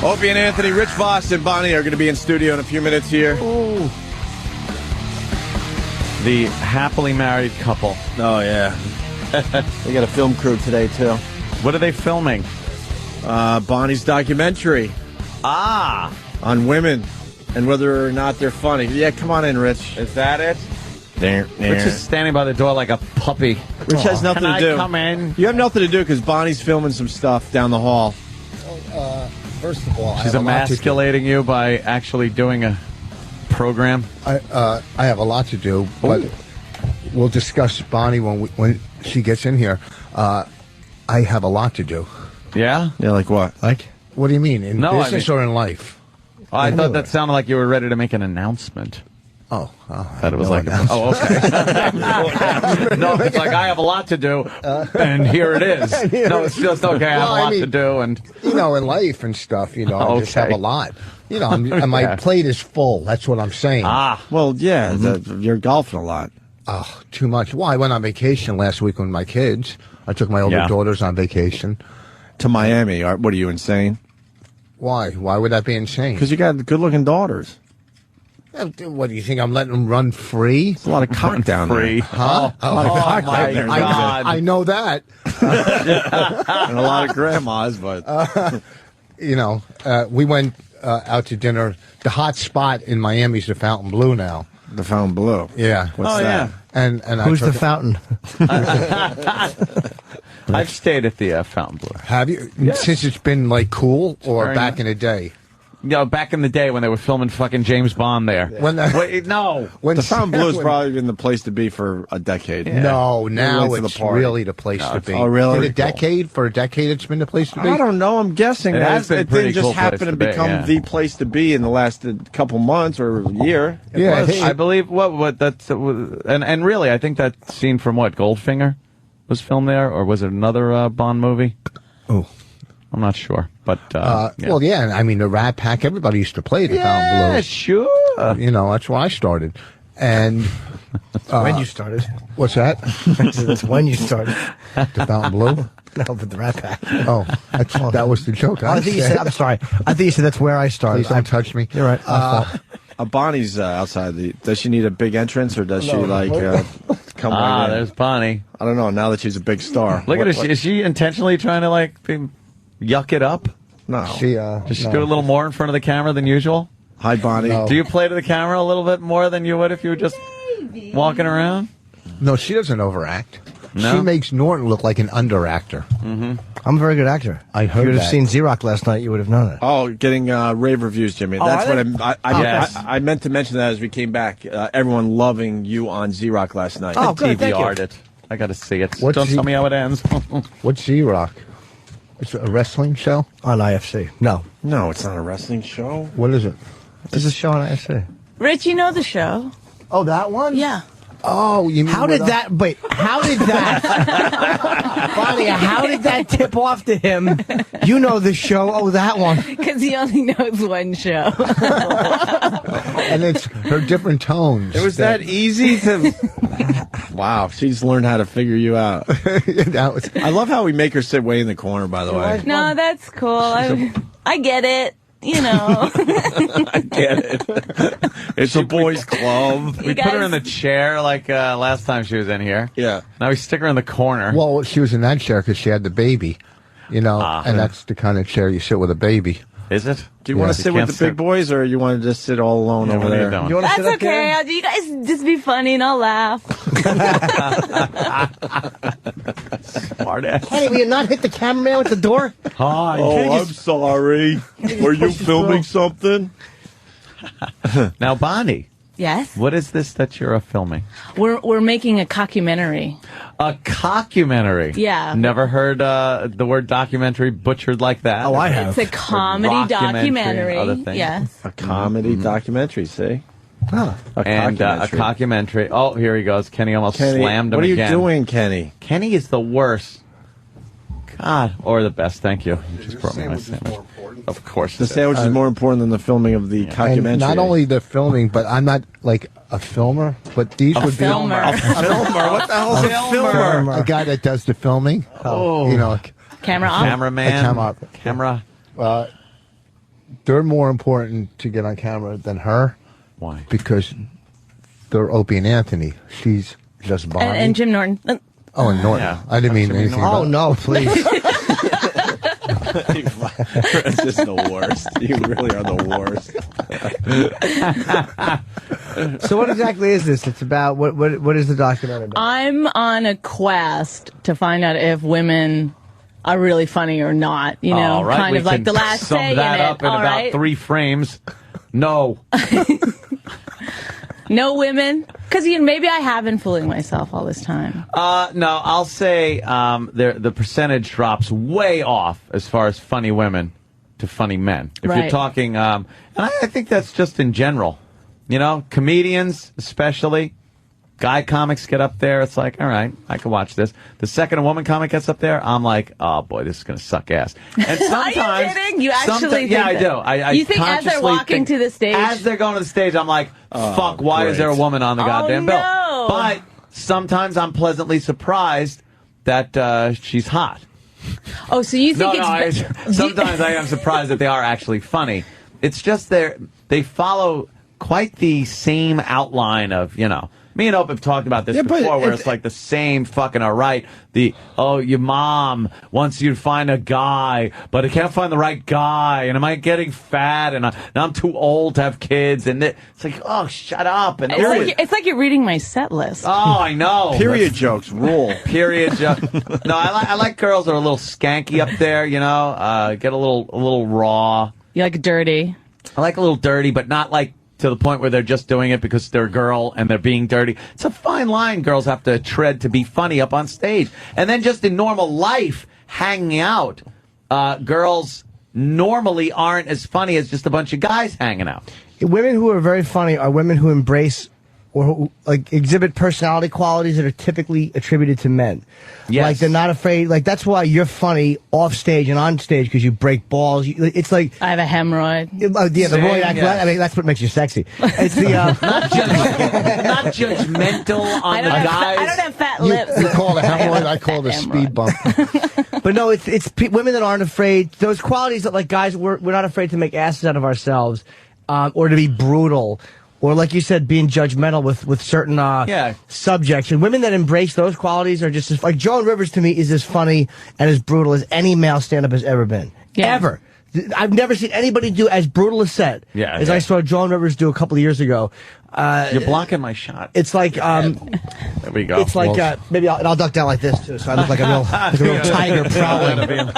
Opie and Anthony, Rich Voss and Bonnie are going to be in studio in a few minutes here. Ooh. The happily married couple. Oh, yeah. They got a film crew today, too. What are they filming? Bonnie's documentary. Ah. On women and whether or not they're funny. Yeah, come on in, Rich. Is that it? There. Rich is standing by the door like a puppy. Rich has nothing Can to do. I come in? You have nothing to do because Bonnie's filming some stuff down the hall. First of all, She's emasculating you by actually doing a program. I have a lot to do, but we'll discuss Bonnie when she gets in here. I have a lot to do. Yeah? Yeah, like what? Like? What do you mean? In No, business or in life? I thought that sounded like you were ready to make an announcement. Oh, that it was like, okay. No, it's like I have a lot to do, and here it is. No, it's just okay. I have a lot to do, and in life and stuff. I just have a lot. And my plate is full. That's what I'm saying. Well, yeah, you're golfing a lot. Oh, too much. Well, I went on vacation last week with my kids. I took my older daughters on vacation to Miami. What are you, insane? Why? Why would that be insane? Because you got good-looking daughters. What do you think? I'm letting them run free? There's a lot of cock down there. Huh? A lot of cock down there. I know that. And a lot of grandmas, but we went out to dinner. The hot spot in Miami is the Fontainebleau now. The Fontainebleau. Yeah. What's that? And who's the fountain? I've stayed at the Fontainebleau. Have you? Yes. Since it's been cool, or back in the day? Back in the day when they were filming fucking James Bond there. When the Fontainebleau has probably been the place to be for a decade. Yeah. No, now it's really the place to be. Oh, really? For a decade, it's been the place to be. I don't know. I'm guessing it didn't just happen to become the place to be in the last couple months or year. I believe what that's and really I think that scene from Goldfinger was filmed there, or was it another Bond movie? Oh. I'm not sure, but well, yeah. I mean, the Rat Pack. Everybody used to play the Fontainebleau. Yeah, sure. That's where I started. And when you started? What's that? That's when you started. The Fontainebleau. No, but the Rat Pack. Oh, that was the joke. I think you said. I'm sorry. I think you said that's where I started. Please don't touch me. You're right. Bonnie's outside. Does she need a big entrance, or does she come right in? There's Bonnie. I don't know. Now that she's a big star, look at her. Is she intentionally trying to yuck it up? No. Does she do a little more in front of the camera than usual? Hi, Bonnie. No. Do you play to the camera a little bit more than you would if you were just walking around? No, she doesn't overact. No? She makes Norton look like an underactor. Mm-hmm. I'm a very good actor. I heard If you would have that. seen Xerox last night, you would have known it. Oh, getting rave reviews, Jimmy. That's what Yes. I meant to mention that as we came back. Everyone loving you on Z-Rock last night. Oh, good. Thank you. DVR'd it. I got to see it. What's Don't tell me how it ends. What's Z-Rock? It's a wrestling show? On IFC. No. No, it's not a wrestling show. What is it? It's a show on IFC. Rich, you know the show. Oh, that one? Yeah. Oh, you mean How did that Bonnie, how did that tip off to him? You know the show. Oh, that one. Because he only knows one show. And it's her different tones. It was that easy to... Wow, she's learned how to figure you out. I love how we make her sit way in the corner, by the way. No, that's cool. I get it. I get it. It's a boys' club. We put her in the chair like last time she was in here. Yeah. Now we stick her in the corner. Well, she was in that chair because she had the baby, and that's the kind of chair you sit with a baby. Is it? Do you want to sit with the big boys, or you want to just sit all alone over there? That's okay. You guys just be funny and I'll laugh. Smart ass. Honey, will you not hit the cameraman with the door? Hi. Oh, I'm sorry. Were you filming something? Now, Bonnie. Yes? What is this that you're filming? We're making a cockumentary. A cockumentary? Yeah. Never heard the word documentary butchered like that. Oh, I have. It's a comedy documentary. Other things. Yes. A comedy documentary, see? Huh. A cockumentary. Oh, here he goes. Kenny almost slammed him What are you again. doing, Kenny? Kenny is the worst. God, or the best. Thank you. You just brought me my sandwich. Of course. The sandwich is more important than the filming of the documentary. And not only the filming, but I'm not like a filmer, but these would filmer. be... A filmer? What the hell is a filmer? A guy that does the filming. Oh. You know, Camera off. Cameraman. A camera. Camera. they're more important to get on camera than her. Why? Because they're Opie and Anthony. She's just Bonnie. And Jim Norton. Oh, and Norton. Yeah. I didn't mean anything Oh about no, please. It's just the worst. You really are the worst. So what exactly is this? It's about what is the documentary about? I'm on a quest to find out if women are really funny or not. You know, All right, kind we of like can the last sum say that in up it. in All about right? 3 frames. No. No women? Because maybe I have been fooling myself all this time. No, I'll say the percentage drops way off as far as funny women to funny men. If you're Right. talking, and I think that's just in general. You know, comedians especially, guy comics get up there. It's like, all right, I can watch this. The second a woman comic gets up there, I'm like, oh boy, this is gonna suck ass. And sometimes, Are you kidding? You actually think yeah, I that? do. I You think as they're consciously walking think- to the stage? as they're going to the stage, I'm like, fuck, why is great. there a woman on the goddamn bill? no. But sometimes I'm pleasantly surprised that she's hot. Oh, so you think Sometimes I am surprised that they are actually funny. It's just they follow quite the same outline of, you know. Me and Ope have talked about this Yeah, but before, where it's it's like the same fucking all right. Your mom wants you to find a guy, but I can't find the right guy, and am I getting fat, and now I'm too old to have kids, and it's like, oh, shut up. And it's like you're reading my set list. oh, I know. Period jokes rule. Period. No, I like girls that are a little skanky up there, you know, get a little raw. You like dirty. I like a little dirty, but not like to the point where they're just doing it because they're a girl and they're being dirty. It's a fine line girls have to tread to be funny up on stage. And then just in normal life, hanging out, girls normally aren't as funny as just a bunch of guys hanging out. Women who are very funny are women who embrace or who, like, exhibit personality qualities that are typically attributed to men. Yes. Like, they're not afraid. Like, that's why you're funny off stage and on stage, because you break balls. It's like, I have a hemorrhoid. yeah, the Same, Roy yeah. I mean, that's what makes you sexy. It's the Not judgmental on the guys. I don't have fat lips. You call it a hemorrhoid, I call it a speed bump. But no, it's women that aren't afraid. Those qualities that, like, guys, we're not afraid to make asses out of ourselves, or to be brutal, or, like you said, being judgmental with certain subjects. And women that embrace those qualities are just as, like, Joan Rivers to me is as funny and as brutal as any male stand-up has ever been. Yeah. Ever. I've never seen anybody do as brutal a set as I saw Joan Rivers do a couple of years ago. You're blocking my shot. It's like There we go. it's like maybe I'll duck down like this too, so I look like a real tiger prowling.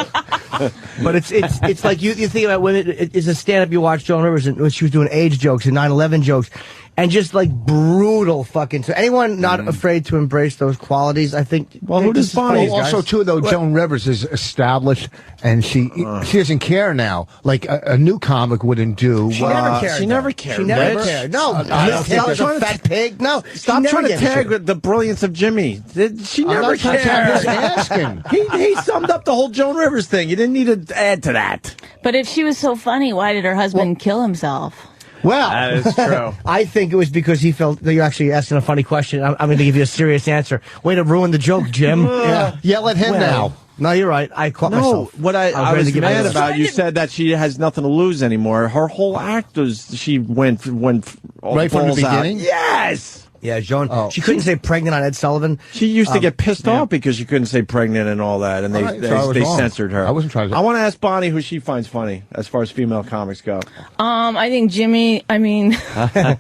But it's like you think about women. It's a stand up you watch Joan Rivers when she was doing age jokes and 9/11 jokes, and just like brutal fucking. So anyone not afraid to embrace those qualities, I think. Well, who does Bonnie? Well, also, too, though, Joan Rivers is established, and she doesn't care now. Like a new comic wouldn't do. She never cared. She never cared. She never cared. No, stop trying to fat pig. No, Stop trying to tag the brilliance of Jimmy. She never not trying to tag, cared. just asking. He summed up the whole Joan Rivers thing. You didn't need to add to that. But if she was so funny, why did her husband kill himself? Well, That is true. I think it was because he felt that you're actually asking a funny question. I'm going to give you a serious answer. Way to ruin the joke, Jim. Yeah, yell at him now. No, you're right. I caught myself. What I ready was to give mad myself- about, you said that she has nothing to lose anymore. Her whole act was she went all Right from the balls out. beginning? Yes. Yeah, Joan. Oh. She couldn't say pregnant on Ed Sullivan. She used to get pissed off because she couldn't say pregnant and all that, and All right, so I was they wrong. censored her. I wasn't trying to- I want to ask Bonnie who she finds funny as far as female comics go. I think Jimmy. I mean,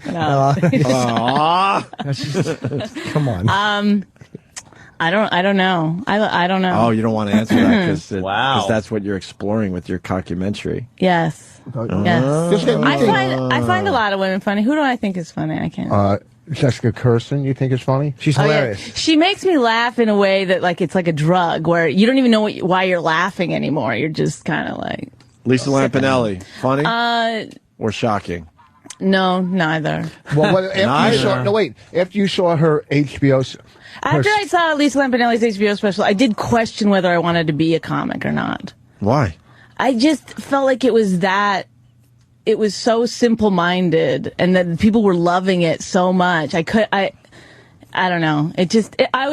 no. Aw. Come on. I don't know. I don't know. Oh, you don't want to answer that because Wow. that's what you're exploring with your cockumentary. Yes. Yes. Just get me thinking. I find a lot of women funny. Who do I think is funny? I can't. Jessica Kirsten, you think is funny? She's Oh, yeah. hilarious. She makes me laugh in a way that, like, it's like a drug where you don't even know why you're laughing anymore. You're just kind of like, Lisa Lampanelli, funny uh, or shocking? no, neither. Well, after you Neither. saw, no, wait. After you saw her HBO, After I saw Lisa Lampanelli's HBO special, I did question whether I wanted to be a comic or not. Why? I just felt like it was so simple-minded and that people were loving it so much. I don't know. I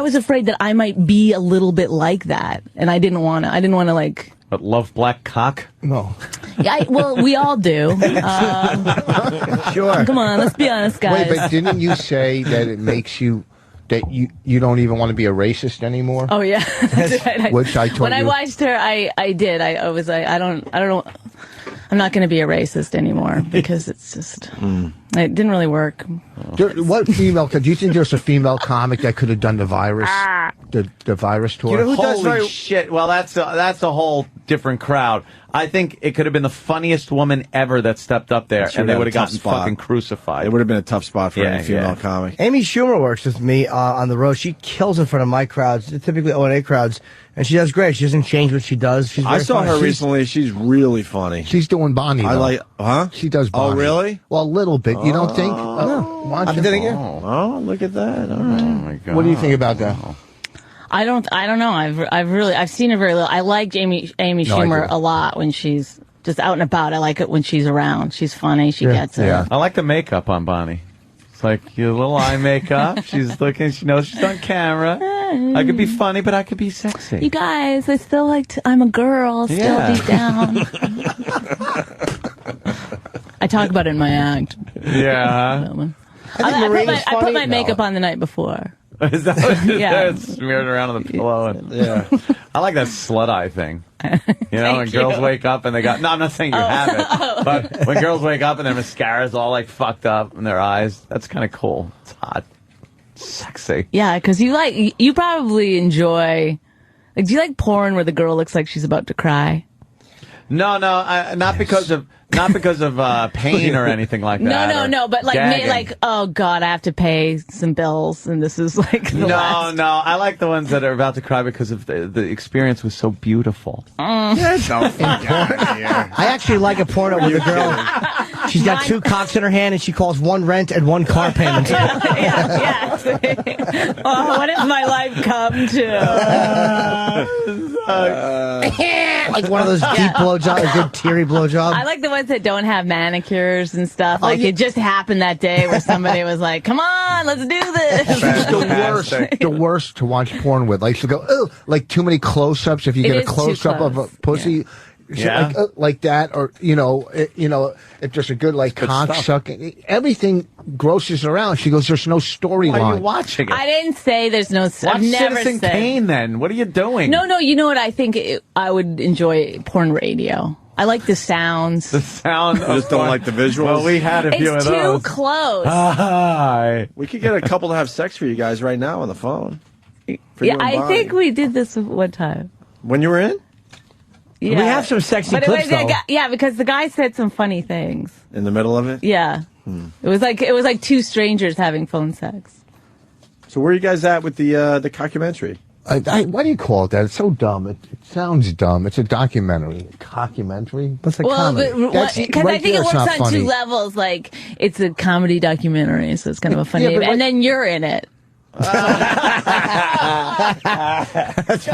was afraid that I might be a little bit like that. And I didn't want to like, But love black cock? no. Well, we all do. Sure. Come on, let's be honest, guys. Wait, but didn't you say that it makes you that you don't even want to be a racist anymore? Oh yeah. Which I told when you. I watched her, I did. I was like, I don't know. I'm not going to be a racist anymore because it's just it didn't really work. What female? Do you think there's a female comic that could have done the virus, the virus tour? You know who does Holy very- shit! Well, that's a whole different crowd. I think it could have been the funniest woman ever that stepped up there, She and they would would have have a tough gotten spot. fucking crucified. It would have been a tough spot for any female comic. Amy Schumer works with me on the road. She kills in front of my crowds, typically O&A crowds, and she does great. She doesn't change what she does. She's I very saw funny. her recently. She's really funny. She's doing Bonnie. I though. like, huh? She does Bonnie. Oh, really? Well, a little bit. You don't think? Why don't you? Oh, look at that. All right. Oh my god! What do you think about that? I don't know. I've seen her very little. I like Amy No, I Schumer do. a lot when she's just out and about. I like it when she's around. She's funny. She gets it. Yeah. I like the makeup on Bonnie. It's like your little eye makeup. She's looking. She knows she's on camera. I could be funny, but I could be sexy. You guys, I still like to, I'm a girl still Yeah. deep down. I talk about it in my act. Yeah. I Marina's put funny. my No. makeup on the night before. Is that what it Yeah. is? Smeared around on the pillow? And, Yeah. I like that slut eye thing. You know, Thank when girls you. wake up and they got, no, I'm not saying you have it, but when girls wake up and their mascara's all like fucked up in their eyes, that's kind of cool. It's hot. Sexy. Yeah, because you probably enjoy, like, do you like porn where the girl looks like she's about to cry? No, not because of pain or anything like that. No, but like, gagging. oh god, I have to pay some bills, and this is like the last. No, I like the ones that are about to cry because of the experience was so beautiful. I actually like a porno with a girl. She's got two cocks in her hand, and she calls one rent and one car payment. Yeah. Oh, what has my life come to? Like one of those deep blowjobs, a good teary blowjob. I like the ones that don't have manicures and stuff. Like it just happened that day where somebody was like, "Come on, let's do this." It's the worst to watch porn with. Like she'll go, oh, like too many close-ups. If you It get a is too close-up of a close. pussy, Yeah. like that, or if there's a good cock stuff. sucking, everything grosses her out. She goes, "There's no Why are you storyline." watching it? I didn't say there's no. Watch I've never Citizen said. Kane then. What are you doing? No. You know what? I think I would enjoy porn radio. I like the sounds. The sound. I just don't like the visuals. Well, we had a few of It's too those. close. Hi. We could get a couple to have sex for you guys right now on the phone. For you Yeah, and I Bonnie. think we did this one time. When you were in? Yeah. We have some sexy But it clips, was, though. yeah, because the guy said some funny things. In the middle of it? Yeah. It was like two strangers having phone sex. So where are you guys at with the cockumentary? Why do you call it that? It's so dumb. It sounds dumb. It's a documentary. Cockumentary? What's a Well, comedy? because right I think there, it it's works not on funny. 2 levels. Like, it's a comedy documentary, so it's kind of a funny Yeah, but name. And then you're in it.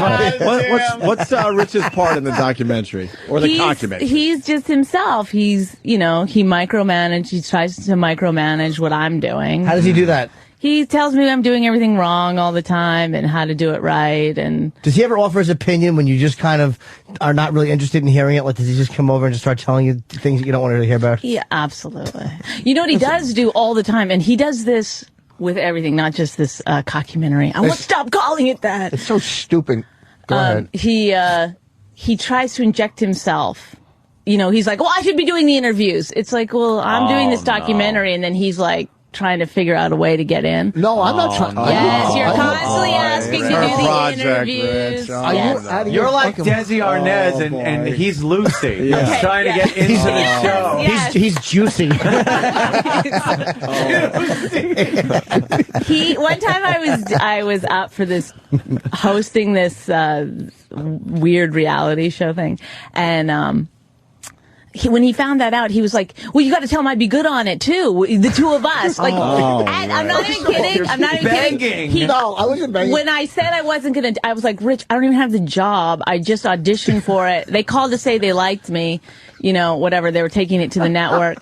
What's Rich's part in the documentary or the cockumentary? He's just himself. He micromanages. He tries to micromanage what I'm doing. How does he do that? He tells me I'm doing everything wrong all the time and how to do it right. And Does he ever offer his opinion when you just kind of are not really interested in hearing it? Like, does he just come over and just start telling you things that you don't want to hear about? yeah, absolutely. You know what he does do all the time, and he does this with everything, not just this cockumentary. I won't stop calling it that. It's so stupid. Go ahead. He tries to inject himself. You know, he's like, well, I should be doing the interviews. It's like, well, I'm doing this documentary, and then he's like trying to figure out a way to get in. No, I'm not trying. Yes, you're constantly asking to do the Project, interviews. Rich. Are you Yes. out of You're your like fucking- Desi Arnaz, and boy. he's Lucy. Yeah. He's trying to Yeah. get into the show. Yes. He's juicy. One time I was up for this hosting this weird reality show thing, and when he found that out, he was like, "Well, you got to tell him I'd be good on it too. The two of us." Like, and I'm not even kidding. I'm not even Begging. kidding. No, I wasn't begging. When I said I wasn't gonna, I was like, "Rich, I don't even have the job. I just auditioned for it. They called to say they liked me, whatever. They were taking it to the network."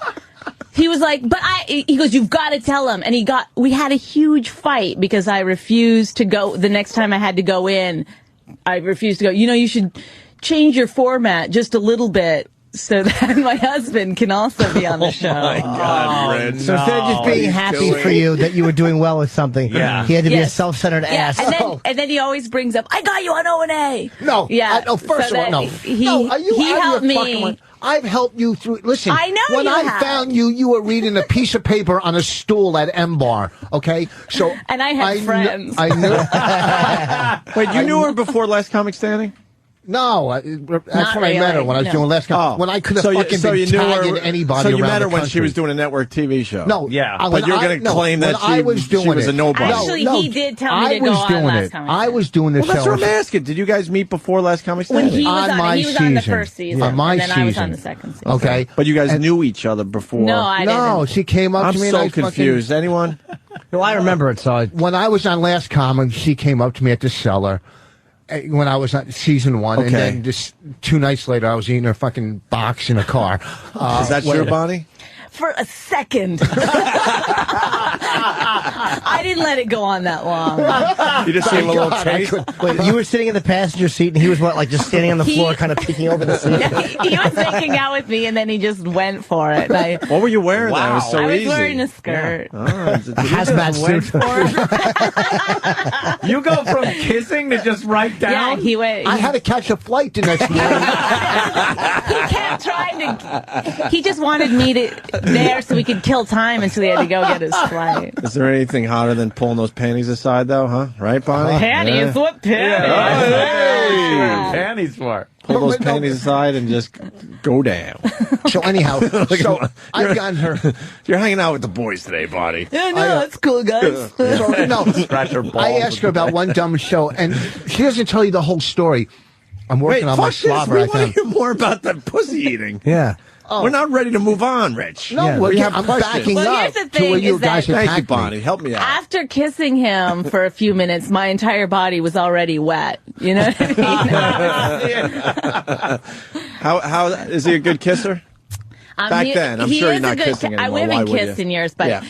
He was like, he goes, "You've got to tell him." And we had a huge fight because I refused to go. The next time I had to go in, I refused to go. You should change your format just a little bit. so that my husband can also be on the show. God, Rich. So instead of just being happy for you that you were doing well with something, he had to be a self-centered ass. And then he always brings up, I got you on O&A. No. Yeah. First of all, no. He your helped me. fucking mind? I've helped you through. Listen, I know when you I have. found you, you were reading a piece of paper on a stool at M Bar. Okay, so And I had friends. I knew. Wait, you knew her before Last Comic Standing? No, that's Not when I met her. really, When I was no. doing last time. When I could have fucking been tagging anybody. So you around met her the when she country. was doing a network TV show. No, But you're going to claim that I was doing she was a nobody. Actually, he did tell me to go on Last Comic I was doing the Well, that's show. what I'm asking. Did you guys meet before Last Comic When Standing? he was On my he was on the season. first season. On my and then I was on season. the second season. Okay, But you guys knew each other before. No, I no, didn't. she came up I'm to me. so and I confused. Anyone? No, I remember it. So When I was on Last Comic, she came up to me at the cellar. When I was on season 1, and Okay. then just 2 nights later, I was eating her fucking box in a car. Is that true, Bonnie? For a second. I didn't let it go on that long. You just gave him a little God, taste. wait, you were sitting in the passenger seat, and he was just standing on the floor, kind of peeking over the seat. He was making out with me, and then he just went for it. And What were you wearing? That was so I was easy. wearing a skirt. Oh, did you Hazmat just went suit. for it? You go from kissing to just right down? Yeah, he went. I had to catch a flight the next morning. He kept trying to. He just wanted me there so we could kill time until he had to go get his flight. Is there anything hotter than pulling those panties aside, though? Huh? Right, Bonnie? Panties? What panties? Hey, panties for. Pull those panties aside and just go down. So anyhow, I've gotten her. You're hanging out with the boys today, Bonnie. Yeah, no, that's cool, guys. So, no, Scratch her balls. I asked her about one dumb show, and she doesn't tell you the whole story. I'm working on my fuck this. slobber. We I want to think. hear more about the pussy eating. Yeah. We're not ready to move on, Rich. No, we have I'm questions. backing Well, up here's the to where thing you is guys that- Thank you, attacked me. Bonnie. Help me out. After kissing him for a few minutes, my entire body was already wet. You know what I mean? How is he a good kisser? Back then, I'm sure is you're a not good kissing we anymore. Why haven't would kissed you? in years, but Yeah.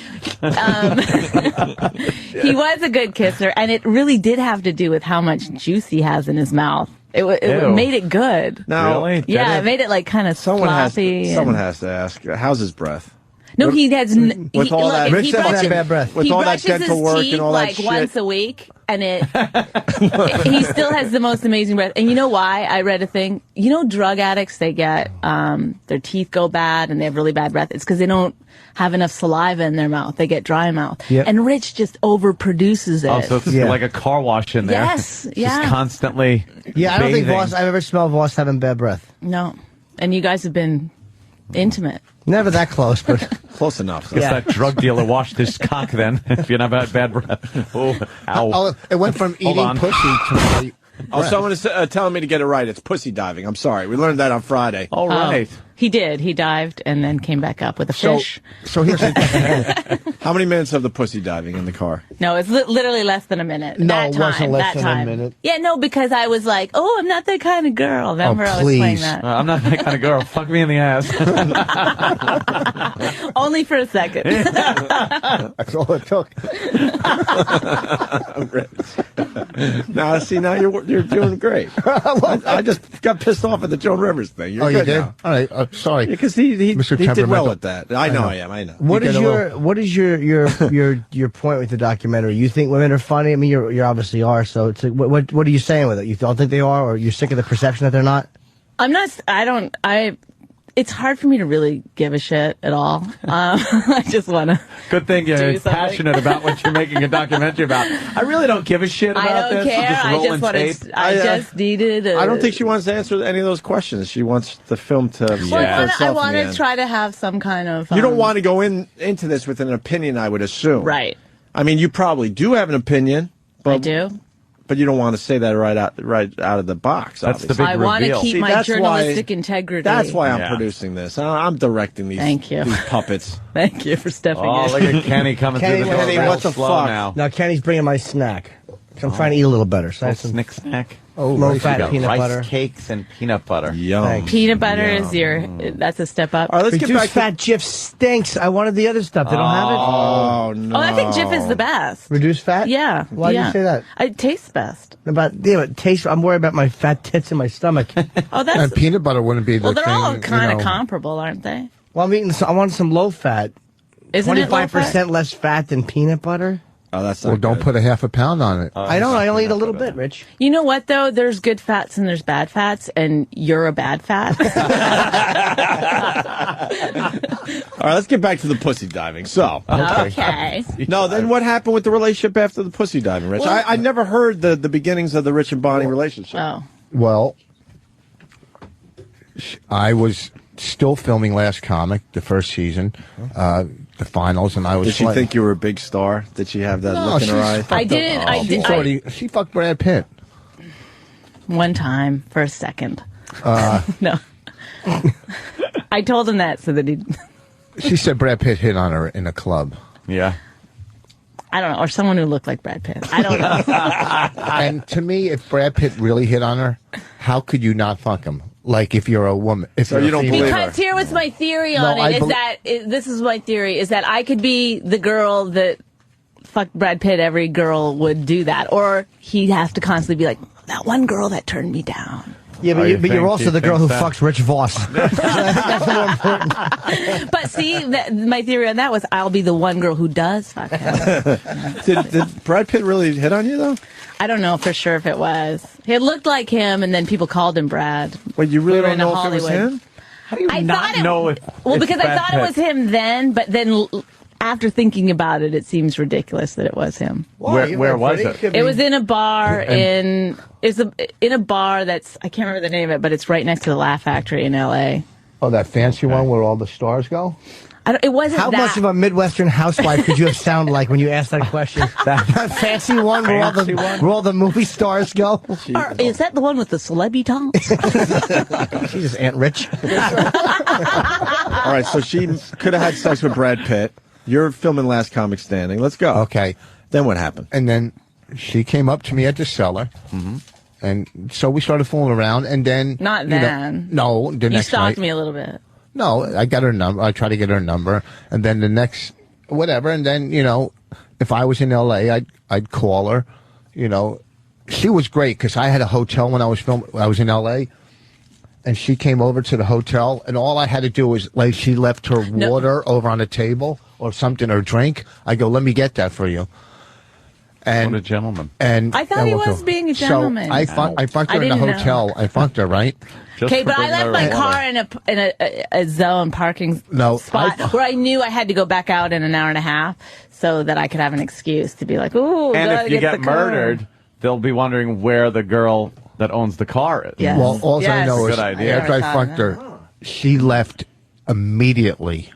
he was a good kisser, and it really did have to do with how much juice he has in his mouth. It Ew. made it good. Now, Really? Yeah, it made it like kind of someone sloppy. has to ask. How's his breath? No, he has. With all that- Rich he doesn't brushes, have bad breath. With he all that brushes dental his work and teeth all that like shit. once a week, and he still has the most amazing breath. And you know why? I read a thing. You know, drug addicts, they get their teeth go bad and they have really bad breath. It's because they don't have enough saliva in their mouth. They get dry mouth. Yep. And Rich just overproduces it. Oh, so it's like a car wash in there. Yes, yeah. Just constantly. Yeah, I don't think bathing. I've ever smelled Voss having bad breath. No, and you guys have been intimate. Never that close, but Close enough. Guess that drug dealer washed his cock then, if you never had bad breath. Oh, ow. Oh, it went from Hold eating on. pussy to my. Oh, someone is telling me to get it right. It's pussy diving. I'm sorry. We learned that on Friday. All right. He did. He dived and then came back up with a So, fish. so here's the How many minutes of the pussy diving in the car? No, it's literally less than a minute. No, that it time, wasn't less that than a time. minute. Yeah, no, because I was like, oh, I'm not that kind of girl. Remember, I was playing please. that. I'm not that kind of girl. Fuck me in the ass. Only for a second. That's all it took. Now, see, now you're doing great. I just got pissed off at the Joan Rivers thing. You're Oh, you good did? now. All right. Sorry. Because he Mr. did well Temperamental. at that. I know I am. I know. what is get a your point with the documentary? You think women are funny? I mean, you obviously are. So it's like, what are you saying with it? You don't think they are, or you're sick of the perception that they're not? It's hard for me to really give a shit at all. I just want to. Good thing you're Do something. passionate about what you're making a documentary about. I really don't give a shit about I don't this. care. Just I rolling just want tape. to. I just needed. I don't think she wants to answer any of those questions. She wants the film to speak for Yeah. itself I in want the to end. try to have some kind of. You don't want to go into this with an opinion, I would assume. Right. I mean, you probably do have an opinion. But, I do. But you don't want to say that right out of the box. That's the obviously. big I want to reveal. keep See, my that's journalistic why- integrity. That's why I'm Yeah. producing this. I'm directing these, Thank you. these puppets. Thank you for stepping Oh, in. look at Kenny coming Kenny, through the door Kenny, real what the slow fuck? now. Now Kenny's bringing my snack. So I'm trying to eat a little better. So I have some Snick snack. low-fat peanut rice butter. cakes and peanut butter. Yum. Thanks. Peanut butter is that's a step up. All right, let's get Reduced back fat Jif stinks. I wanted the other stuff. They don't have it? Oh, no. Oh, I think Jif is the best. Reduced fat? Yeah. Why do yeah. you say that? It tastes best. It tastes. I'm worried about my fat tits in my stomach. Oh, that's. And peanut butter wouldn't be the well, they're thing, all kind of you know. comparable, aren't they? Well, I want some low fat. Isn't it low fat? 25% less fat than peanut butter. Oh, that's not Well, don't good. put a half a pound on it. I don't. I only eat a little bit, Rich. You know what though? There's good fats and there's bad fats, and you're a bad fat. All right, let's get back to the pussy diving. So, Okay. no, then what happened with the relationship after the pussy diving, Rich? Well- I never heard the beginnings of the Rich and Bonnie relationship. Oh. Well, I was still filming Last Comic, the first season, the finals, and I was. Did she like- think you were a big star? Did she have that No, look in her she's eye? fucked I up. didn't. I She's did. already. She fucked Brad Pitt. One time for a second. No. I told him that so that he. She said Brad Pitt hit on her in a club. Yeah. I don't know, or someone who looked like Brad Pitt. I don't know. And to me, if Brad Pitt really hit on her, how could you not fuck him? Like if you're a woman, if So you're you a don't female. believe Because here was my theory No, on I it. Is bel- that this is my theory is that I could be the girl that fucked Brad Pitt. Every girl would do that, or he has to constantly be like that one girl that turned me down. Yeah, but, Oh, you but you're think- also you the girl who think that? fucks Rich Voss. So I think that's more important. But see, my theory on that was I'll be the one girl who does fuck him. Did Brad Pitt really hit on you, though? I don't know for sure if it was. It looked like him, and then people called him Brad. Wait, you really We were don't in know if it was Hollywood. him? How do you I not thought it- know if Well, it's because I Brad thought Pitt? it was him then, but then after thinking about it, it seems ridiculous that it was him. Where was it? It was in a bar in a bar that's I can't remember the name of it, but it's right next to the Laugh Factory in L.A. Oh, that fancy one where all the stars go. It wasn't How that. much of a Midwestern housewife could you have sounded like when you asked that question? that fancy one where all the movie stars go? Or is that the one with the celebby tongue? Jesus, Aunt Rich. All right, so she could have had sex with Brad Pitt. You're filming Last Comic Standing. Let's go. Okay, Then what happened? and then she came up to me at the cellar, and so we started fooling around. And then Not you know- then. no, the You next stalked night. me a little bit. No, I got her number. I tried to get her number, and then the next whatever, and then if I was in L.A., I'd call her. She was great because I had a hotel when I was filming. I was in L.A. and she came over to the hotel, and all I had to do was like she left her water over on the table or something or drink. I go, let me get that for you. And What a gentleman. And I thought he was being a gentleman. So I fucked I her in the didn't know. hotel. I fucked her, right? Just Okay, for but I bringing left her my water. car in a zone parking No, spot where I knew I had to go back out in an hour and a half so that I could have an excuse to be like, ooh, And gotta if you get get the car. murdered, they'll be wondering where the girl that owns the car is. Yes. Well, all I Yes. know is Good idea. after I never thought fucked of her, she left immediately.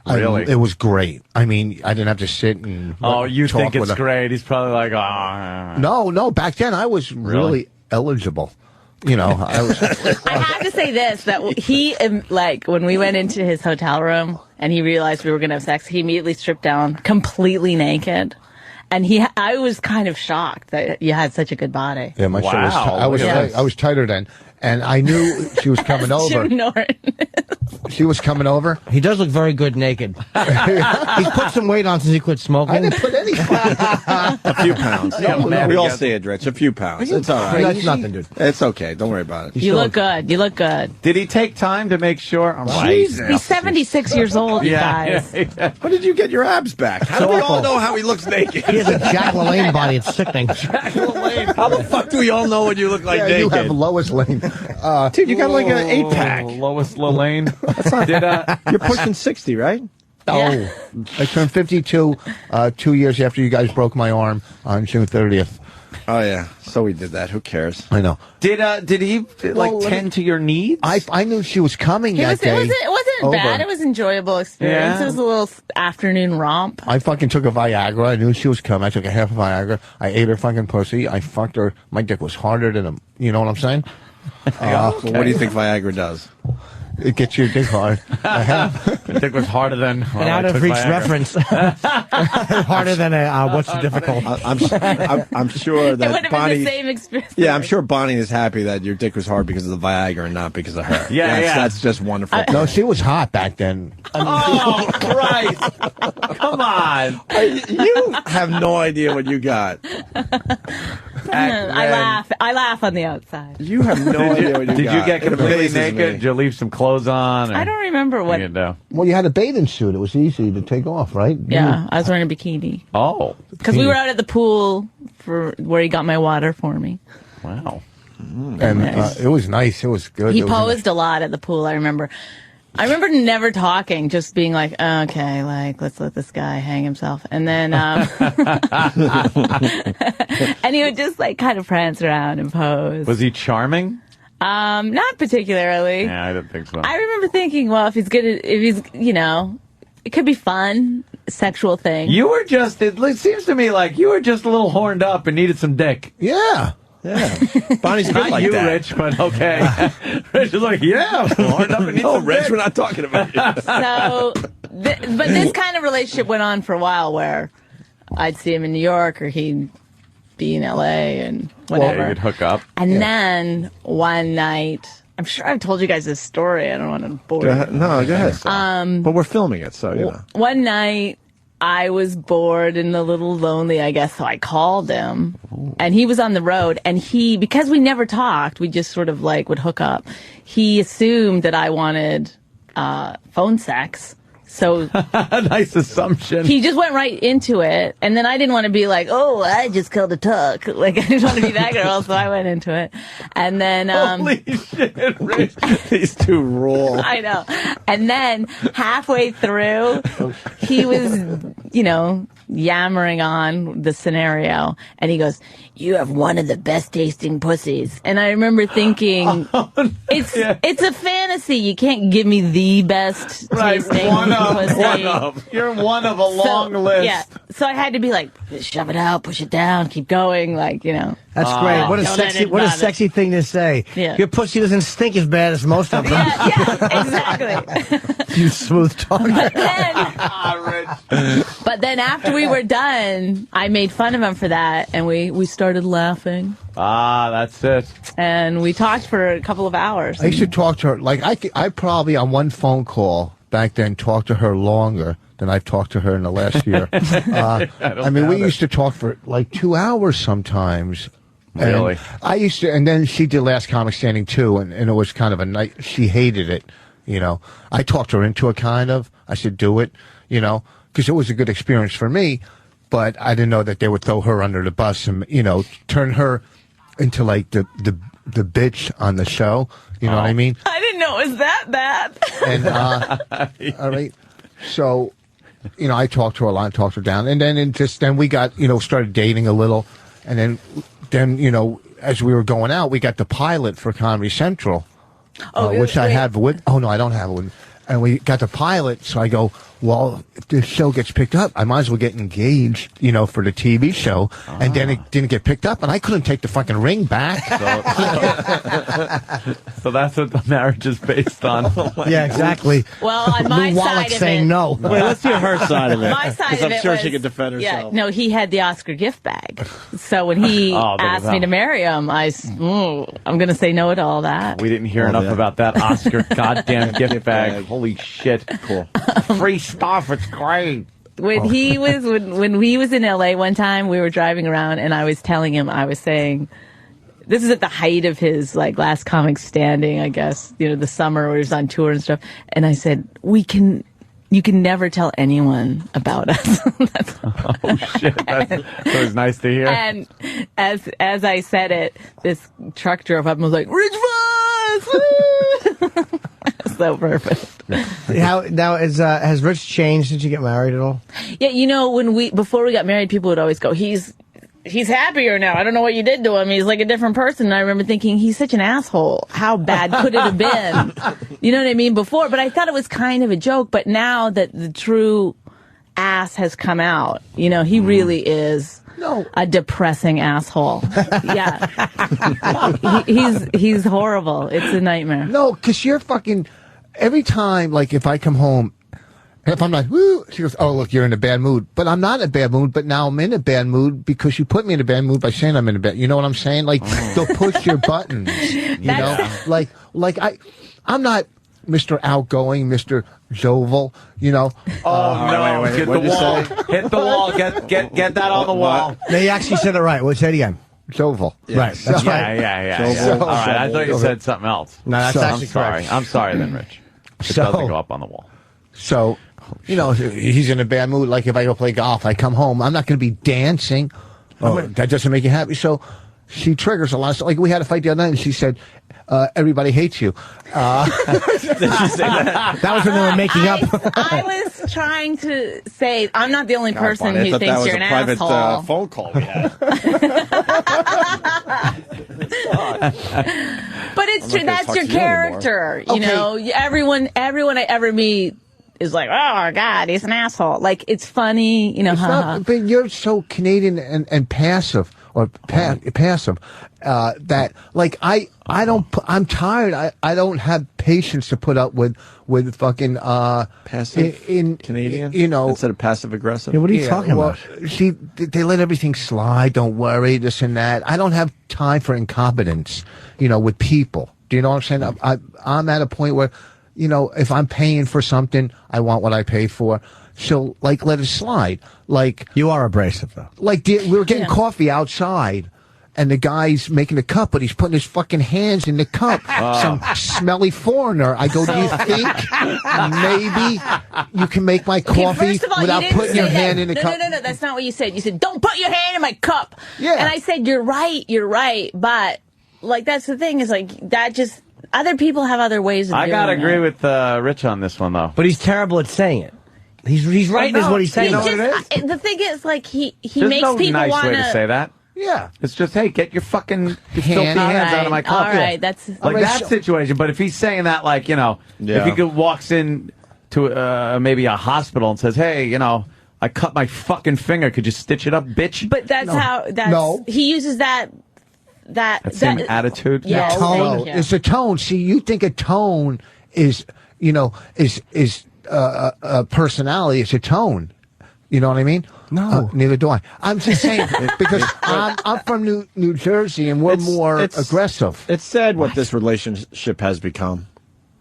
Really? It was great. I mean, I didn't have to sit and Oh, you talk think with it's her. great? He's probably like, oh. No. Back then, I was really eligible. I was. I have to say this, that he, like, when we went into his hotel room and he realized we were going to have sex, he immediately stripped down completely naked. And I was kind of shocked that you had such a good body. Yeah, my shit was. Wow, I was. look at I was tighter then, and I knew she was coming over. Jim Norton. She was coming over. He does look very good naked. He's put some weight on since he quit smoking. I didn't put any. A few pounds. man, we he all gets- see it, Rich. A few pounds. It's all right. That's nothing, dude. It's okay. Don't worry about it. You look good. You look good. Did he take time to make sure? He's 76 years old, you guys. When did you get your abs back? How do we all know how he looks naked? He has a Jack LaLanne body. It's sickening. How the fuck do we all know when you look like Yeah, naked? you have Lois Lane. Dude, you got like an 8-pack. Lois Lane. You're pushing 60, right? Oh, I turned 52 2 years after you guys broke my arm on June 30th. Oh, yeah. So we did that. Who cares? I know. Did he Well, tend to your needs? I knew she was coming that day. It wasn't bad. over. It was an enjoyable experience. Yeah. It was a little afternoon romp. I fucking took a Viagra. I knew she was coming. I took a half of Viagra. I ate her fucking pussy. I fucked her. My dick was harder than a. You know what I'm saying? Well, what do you think Viagra does? It gets your dick hard. The dick was harder than. An out of reach reference. Harder than a what's the difficult? I'm sure It would that have been Bonnie. the same experience. Yeah, I'm sure Bonnie is happy that your dick was hard because of the Viagra and not because of her. Yeah, That's just wonderful. No, she was hot back then. Oh Christ! Come on. You have no idea what you got. I laugh on the outside. You have no idea what you got. Did you get It completely amazes naked? me. Did you leave some clothes on? I don't remember what. You know. Well, you had a bathing suit. It was easy to take off, right? Yeah, I was wearing a bikini Oh, because we were out at the pool for where he got my water for me. wow. And it was nice. It was good. He It was posed a lot at the pool. I remember never talking, just being like, okay, like, let's let this guy hang himself. And then, and he would just like kind of prance around and pose. Was he charming? Not particularly. Yeah, I didn't think so. I remember thinking, well, if he's, you know, it could be fun, sexual thing. You were just. It seems to me like you were just a little horned up and needed some dick. Yeah. Yeah. Bonnie's good Not like you, that. Rich, but okay. Rich is like, yeah, I'm horned up and need No, some Rich, dick. we're not talking about you. So, but this kind of relationship went on for a while where I'd see him in New York or he'd be in LA and whatever. Yeah, you could hook up. And then one night, I'm sure I've told you guys this story. I don't want to bore Go you. ahead. No, go ahead. But we're filming it, so, you know. One night, I was bored and a little lonely, I guess, so I called him. And he was on the road, and because we never talked, we just sort of like would hook up. He assumed that I wanted phone sex. So Nice assumption. he just went right into it, and then I didn't want to be like, "Oh, I just killed a tuck." Like I didn't want to be that girl, so I went into it. And then, Holy shit, Rich. These two rule. I know. And then halfway through, he was, you know, yammering on the scenario, and he goes, "You have one of the best tasting pussies." And I remember thinking, it's a fantasy. You can't give me the best tasting pussy. You're one of a long list. Yeah. So I had to be like, shove it out, push it down, keep going, like, you know. That's great. What a Don't let sexy, it what a bother. sexy thing to say. Yeah. Your pussy doesn't stink as bad as most of them. Yeah, exactly. You smooth talker. But then after we were done, I made fun of him for that, and we started laughing, That's it. and we talked for a couple of hours. I used to talk to her. Like, I probably on one phone call back then talked to her longer than I've talked to her in the last year. I mean, we used to talk for like 2 hours sometimes. Really? And I used to, and then she did Last Comic Standing too, and it was kind of a night. She hated it, you know. I talked her into it, kind of. I said, do it, you know, because it was a good experience for me. But I didn't know that they would throw her under the bus and, you know, turn her into like the bitch on the show. You know what I mean? I didn't know it was that bad. And all right, so you know, I talked to her a lot, and talked her down, and then then we got, you know, started dating a little, and then you know, as we were going out, we got the pilot for Comedy Central, which I have with. Oh no, I don't have one. And we got the pilot, so I go, well, if this show gets picked up, I might as well get engaged, you know, for the TV show. And then it didn't get picked up, and I couldn't take the fucking ring back. So that's what the marriage is based on. Yeah, exactly. Well, on my Lou side Wallach of saying it, no. Wait, let's hear her side of it. my side 'Cause of I'm it sure was, she could defend herself. Yeah, no, he had the Oscar gift bag. So when he asked me to marry him, I'm going to say no to all that. We didn't hear enough about that Oscar goddamn gift bag. Holy shit. Cool. Free stuff. It's great. When he was in LA one time, we were driving around, and I was telling him, I was saying, this is at the height of his like Last Comic Standing, I guess, you know, the summer where he was on tour and stuff. And I said, you can never tell anyone about us. Oh shit. That was nice to hear. And as I said it, this truck drove up and was like, Rich Voss! So perfect. Now has Rich changed since you get married at all? Yeah, you know, before we got married, people would always go, he's happier now. I don't know what you did to him. He's like a different person. And I remember thinking, he's such an asshole. How bad could it have been? You know what I mean? Before, but I thought it was kind of a joke. But now that the true ass has come out, you know, he really is a depressing asshole. Yeah. He's horrible. It's a nightmare. No, because you're fucking. every time, like, if I come home, if I'm like, woo, she goes, oh, look, you're in a bad mood. But I'm not in a bad mood, but now I'm in a bad mood because you put me in a bad mood by saying I'm in a bad, you know what I'm saying? Like, they'll push your buttons, you know? Like I'm not Mr. Outgoing, Mr. Jovial, you know? Oh, no, wait, get the what'd you wall. say? Hit the wall. Get that on the wall. No, you actually said it right. Well, say it again. Jovial. Right. That's right. Yeah. All right, I thought you said something else. No, that's I'm actually sorry. correct. I'm sorry then, Rich. It So- doesn't go up on the wall. So, you know, he's in a bad mood. Like, if I go play golf, I come home, I'm not going to be dancing. That doesn't make you happy. So she triggers a lot of stuff. Like, we had a fight the other night, and she said, everybody hates you. That was when they were making up. I was trying to say I'm not the only person Bonnie, I who thought that thinks was you're a an private asshole. phone call we had. But it's true. gonna That's talk your to you anymore. character. You know, everyone I ever meet is like, oh God, he's an asshole. Like, it's funny. You know, It's not, but you're so Canadian and passive or passive that, like, I'm tired. I don't have patience to put up with fucking Passive Canadian, you know, instead of passive aggressive. Yeah, what are you talking about? They let everything slide. Don't worry, this and that. I don't have time for incompetence, you know, with people. Do you know what I'm saying? I'm at a point where, you know, if I'm paying for something, I want what I pay for. So, like, let it slide. Like, You are abrasive, though. like we were getting coffee outside, and the guy's making a cup, but he's putting his fucking hands in the cup. Some smelly foreigner. I go, do you think maybe you can make my Okay, coffee first of all, without you didn't putting say your that. hand in the cup? No, that's not what you said. You said, don't put your hand in my cup. Yeah. And I said, you're right. But, like, that's the thing is, like, that just, other people have other ways of I doing gotta it. agree with Rich on this one, though. But he's terrible at saying it. He's right in what he's saying. He You know what it is? the thing is, like, he There's makes no people nice want way to say that. Yeah. It's just, hey, get your fucking filthy Hand. hands out of my cup. All right, that's... Like Alright, that so- situation. But if he's saying that, like, you know, Yeah. if he walks in to maybe a hospital and says, hey, you know, I cut my fucking finger. Could you stitch it up, bitch? But that's he uses that same attitude. Yeah, Tone. thank you. It's a tone. See, you think a tone is, you know, is a personality. It's a tone. You know what I mean? No. Neither do I. I'm just saying because I'm from New Jersey and we're more aggressive. It's sad what this relationship has become.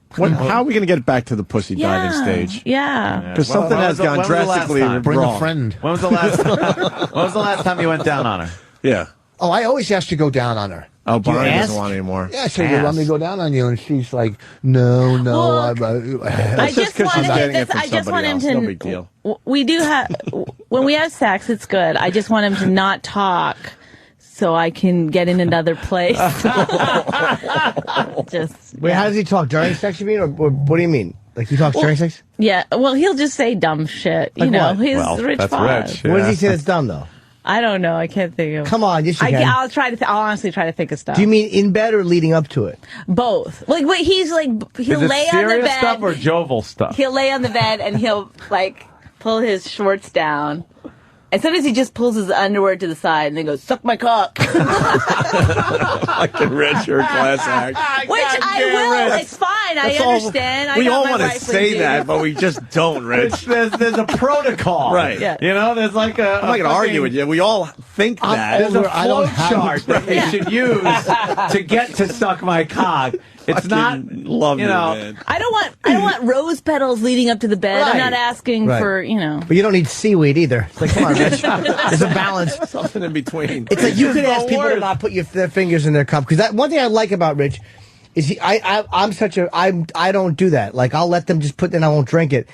How are we going to get back to the pussy diving stage? Yeah. Because something has gone drastically wrong. Bring a friend. When was the last time you went down on her? Yeah. Oh, I always ask to go down on her. Oh, Bonnie asked? doesn't want any more. Yeah, I said, you want me to go down on you? And she's like, no. Well, I That's just 'cause she's getting it from I just want somebody him else. to. No big deal. We do have when we have sex, it's good. I just want him to not talk, so I can get in another place. Just Wait, how does he talk? During sex, you mean? Or what do you mean? Like, he talks during sex? yeah. Well, he'll just say dumb shit. You Like know, what? he's Well, Rich that's Fox. Rich. What does Yeah. he say that's dumb, though? I don't know. I can't think of. Come on, yes, you can. I'll try to. I'll honestly try to think of stuff. Do you mean in bed or leading up to it? both? Like, wait, he's like he'll Is it lay on the serious bed. stuff or jovial stuff? He'll lay on the bed and he'll like pull his shorts down. And sometimes he just pulls his underwear to the side and then goes, suck my cock. Like the Richard class act. Which I will. It's fine. I understand. We I got all my want to wife say with that, you. but we just don't, Rich. There's a protocol. Right. Yeah. You know, there's like a. I'm not going to argue with you. We all think that. There's a I don't flow have chart that they should use to get to suck my cock. It's not, love you know. man. I don't want rose petals leading up to the bed. I'm Right. not asking Right. for, you know. But you don't need seaweed either. It's like, come on, Rich. There's a balance. Something in between. It's like you could ask people to worst. not put their fingers in their cup. Because that one thing I like about Rich is I don't do that. Like, I'll let them just put, then I won't drink it.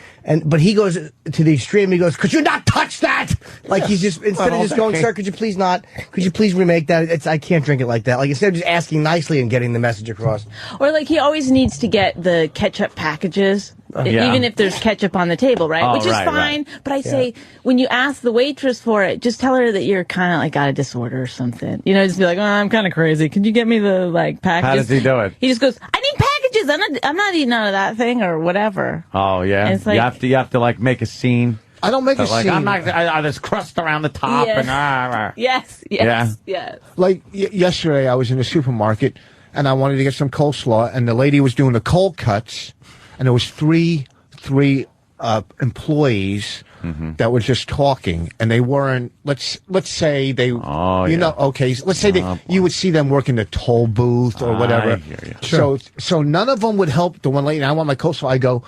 But he goes to the extreme. He goes, could you not touch that? Like, he's just, instead of just going, sir, could you please remake that? I can't drink it like that. Like, instead of just asking nicely and getting the message across. Or like he always needs to get the ketchup packages. Yeah. Even if there's ketchup on the table, right? Oh, Which is right, fine. But I say, when you ask the waitress for it, just tell her that you're kind of like got a disorder or something. You know, just be like, oh, I'm kind of crazy. Could you get me the like packages? How does he do it? He just goes, I need packages. I'm not eating out of that thing or whatever. Oh yeah. And it's like- you have to like make a scene. I don't make a Like scene. I'm not. There's crust around the top Yes. and. Yes. Yes. Like yesterday, I was in the supermarket and I wanted to get some coleslaw, and the lady was doing the cold cuts, and there was three employees that were just talking, and they weren't. Let's say they, okay. Let's say you would see them working the toll booth or whatever. I hear you. Sure. So none of them would help the one lady. And I want my coleslaw. I go,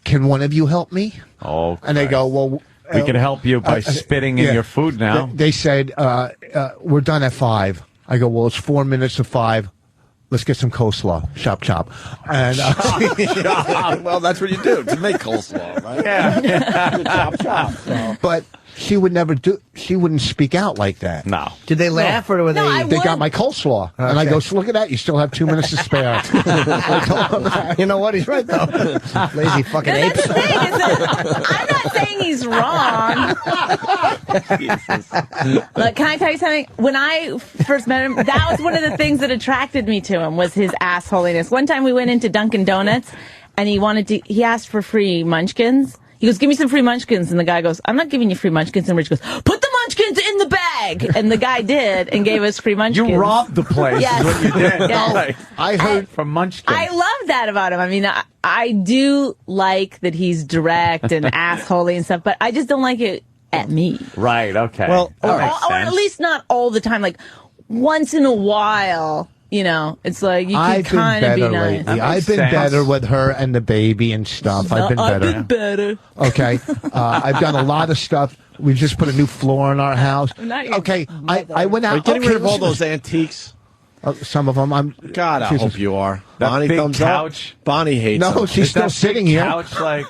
can one of you help me? Oh, and they go, well. We can help you by spitting in your food now. They said, we're done at 5. I go, well, it's 4 minutes to 5. Let's get some coleslaw. Chop, chop. And, well, that's what you do to make coleslaw, right? Yeah. Chop, chop. So. But she would never she wouldn't speak out like that. No. Did they laugh or were they? They got my coleslaw. Okay. And I go, so look at that. You still have 2 minutes to spare. I told them, you know what? He's right, though. Lazy fucking And apes. that's the thing, is that I'm not saying he's wrong. Look, can I tell you something? When I first met him, that was one of the things that attracted me to him was his assholiness. One time we went into Dunkin' Donuts, and he asked for free munchkins. He goes, give me some free munchkins. And the guy goes, I'm not giving you free munchkins. And Rich goes, put the munchkins in the bag. And the guy did and gave us free munchkins. You robbed the place. Yes. Is what you did. Yes. I heard from munchkins. I love that about him. I mean, I do like that he's direct and assholey and stuff, but I just don't like it at me. Right, okay. Well, Or at least not all the time. Like, once in a while, you know, it's like, you can kind of be nice. Lately. I've been better with her and the baby and stuff. I've been better. Okay. I've done a lot of stuff. We just put a new floor in our house. Okay. I went out. Are you getting rid of all those antiques? Some of them. God, I hope you are. That Bonnie big thumbs couch. up. Bonnie hates No, them. she's still sitting here. Couch like,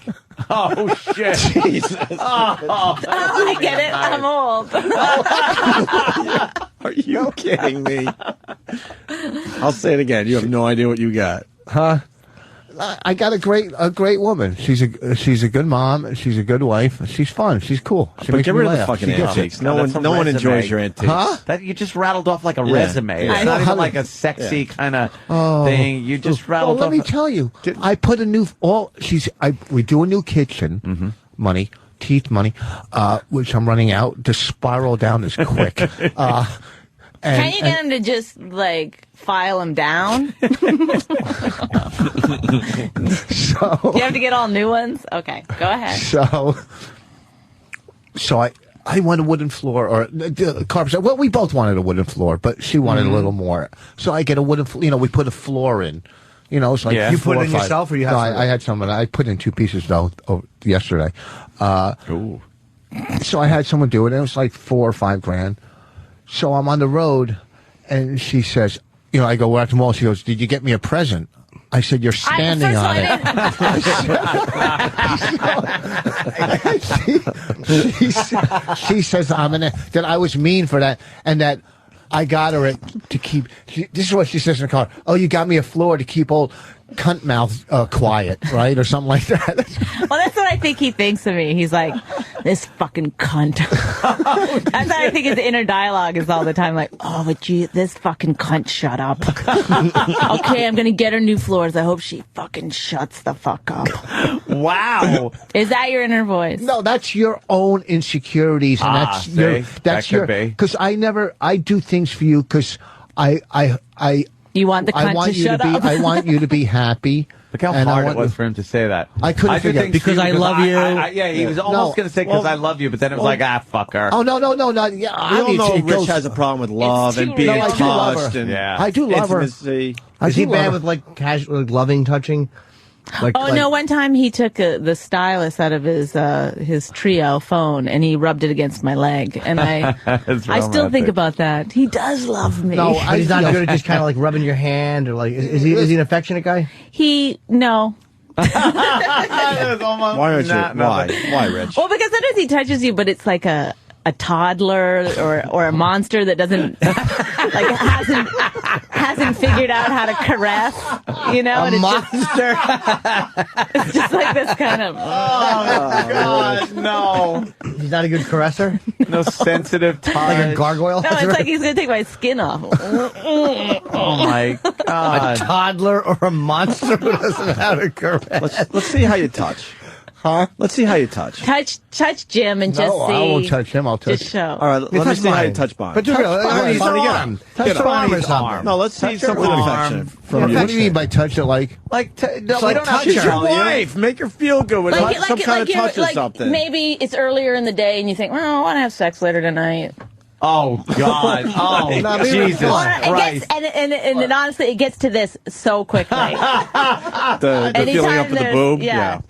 oh shit. Jesus. Oh, I get it. I'm old. Are you kidding me? I'll say it again. You have no idea what you got. Huh? I got a great woman. She's a good mom. She's a good wife. She's fun. She's cool. She But makes get me rid of the laugh. fucking She gets it. antiques. No one enjoys your antiques. Huh? That you just rattled off like a resume. Yeah. It's not even like a sexy kind of thing. You just rattled Well, off. let me tell you. I put a new. We do a new kitchen. Money, teeth, money, which I'm running out. The spiral down is quick. Can you get him to just, like, file them down? So Do you have to get all new ones? Okay, go ahead. So I want a wooden floor or the carpet. Well, we both wanted a wooden floor, but she wanted a little more. So I get a wooden. We put a floor in. It's like Yeah. You put it in yourself, or you have? No, I had someone. I put in 2 pieces though yesterday. Ooh. So I had someone do it, and it was like $4 or $5 grand. So I'm on the road, and she says, I go, we're at the mall. She goes, did you get me a present? I said, you're standing on it. She says, that I was mean for that, and that I got her to keep. This is what she says in the car. Oh, you got me a floor to keep old cunt mouth quiet, right? Or something like that. Well, that's what I think he thinks of me. He's like, this fucking cunt. That's what I think his inner dialogue is all the time. Like, oh, but this fucking cunt, shut up. Okay, I'm going to get her new floors. I hope she fucking shuts the fuck up. Wow. Is that your inner voice? No, that's your own insecurities, and that's your. Because I do things for you because You want the cunt to shut up? I want you to be happy. Look how hard it was for him to say that. I couldn't do forget. things Because for I love you. Yeah, he was almost going to say because I love you, but then it was like, fuck her. Oh, no. Yeah, We all know Rich has a problem with love and being real. I do love touched her. and I do love her. intimacy. I Is he do love bad her. with like casual, loving touching? No! One time he took the stylus out of his Trio phone and he rubbed it against my leg, and I still think about that. He does love me. No, But he's not good at just kind of like rubbing your hand or like. Is he an affectionate guy? No. Why aren't you? Why, Rich? Well, because sometimes he touches you, but it's like a toddler or a monster that doesn't hasn't figured out how to caress, and it's monster. it's just like this kind of. Oh, God, no. He's not a good caresser. No sensitive touch. Like a gargoyle. No, it's like he's gonna take my skin off. Oh, my A God. toddler or a monster who doesn't know how to caress. Let's see how you touch. Huh? Let's see how you touch. Touch Jim and just No, see. I won't touch him. I'll touch. Just show. All right, let me touch see how you mine. touch Bonnie. But do Bonnie's arm. Touch Get her arm or Bonnie's something. No, let's see Touch her something arm. affectionate from you. What do you mean by touch it? Like Like, no, we like don't have touch to She's her. your tell you. wife. Make her feel good with some kind of touch or something. Maybe it's earlier in the day and you think, well, I want to have sex later tonight. Oh, God. Oh, No, maybe- Jesus Or It Christ. gets, and then honestly, it gets to this so quickly. the feeling Anytime up at the there's- boob. yeah.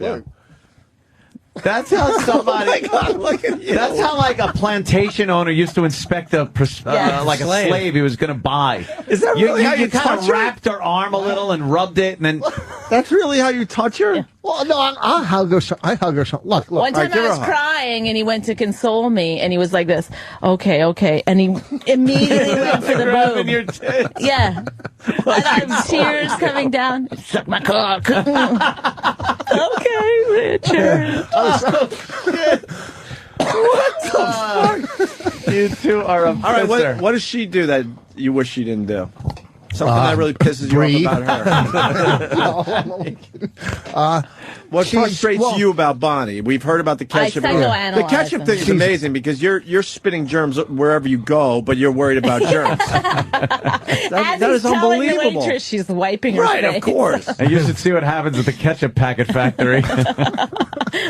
That's how somebody. Oh my God, look at you. That's how like a plantation owner used to inspect a Yes. like a slave he was going to buy. Is that really how you kind touch of her? wrapped her arm a little and rubbed it, and then That's really how you touch her? well, no, I hug her. I hug her. Look. One time give I her was a hug. crying and he went to console me and he was like this, okay. And he immediately went for the grabbing boob. your tits. Yeah. And I have tears coming down. Suck my cock. Okay, Richard. You two are a All right, pisser. what does she do that you wish she didn't do? Something that really pisses you breathe. off about her. What frustrates you about Bonnie? We've heard about the ketchup. psychoanalyze The ketchup them. thing is amazing because you're spitting germs wherever you go, but you're worried about germs. As that he's is telling the unbelievable. waitress she's wiping her Right, face. of course. And you should see what happens at the ketchup packet factory.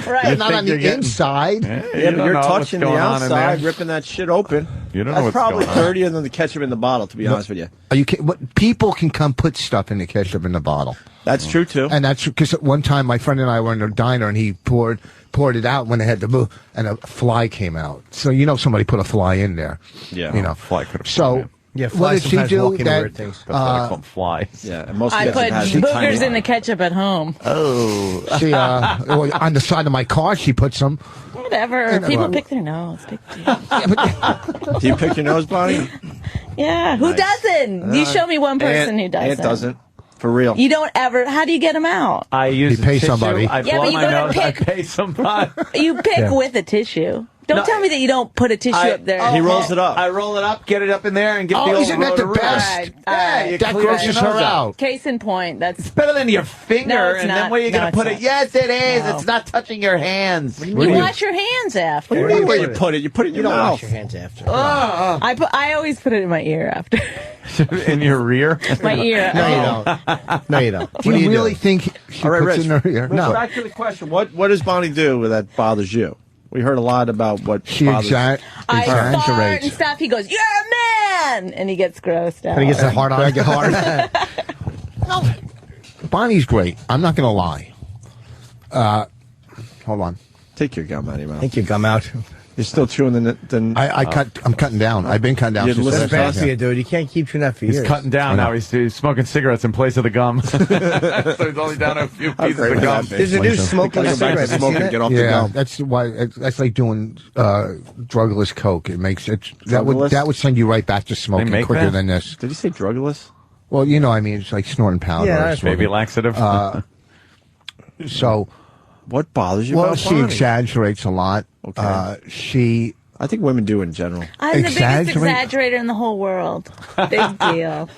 Right. Not on you're the getting- inside. Yeah, but don't you're know what's touching the going on in outside, there. ripping that shit open. You don't know That's what's probably going on. dirtier than the ketchup in the bottle, to be honest with you. Are you kidding? What people can come put stuff in the ketchup in the bottle, That's true, too. and that's because one time my friend and I were in a diner and he poured it out when they had the boo, and a fly came out. So somebody put a fly in there. Yeah. Fly could have So Yeah, what flies did she sometimes do? walk into That weird things. That's what I call them flies. Yeah, and most I ketchup put has boogers tiny in the ketchup at home. Oh. she well, on the side of my car she put some. Whatever. People well- pick their nose. Big deal. Do you pick your nose, Bonnie? Yeah. Who doesn't? You show me one person who doesn't. It doesn't. For real. You don't ever. How do you get them out? I use You pay a tissue, somebody. I Yeah, blow but you my gotta nose. I pick- pay somebody. You pick Yeah. with a tissue. Don't No, tell me that you don't put a tissue up there. He rolls it up. I roll it up, get it up in there, and get the old Isn't that the roto-rooter. best? All right. Yeah, you That clean grosses your her nose out. Case in point. That's It's better than your finger, No, it's and then not. where are you No, going to it's put it? not. Yes, it is. No. It's not touching your hands. you wash your hands after. What do you mean where you put it? You put it in You your don't mouth. wash your hands after. I always put it in my ear after. In your rear? My ear. No, you don't. No, you don't. Do you really think she All right, puts Rich. in her ear? Rich, No. back to the question. What does Bonnie do that bothers you? We heard a lot about what She bothers I fart and exaggerates. stuff. He goes, "You're a man," and he gets grossed out. And he gets a hard on. I get hard. No, Bonnie's great. I'm not going to lie. Hold on. Take your gum out of your mouth. Take your gum out. You're still chewing I'm cutting down. I've been cutting down You since listen last That's bad night, for yeah. you, dude. You can't keep chewing that for He's years. cutting down now. He's smoking cigarettes in place of the gum. So he's only down a few pieces great of would gum. that be? There's a new smokeless Go back cigarette. to Have you smoking. seen it? Get off the Yeah, gum. that's why. That's like doing drugless coke. It makes it Drugless? that would send you right back to smoking make quicker that? than this. Did you say drugless? Well, I mean, it's like snorting powder. Yeah, or that's smoking. Baby laxative. So, What bothers you well, about she Bonnie? exaggerates a lot. Okay. She I think women do in general. I'm the biggest Exaggerate? exaggerator in the whole world. Big deal.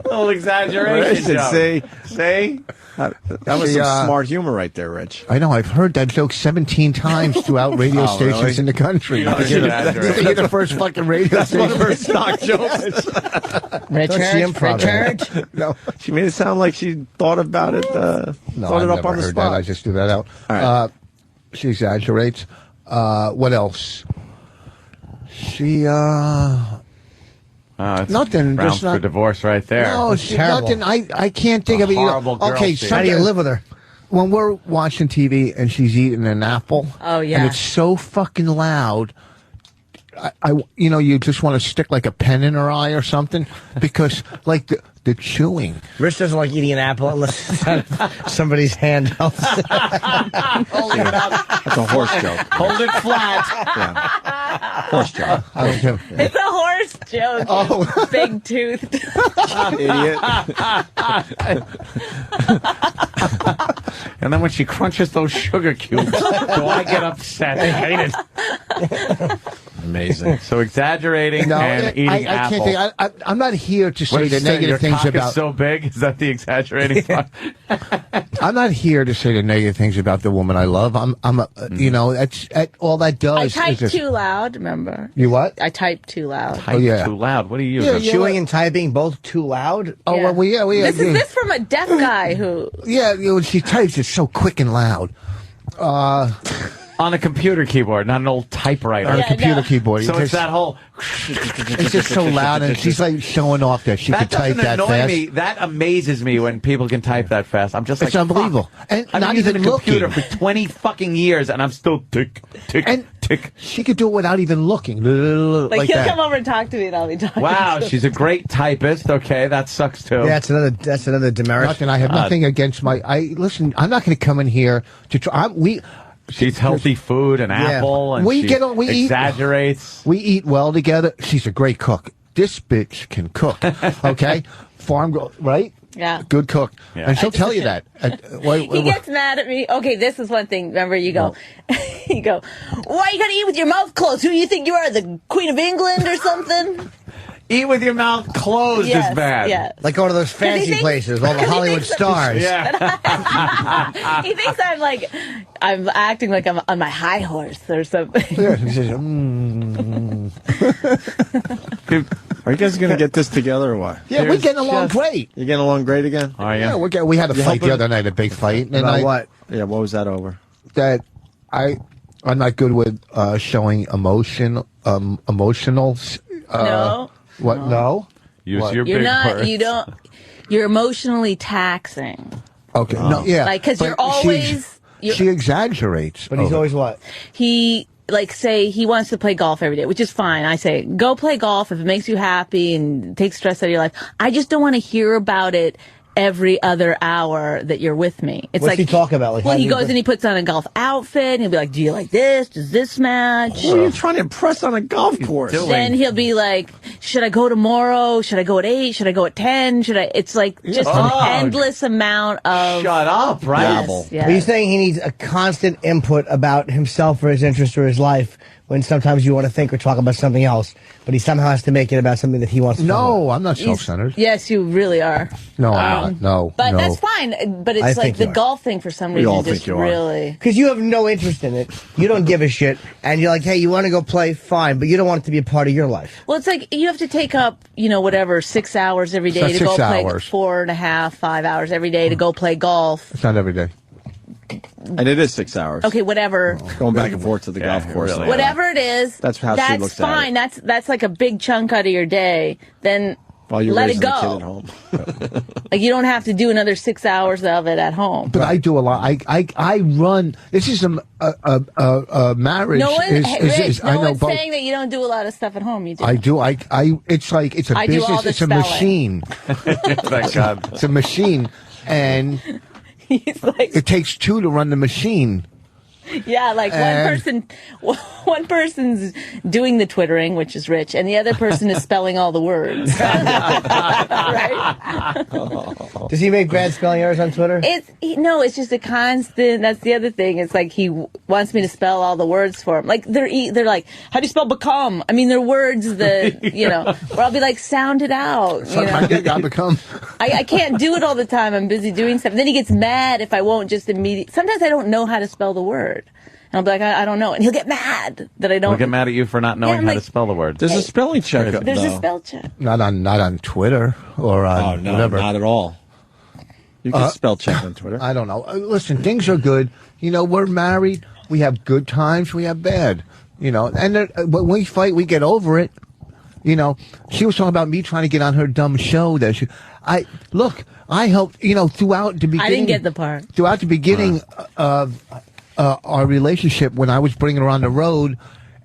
little exaggeration. Rich, See? That was She, some smart humor right there, Rich. I know. I've heard that joke 17 times throughout radio Oh, stations really? in the country. don't exaggerate. You're the first fucking radio station. One of her stock jokes. Richard. No, She made it sound like she thought about it. no, thought I've it up never on the heard spot. that. I just do that out. All right. She exaggerates. What else? She Oh, it's Nothing, grounds just not- for divorce right there. no, she, terrible. nothing. I can't think of it. horrible girl Okay, she is. How do you live with her? when we're watching TV and she's eating an apple, Oh, yeah. and it's so fucking loud, you just want to stick like a pen in her eye or something because like the chewing. Rich doesn't like eating an apple unless it's out of somebody's hand. That's a horse joke. Hold it flat. Yeah. Horse joke. It's a horse joke. Oh. Big toothed. Idiot. And then when she crunches those sugar cubes, do I get upset? I hate it. Amazing. So exaggerating No, and eating I apple. can't think. I'm not here to What say did the you say, negative your things cock about. is so big? Is that the exaggerating part? I'm not here to say the negative things about the woman I love. You know, all that does. I is typed just, too loud, remember? You what? I typed too loud. Type yeah. too loud. What are you? Yeah, using? yeah. Chewing and typing both too loud. Oh Yeah. well, yeah, This is this from a deaf guy who. yeah. You know, she types it so quick and loud. On a computer keyboard, not an old typewriter. On a Yeah, computer no. keyboard. So It's it's that whole. It's just so loud, and she's like showing off that she That could type doesn't that annoy fast. me. That amazes me when people can type that fast. I'm just It's like, unbelievable. fuck. And I've not been using even a computer looking. for 20 fucking years, and I'm still tick, tick, And tick. she could do it without even looking. Like, Like he'll that. come over and talk to me, and I'll be talking. Wow, to him. she's a great typist. Okay, that sucks too. Yeah, that's another demerit. Nothing. I have nothing against my. Listen. I'm not going to come in here to try. She eats healthy food and apple, and We she get on- we eat- exaggerates. We eat well together. She's a great cook. This bitch can cook. Okay, farm girl, right? Yeah. Good cook, Yeah. and she'll tell you that. He gets mad at me. Okay, this is one thing. Remember, you go, you go, why you gotta eat with your mouth closed? Who do you think you are, the Queen of England or something? Eat with your mouth closed Yes, is bad. yes. Like going to those fancy thinks- places, all the he Hollywood thinks that- stars. Yeah. He thinks I'm acting like I'm on my high horse or something. Yeah, she says, Are you guys going to get this together or what? yeah, we're There's getting along just- great. You getting along great again? Are Yeah, you? we had a You fight the helping? other night, a big fight, and About what? Yeah, what was that over? that I'm not good with showing emotional. No. What? No. Use What? your You're big not. words. You don't. You're emotionally taxing. Okay. No. Yeah. Like, 'cause But you're always- She exaggerates. But he's over it. always what? He say he wants to play golf every day, which is fine. I say go play golf if it makes you happy and takes stress out of your life. I just don't want to hear about it every other hour that you're with me. It's What's like he talk about? Like, well, how he do you goes put- and he puts on a golf outfit and he'll be like, "Do you like this? Does this match?" What are you trying to impress on a golf course? doing? Then he'll be like, "Should I go tomorrow? Should I go at 8? Should I go at 10? Should I?" It's like just Oh. an endless amount of Shut up, right? Babble. Yes. Are you saying he needs a constant input about himself or his interest or his life when sometimes you want to think or talk about something else, but he somehow has to make it about something that he wants to talk No, I'm not self-centered. Yes, you really are. No, I'm not. No, But no. that's fine. But I it's like think the you are. golf thing for some We reason all just think you are. really. Because you have no interest in it. You don't give a shit. And you're like, hey, you want to go play? Fine. But you don't want it to be a part of your life. Well, it's like you have to take up, whatever, 6 hours every day not to go 6 play hours. 4.5, 5 hours every day to go play golf. It's not every day. And it is 6 hours. Okay, whatever. Going back and forth to the Yeah, golf course. really. Whatever it is, That's how she looks at fine. it. That's like a big chunk out of your day. Then While you're let it raising the kid go. at home. Like you don't have to do another 6 hours of it at home. But I do a lot. I run. This is a marriage. No one, Rich, I no know one's both. saying that you don't do a lot of stuff at home. You do. I do. It's like it's a I do all business. the It's a spelling. machine. Thank God. It's a machine, and He's like, it takes two to run the machine. yeah, like one person's doing the twittering, which is Rich, and the other person is spelling all the words. Right? Does he make bad spelling errors on Twitter? No, it's just a constant. That's the other thing. It's like he wants me to spell all the words for him. Like they're like, how do you spell become? I mean, they're words that where I'll be like, sound it out. I become. I can't do it all the time. I'm busy doing stuff. And then he gets mad if I won't just immediately. Sometimes I don't know how to spell the word. And I'll be like, I don't know. And he'll get mad that I don't. He'll get mad at you for not knowing I'm how like- to spell the word. There's a spelling check. There's though. a spell check. Not on Twitter or on Oh, no, whatever. not at all. You can spell check on Twitter. I don't know. Listen, things are good. We're married. We have good times. We have bad. And when we fight, we get over it. She was talking about me trying to get on her dumb show. I helped. Throughout the beginning. I didn't get the part. Throughout the beginning of our relationship, when I was bringing her on the road,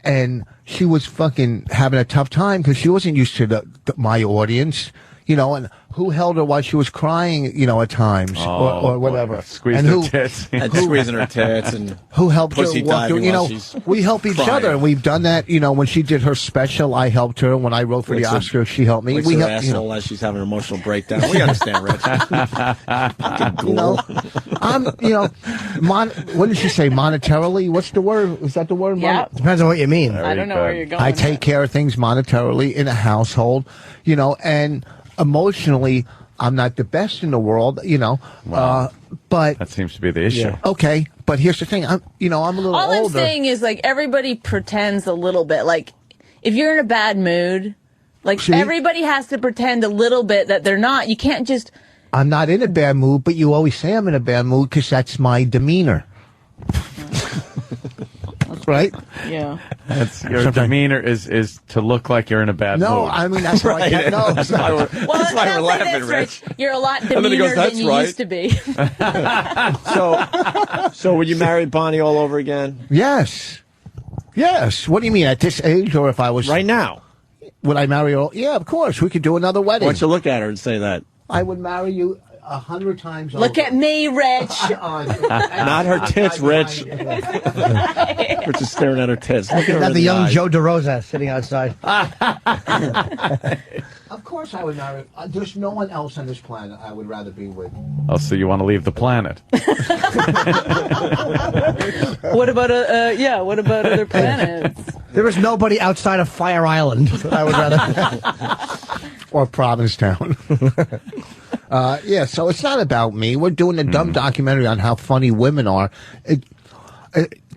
and she was fucking having a tough time because she wasn't used to my audience. you know, and who held her while she was crying, you know, at times, or whatever. Squeezed and her who, tits. And squeezing her tits and who helped her pussy walk through, diving you while know, she's we help each crying. other, and we've done that, you know, when she did her special, I helped her. When I wrote for the Licks her- Oscars, she helped me. licks We her helped, you asshole know. as she's having an emotional breakdown. We understand, Rich. You know, I'm, you know, what did she say? Monetarily? What's the word? Is that the word? Yeah. Depends on what you mean. I don't know where you're going. I take care of things monetarily in a household, you know, and emotionally, I'm not the best in the world, you know, but That seems to be the issue. okay. But here's the thing, I'm a little All I'm older. saying is, like, everybody pretends a little bit. Like, if you're in a bad mood, like, See? everybody has to pretend a little bit that they're not. You can't just. I'm not in a bad mood, but you always say I'm in a bad mood because that's my demeanor. Right? Yeah. That's, your demeanor is to look like you're in a bad No, mood. I mean, that's how I get, no. That's why we're, Well, that's why we're not say laughing, this, Rich. You're a lot then he demeaner goes, "That's than you right." used to be. So would you marry Bonnie all over again? Yes. Yes. What do you mean, at this age, or if I was... Right now? Would I marry her? Yeah, of course. We could do another Why wedding. don't you look at her and say that? I would marry you 100 times over. Look at me, Rich. Not her tits, Rich. Rich is staring at her tits. Look at her Got in the young eyes. Joe DeRosa sitting outside. Of course I would marry. There's no one else on this planet I would rather be with. Oh, so you want to leave the planet? What about what about other planets? There was nobody outside of Fire Island that I would rather. Or Provincetown. Yeah, so it's not about me. We're doing a dumb documentary on how funny women are. You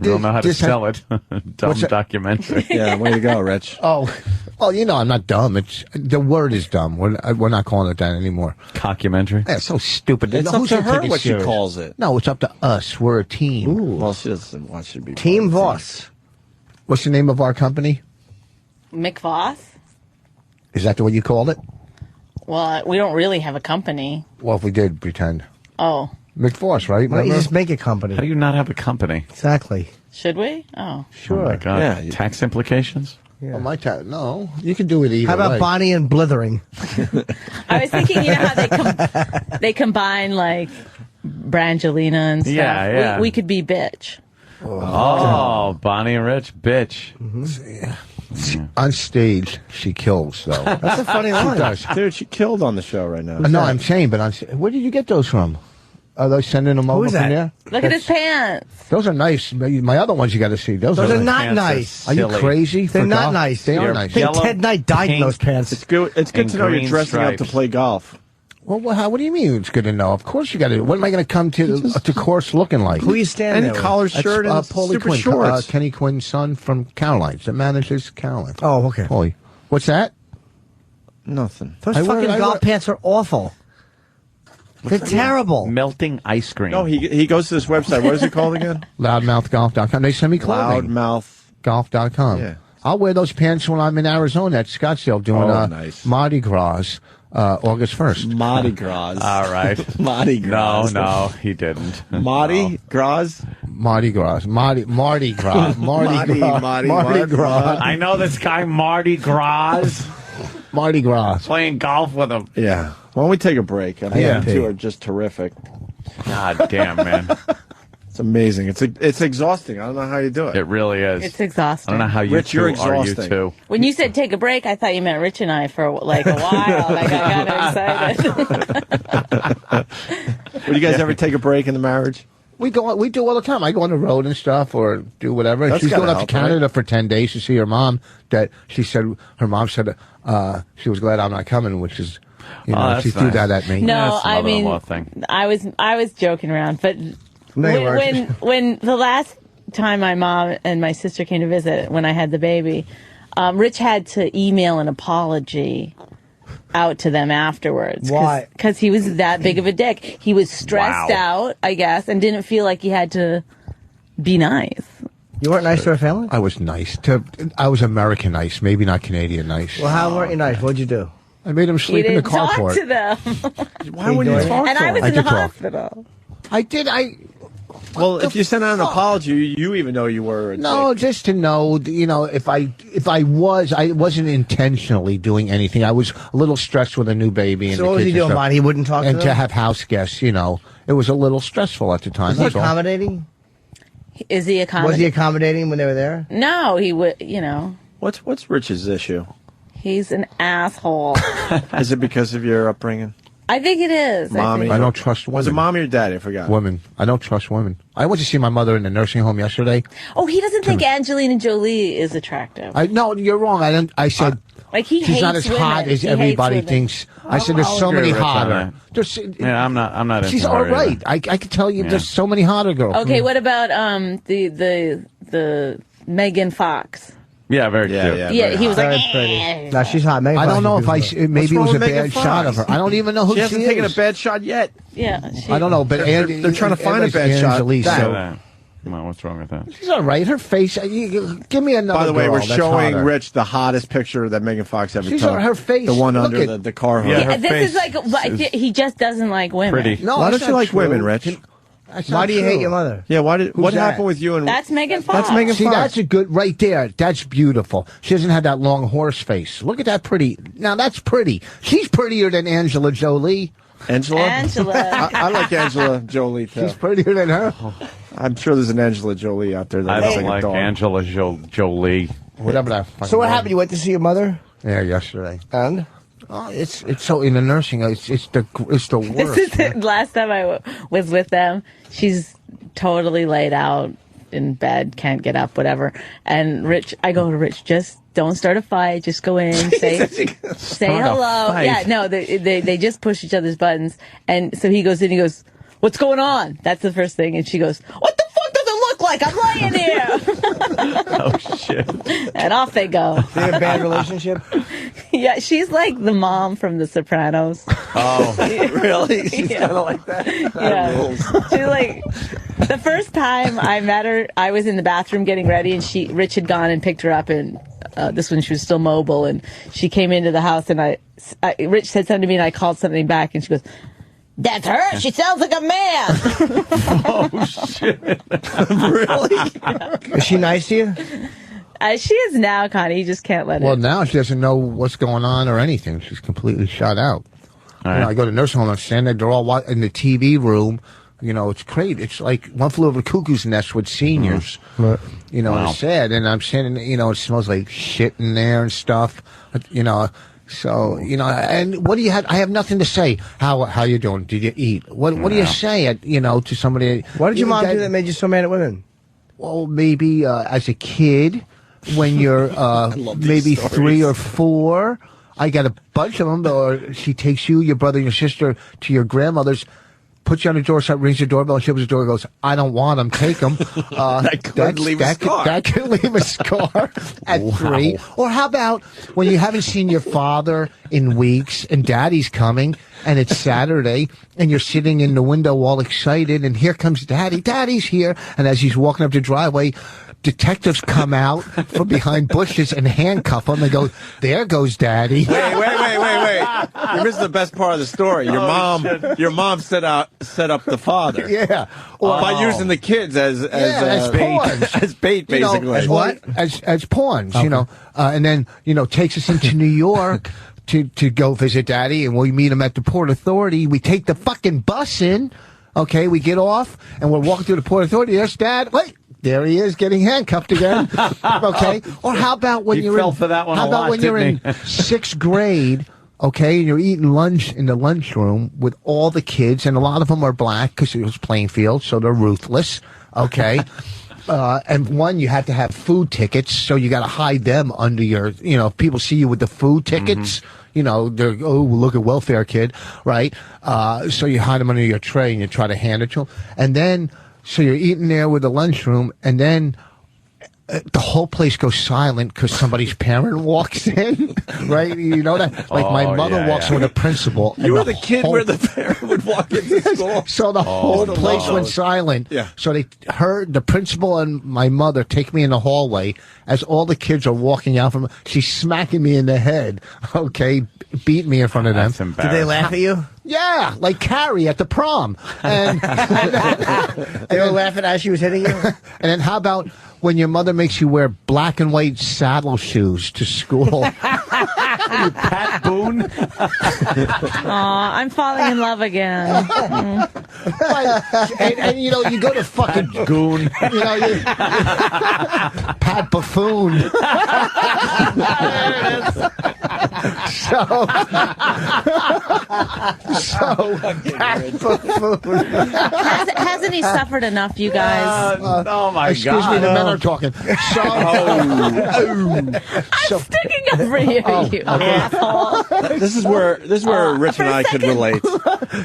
don't know how to this- sell it. Dumb What's that? documentary. Yeah, way to go, Rich. Oh, well, you know, I'm not dumb. It's the word is dumb. We're not calling it that anymore. Cockumentary. That's so stupid. It's Who's up to gonna her take it what she serious? calls it. No, it's up to us. We're a team. Well, she doesn't want you to be Team part of Voss. What's the name of our company? Mick Voss? Is that the way you called it? Well, we don't really have a company. Well, if we did pretend. Oh, McForce, right? Why don't you Remember? just make a How do company? you not have a company? Exactly. should we? Oh. Oh my God. Yeah. Tax implications? Oh, no, you can do it either How about way. Bonnie and Blithering? I was thinking, you know how they combine, like, Brangelina and stuff. Yeah, yeah. We could be bitch. Oh, Bonnie and Rich, bitch. On stage, she kills, though. That's a funny She line. does. Dude, she killed on the show right now. No, I'm saying, but where did you get those from? Are those sending them over is from that? there? Look at his pants. Those are nice. My other ones you got to see. Those Those are nice. not Pants nice. Are you silly. crazy? They're for not golf? nice. They are You're nice. I think Yellow, Ted Knight died in pink. those pants. It's good to And know you're green dressing up to stripes. play golf. Well, what do you mean it's good to know? Of course you got to. What am I going to come to course looking like? Who are you standing And there a with? collared shirt and Paulie super Quinn, shorts. Kenny Quinn's son from Caroline's that manages Caroline. Oh, okay. Paulie. What's that? Nothing. Those I wear- fucking I golf wear- pants are awful. They're terrible. Melting ice cream. No, he goes to this website. What is it called again? Loudmouthgolf.com. They send me clothing. Loudmouth. Golf.com. Yeah. I'll wear those pants when I'm in Arizona at Scottsdale doing Oh, nice. Mardi Gras August 1st. Mardi Gras. All right. Mardi Gras. No, he didn't. Mardi Gras. Mardi Gras. Mardi Gras. Mardi Gras. I know this guy Marty Gras Mardi Gras. playing golf with him. Yeah. Why don't we take a break? I mean, Yeah. you two are just terrific. God damn, man. It's amazing. It's exhausting. I don't know how you do it. It really is. It's I exhausting. don't know how you Rich, two you're are you exhausting. two. When you said take a break, I thought you meant Rich and I for like a while. Like I got excited. Would you guys ever take a break in the marriage? We do all the time. I go on the road and stuff or do whatever. That's She's gotta going up help, to Canada for 10 days to see her mom. That she said, her mom said she was glad I'm not coming, which is, that's she threw nice. that at me. No, That's I mean, mother-in-law thing. I was joking around, but No, you weren't. when the last time my mom and my sister came to visit when I had the baby, Rich had to email an apology out to them afterwards. Why? Because he was that big of a dick. He was stressed out, I guess, and didn't feel like he had to be nice. You weren't nice to her family? I was nice. I was American nice, maybe not Canadian nice. Well, how weren't you nice? What'd you do? I made him He sleep in the didn't talk carport. to them. Why wouldn't you talk And to I him? was I in the could talk. hospital. I did. Well, if you sent out an apology, you even know you were. No, just to know, if I wasn't intentionally doing anything. I was a little stressed with a new baby. And So what was he doing, Bonnie? He wouldn't talk to and them? to have house guests. It was a little stressful at the time. Was he That's all. accommodating? Is he accommodating? Was he accommodating when they were there? No, he would. What's Rich's issue? He's an asshole. Is it because of your upbringing? I think it is. Mommy? I don't trust women. Was it mommy or daddy? I forgot. Women. I don't trust women. I went to see my mother in the nursing home yesterday. Oh, he doesn't think Angelina Jolie is attractive. No, you're wrong. I said Like he she's hates not as women. hot as He everybody hates women. thinks. I said there's so agree many with Rich on hotter. Yeah, I'm not. She's into her all right. either. I can tell you, there's so many hotter girls. Okay, what about the Megan Fox? Yeah, very cute. Yeah, he was Very like, pretty. No, she's hot. Megan I don't Fox know is if beautiful. maybe it wrong was a with Megan bad shot of Fox? her. I don't even know who She she hasn't is. taken a bad shot yet. Yeah, I don't know, but They're trying to find a bad shot. Angelique, Look at so that. Come on, what's wrong with that? she's all right. Her face. Give me another. By the way, girl we're that's showing hotter. Rich the hottest picture that Megan Fox ever She's took. her face. The one Look under at- the car hood. Yeah, her this face is like he just doesn't like women. Pretty. No, Why that's don't you not like true. women, Rich? That's Why not do you hate true. your mother? Yeah, what that? happened with you and That's Megan Fox. That's Megan See, Fox. that's a good right there. That's beautiful. She doesn't have that long horse face. Look at that pretty. Now that's pretty. She's prettier than Angela Jolie. Angela. Angela. I like Angela Jolie too. She's prettier than her. I'm sure there's an Angela Jolie out there that I looks don't like a like dog. Angela Jolie. Whatever that. So what happened? You went to see your mother? Yeah, yesterday. And? Oh, it's so in the nursing. It's the worst. This is the last time I was with them. She's totally laid out in bed, can't get up, whatever. And I go to Rich, just don't start a fight. Just go in, say hello. fight. Yeah, no, they just push each other's buttons. And so he goes in, he goes, what's going on? That's the first thing. And she goes, what the fuck does it look like? I'm laying here. Oh shit! And off they go. They have a bad relationship? Yeah, she's like the mom from The Sopranos. Oh, Really? She's Yeah. kind of like that. Yeah. She's like, the first time I met her, I was in the bathroom getting ready, and Rich had gone and picked her up, and this one she was still mobile, and she came into the house, and Rich said something to me, and I called something back, and she goes, "That's her. She sounds like a man." oh shit! Really? Is she nice to you? She is now, Connie. You just can't let Well, it. now she doesn't know what's going on or anything. She's completely shut out. All You know, right. I go to nursing home. I'm standing there. They're all in the TV room. It's great. It's like One Flew Over the Cuckoo's Nest with seniors. Right. It's sad. And I'm standing, it smells like shit in there and stuff. So, and what do you have? I have nothing to say. How you doing? Did you eat? What do you say, to somebody? What did your mom do that made you so mad at women? Well, maybe as a kid, when you're maybe stories. 3 or 4, I got a bunch of them. Or she takes you, your brother, and your sister to your grandmother's, puts you on the doorstep, rings the doorbell, she opens the door, and goes, "I don't want them, take them." That could leave a scar. That could leave a scar at 3. Or how about when you haven't seen your father in weeks and daddy's coming and it's Saturday and you're sitting in the window all excited and here comes daddy's here, and as he's walking up the driveway, detectives come out from behind bushes and handcuff him and go, "There goes daddy." Wait. You missed the best part of the story. Your mom set up the father. Yeah. By using the kids as pawns. as bait, basically. As what? As pawns, and then, takes us into New York to go visit daddy, and we meet him at the Port Authority. We take the fucking bus in, okay, we get off, and we're walking through the Port Authority. There's Dad. Wait. There he is, getting handcuffed again. Okay. Or how about when He you're fell for that one how a about lot, when you're in didn't he? 6th grade? Okay, and you're eating lunch in the lunchroom with all the kids, and a lot of them are black because it was Plainfield, so they're ruthless. Okay. And you had to have food tickets, so you got to hide them under your, if people see you with the food tickets, they're, "Oh, look at welfare kid," right? So you hide them under your tray and you try to hand it to them. And then, so you're eating there with the lunchroom, and then the whole place goes silent because somebody's parent walks in, right? You know that? Like my mother walks in with a principal. You were the kid where the parent would walk into school. So the whole place went silent. Yeah. So they heard the principal and my mother take me in the hallway as all the kids are walking out from. She's smacking me in the head. Okay, beat me in front of them. Did they laugh at you? Yeah, like Carrie at the prom. And They were laughing as she was hitting you? and then how about when your mother makes you wear black and white saddle shoes to school? Pat Boone. Aw, I'm falling in love again. and you know, you go to fucking Goon. you know, Pat Buffoon. so Pat Buffoon. Hasn't he suffered enough, you guys? Oh my Excuse God. me, the men are talking. So, I'm sticking up for you, you asshole. This is where Rich and I could relate.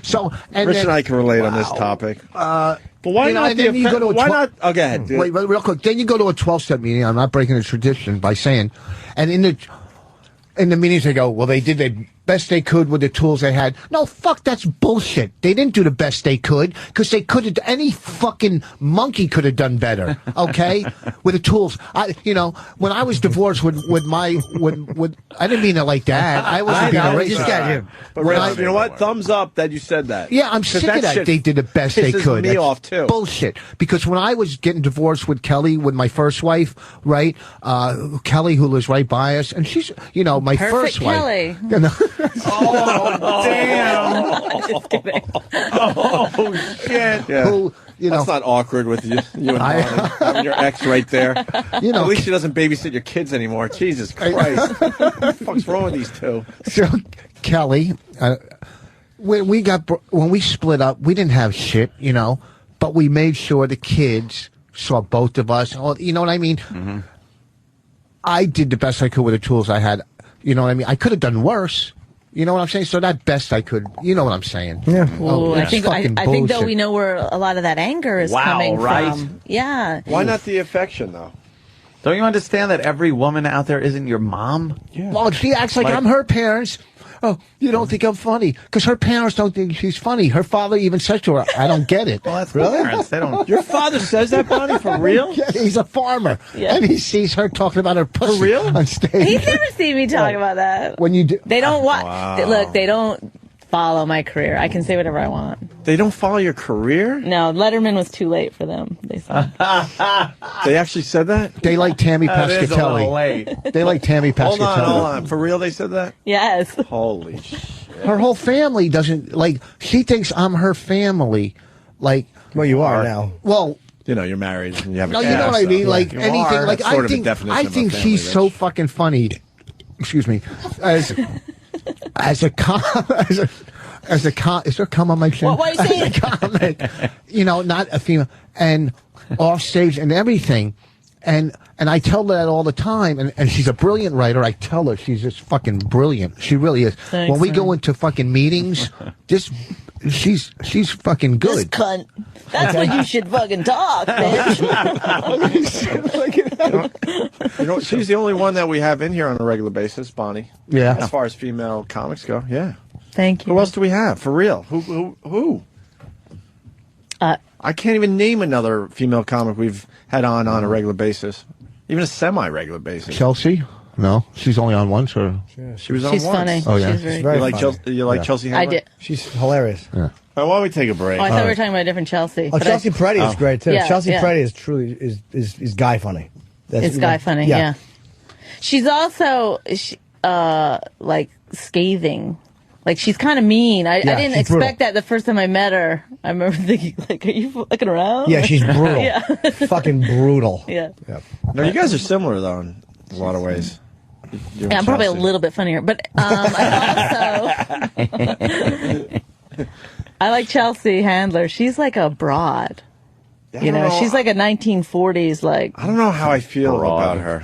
so, and Rich then, and I can relate on this topic. But why you know, not? and then you go to a why 12 not? Oh, go ahead. Wait, real quick. Then you go to a 12-step meeting. I'm not breaking the tradition by saying, and in the meetings they go, well, they did the best they could with the tools they had. No, fuck, that's bullshit. They didn't do the best they could because they could have. Any fucking monkey could have done better. Okay, with the tools. When I was divorced with I didn't mean it like that. I wasn't being a racist. But Rich, you know what? Thumbs up that you said that. Yeah, I'm sick of that. Shit They did the best they pisses could. me That's off too. Bullshit. Because when I was getting divorced with Kelly, with my first wife, right? Kelly, who lives right by us, and she's, my Perfect first Kelly. wife. You know? Oh damn. Just kidding. Oh shit. Yeah. Who, That's not awkward with you and Bonnie, having your ex right there. At least she doesn't babysit your kids anymore. Jesus Christ. What the fuck's wrong with these two? So Kelly, when we split up, we didn't have shit, but we made sure the kids saw both of us. You know what I mean? Mm-hmm. I did the best I could with the tools I had. You know what I mean? I could have done worse. You know what I'm saying? So that best I could. You know what I'm saying? Yeah. Ooh, I think bullshit. though we know where a lot of that anger is coming right? from. Yeah. Why not the affection, though? Don't you understand that every woman out there isn't your mom? Yeah. Well, she acts like I'm her parents. Oh, you don't think I'm funny? Because her parents don't think she's funny. Her father even says to her, I don't get it. Well, that's parents. They don't. Your father says that, Bonnie, for real? Yeah, he's a farmer. Yeah. And he sees her talking about her pussy real? on stage. He's never seen me talk about that. When you do, They don't watch. Wow. Look, they don't follow my career. I can say whatever I want. They don't follow your career? No, Letterman was too late for them. They said. They actually said that? they like Tammy That is a little Pescatelli. late. They like Tammy Hold Pescatelli. on. For real, they said that? Yes. Holy shit. Her whole family doesn't like. She thinks I'm her family. Like, Well, you are now. well, You're married and you have a no, kid. you know what I so- mean. Like You anything. are. Like That's sort of a I definition of a think family, she's so Rich. fucking funny. Excuse me. As a is there cum on my chin? What are you saying? As a comic, not a female, and off stage and everything, and I tell her that all the time, and she's a brilliant writer. I tell her she's just fucking brilliant. She really is. Thanks, when we man. go into fucking meetings, she's fucking This good. cunt. That's what you should fucking talk, bitch. She's the only one that we have in here on a regular basis, Bonnie. Yeah. As far as female comics go, yeah. Thank you. Who else do we have? For real? Who? I can't even name another female comic we've had on a regular basis. Even a semi-regular basis. Chelsea? No, she's only on once. Or She was on She's once. funny. Oh, yeah. She's very Very You like, funny. Chelsea, you like Chelsea I Handler? did. She's hilarious. All right, why don't we take a break? Oh, I thought we were talking about a different Chelsea. Oh, but Chelsea Peretti is great too. Yeah, Chelsea yeah. Peretti is truly is guy funny. It's guy funny, yeah. She's also like scathing. Like she's kind of mean. I didn't she's expect brutal. that the first time I met her. I remember thinking, like, are you fucking around? Yeah, she's brutal. Yeah. Fucking brutal. Yeah. Yeah. No, you guys are similar, though, in a lot of ways. You and Yeah, I'm probably a Chelsea. little bit funnier, but I also I like Chelsea Handler. She's like a broad. I don't know. She's like a 1940s like. I don't know how I feel about her.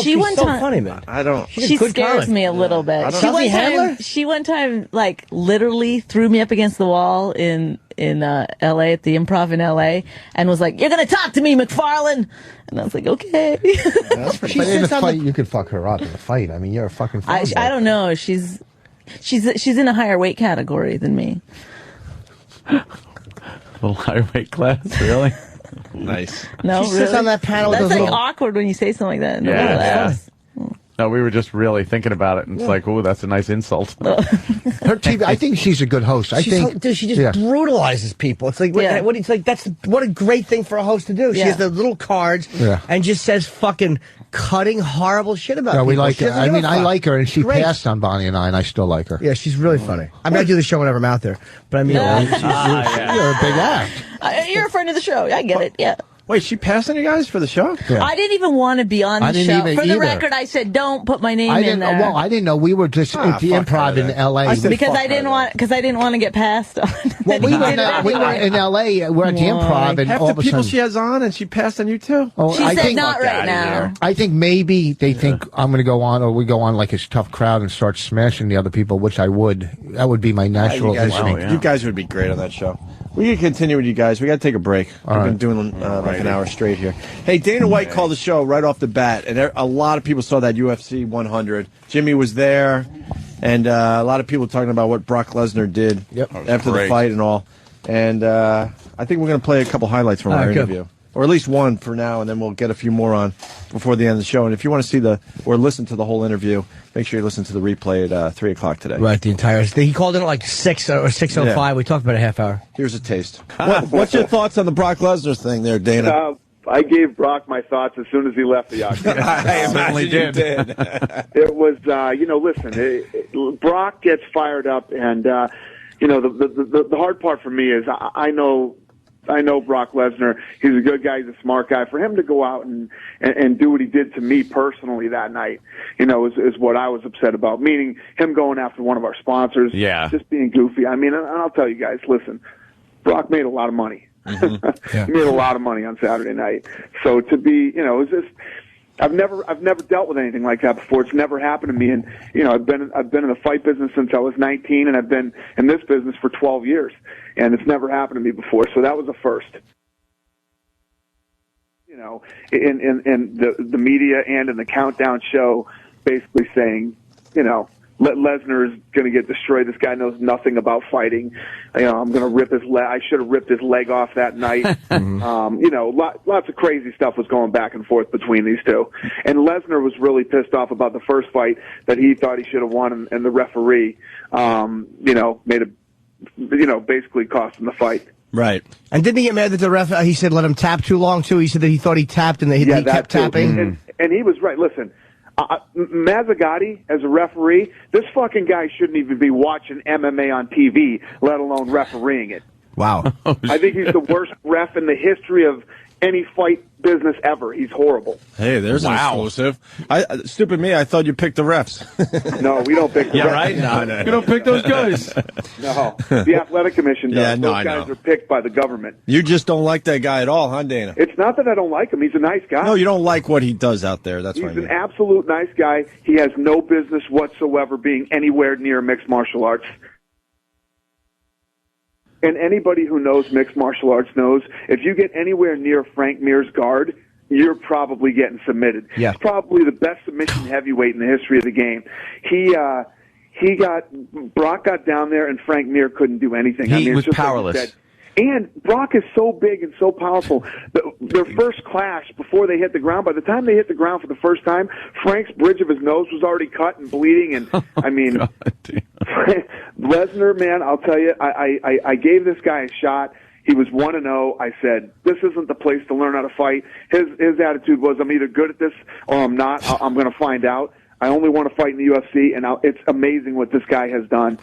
She one so time- funny, man. I don't. She's a She good scares comic. me a little bit. I don't- She Chelsea Handler? she one time like literally threw me up against the wall in L.A. at the Improv in L.A. and was like, "You're gonna talk to me, McFarlane," and I was like, "Okay." That's pretty. But in a fight, you could fuck her up in a fight. I mean, you're a fucking. I don't know. She's in a higher weight category than me. A little higher weight class, really? Nice. No, she sits on that panel. That's with like little... awkward when you say something like that. Yeah. No, we were just really thinking about it, and it's like, oh, that's a nice insult. Her TV, I think she's a good host. I think dude, she just brutalizes people. It's like, it's like what a great thing for a host to do. She has the little cards and just says fucking cutting horrible shit about people. We like her. I mean, I like her, and she passed on Bonnie and I still like her. Yeah, she's really funny. I mean, I do the show whenever I'm out there, but I mean, you're a big act. You're a friend of the show. I get it. Yeah. Wait, she passed on you guys for the show? Yeah. I didn't even want to be on the show. For the record, I said, don't put my name in there. Well, I didn't know. We were just at the Improv in L.A. Because I didn't want to get passed on. Well, we were in L.A. We're at the Improv, and half all the of a sudden, people she has on, and she passed on you too? She said not right now. I think maybe they think I'm going to go on, or we go on like a tough crowd and start smashing the other people, which I would. That would be my natural instinct. You guys would be great on that show. We can continue with you guys. We got to take a break. We've been doing like an hour straight here. Hey, Dana White called the show right off the bat, and a lot of people saw that UFC 100. Jimmy was there, and a lot of people talking about what Brock Lesnar did after the fight and all. And I think we're going to play a couple highlights from our interview. Or at least one for now, and then we'll get a few more on before the end of the show. And if you want to see or listen to the whole interview, make sure you listen to the replay at 3 o'clock today. Right, the entire thing. He called in at like 6 or 6:05. Yeah. We talked about a half hour. Here's a taste. What's your thoughts on the Brock Lesnar thing there, Dana? I gave Brock my thoughts as soon as he left the octagon. I certainly did. It was, listen, Brock gets fired up, and, the hard part for me is I know Brock Lesnar. He's a good guy. He's a smart guy. For him to go out and do what he did to me personally that night, is what I was upset about. Meaning him going after one of our sponsors. Yeah. Just being goofy. I mean, and I'll tell you guys, listen, Brock made a lot of money. Mm-hmm. He made a lot of money on Saturday night. So to be, it's just, I've never dealt with anything like that before. It's never happened to me. And, I've been in the fight business since I was 19, and I've been in this business for 12 years. And it's never happened to me before. So that was a first. In the media and in the Countdown show, basically saying, Lesnar is going to get destroyed. This guy knows nothing about fighting. I'm going to rip his leg. I should have ripped his leg off that night. Lots of crazy stuff was going back and forth between these two. And Lesnar was really pissed off about the first fight that he thought he should have won, and the referee, made a, basically cost him the fight. Right. And didn't he get mad that the ref, he said let him tap too long, too? He said that he thought he tapped and that he kept tapping. And he was right. Listen, Mazzagatti, as a referee, this fucking guy shouldn't even be watching MMA on TV, let alone refereeing it. Wow. I think he's the worst ref in the history of any fight business ever. He's horrible. Hey, there's an exclusive. Stupid me, I thought you picked the refs. No, we don't pick the refs. Right? No. You don't pick those guys. No. The Athletic Commission does. Yeah, those guys are picked by the government. You just don't like that guy at all, huh, Dana? It's not that I don't like him. He's a nice guy. No, you don't like what he does out there. That's what I mean. He's an absolute nice guy. He has no business whatsoever being anywhere near mixed martial arts. And anybody who knows mixed martial arts knows if you get anywhere near Frank Mir's guard, you're probably getting submitted. Yeah. He's probably the best submission heavyweight in the history of the game. Brock got down there, and Frank Mir couldn't do anything. He was powerless. And Brock is so big and so powerful. Their first clash, before they hit the ground, by the time they hit the ground for the first time, Frank's bridge of his nose was already cut and bleeding. And I mean, Lesnar, man, I'll tell you, I gave this guy a shot. He was 1-0. I said, this isn't the place to learn how to fight. His attitude was, I'm either good at this or I'm not. I'm going to find out. I only want to fight in the UFC, and it's amazing what this guy has done.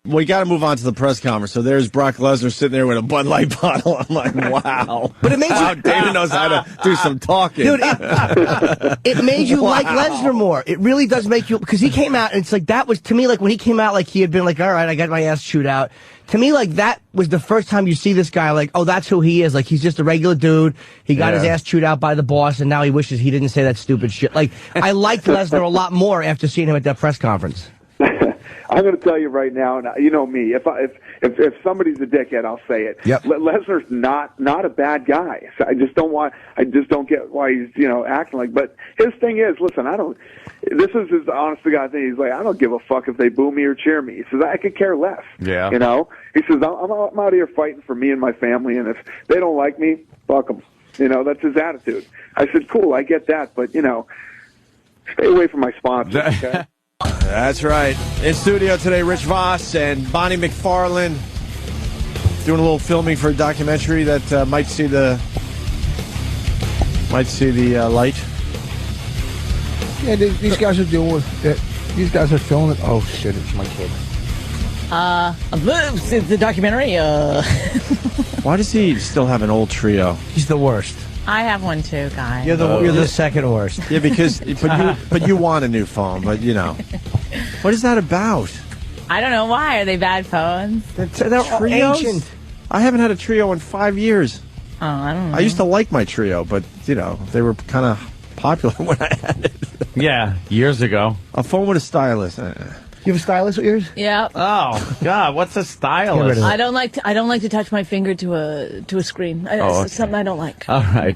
We got to move on to the press conference. So there's Brock Lesnar sitting there with a Bud Light bottle. I'm like, wow. But it made you... David knows how to do some talking. Dude, it made you like Lesnar more. It really does make you... Because he came out, and it's like, that was, to me, like, when he came out, like, he had been like, all right, I got my ass chewed out. To me, like, that was the first time you see this guy, like, oh, that's who he is. Like, he's just a regular dude. He got his ass chewed out by the boss, and now he wishes he didn't say that stupid shit. Like, I liked Lesnar a lot more after seeing him at that press conference. I'm going to tell you right now, and you know me. If If somebody's a dickhead, I'll say it. Yep. Lesnar's not a bad guy. So I just don't get why he's, acting like, but his thing is, listen, this is his honest to God thing. He's like, I don't give a fuck if they boo me or cheer me. He says, I could care less. Yeah. He says, I'm out here fighting for me and my family, and if they don't like me, fuck them. That's his attitude. I said, cool, I get that, but, stay away from my sponsors, okay? That's right. In studio today, Rich Voss and Bonnie McFarlane doing a little filming for a documentary that might see the light. Yeah, these guys are doing. These guys are filming. Oh shit! It's my kid. The documentary. Why does he still have an old trio? He's the worst. I have one too, guys. You're the second worst. Yeah, but you want a new phone, but what is that about? I don't know why. Are they bad phones? They're Trios? ancient. I haven't had a trio in 5 years. Oh, I don't know. I used to like my trio, but they were kind of popular when I had it. Yeah, years ago. A phone with a stylus. You have a stylus with yours? Yeah. Oh God, what's a stylus? I don't like to touch my finger to a screen. It's something I don't like. All right.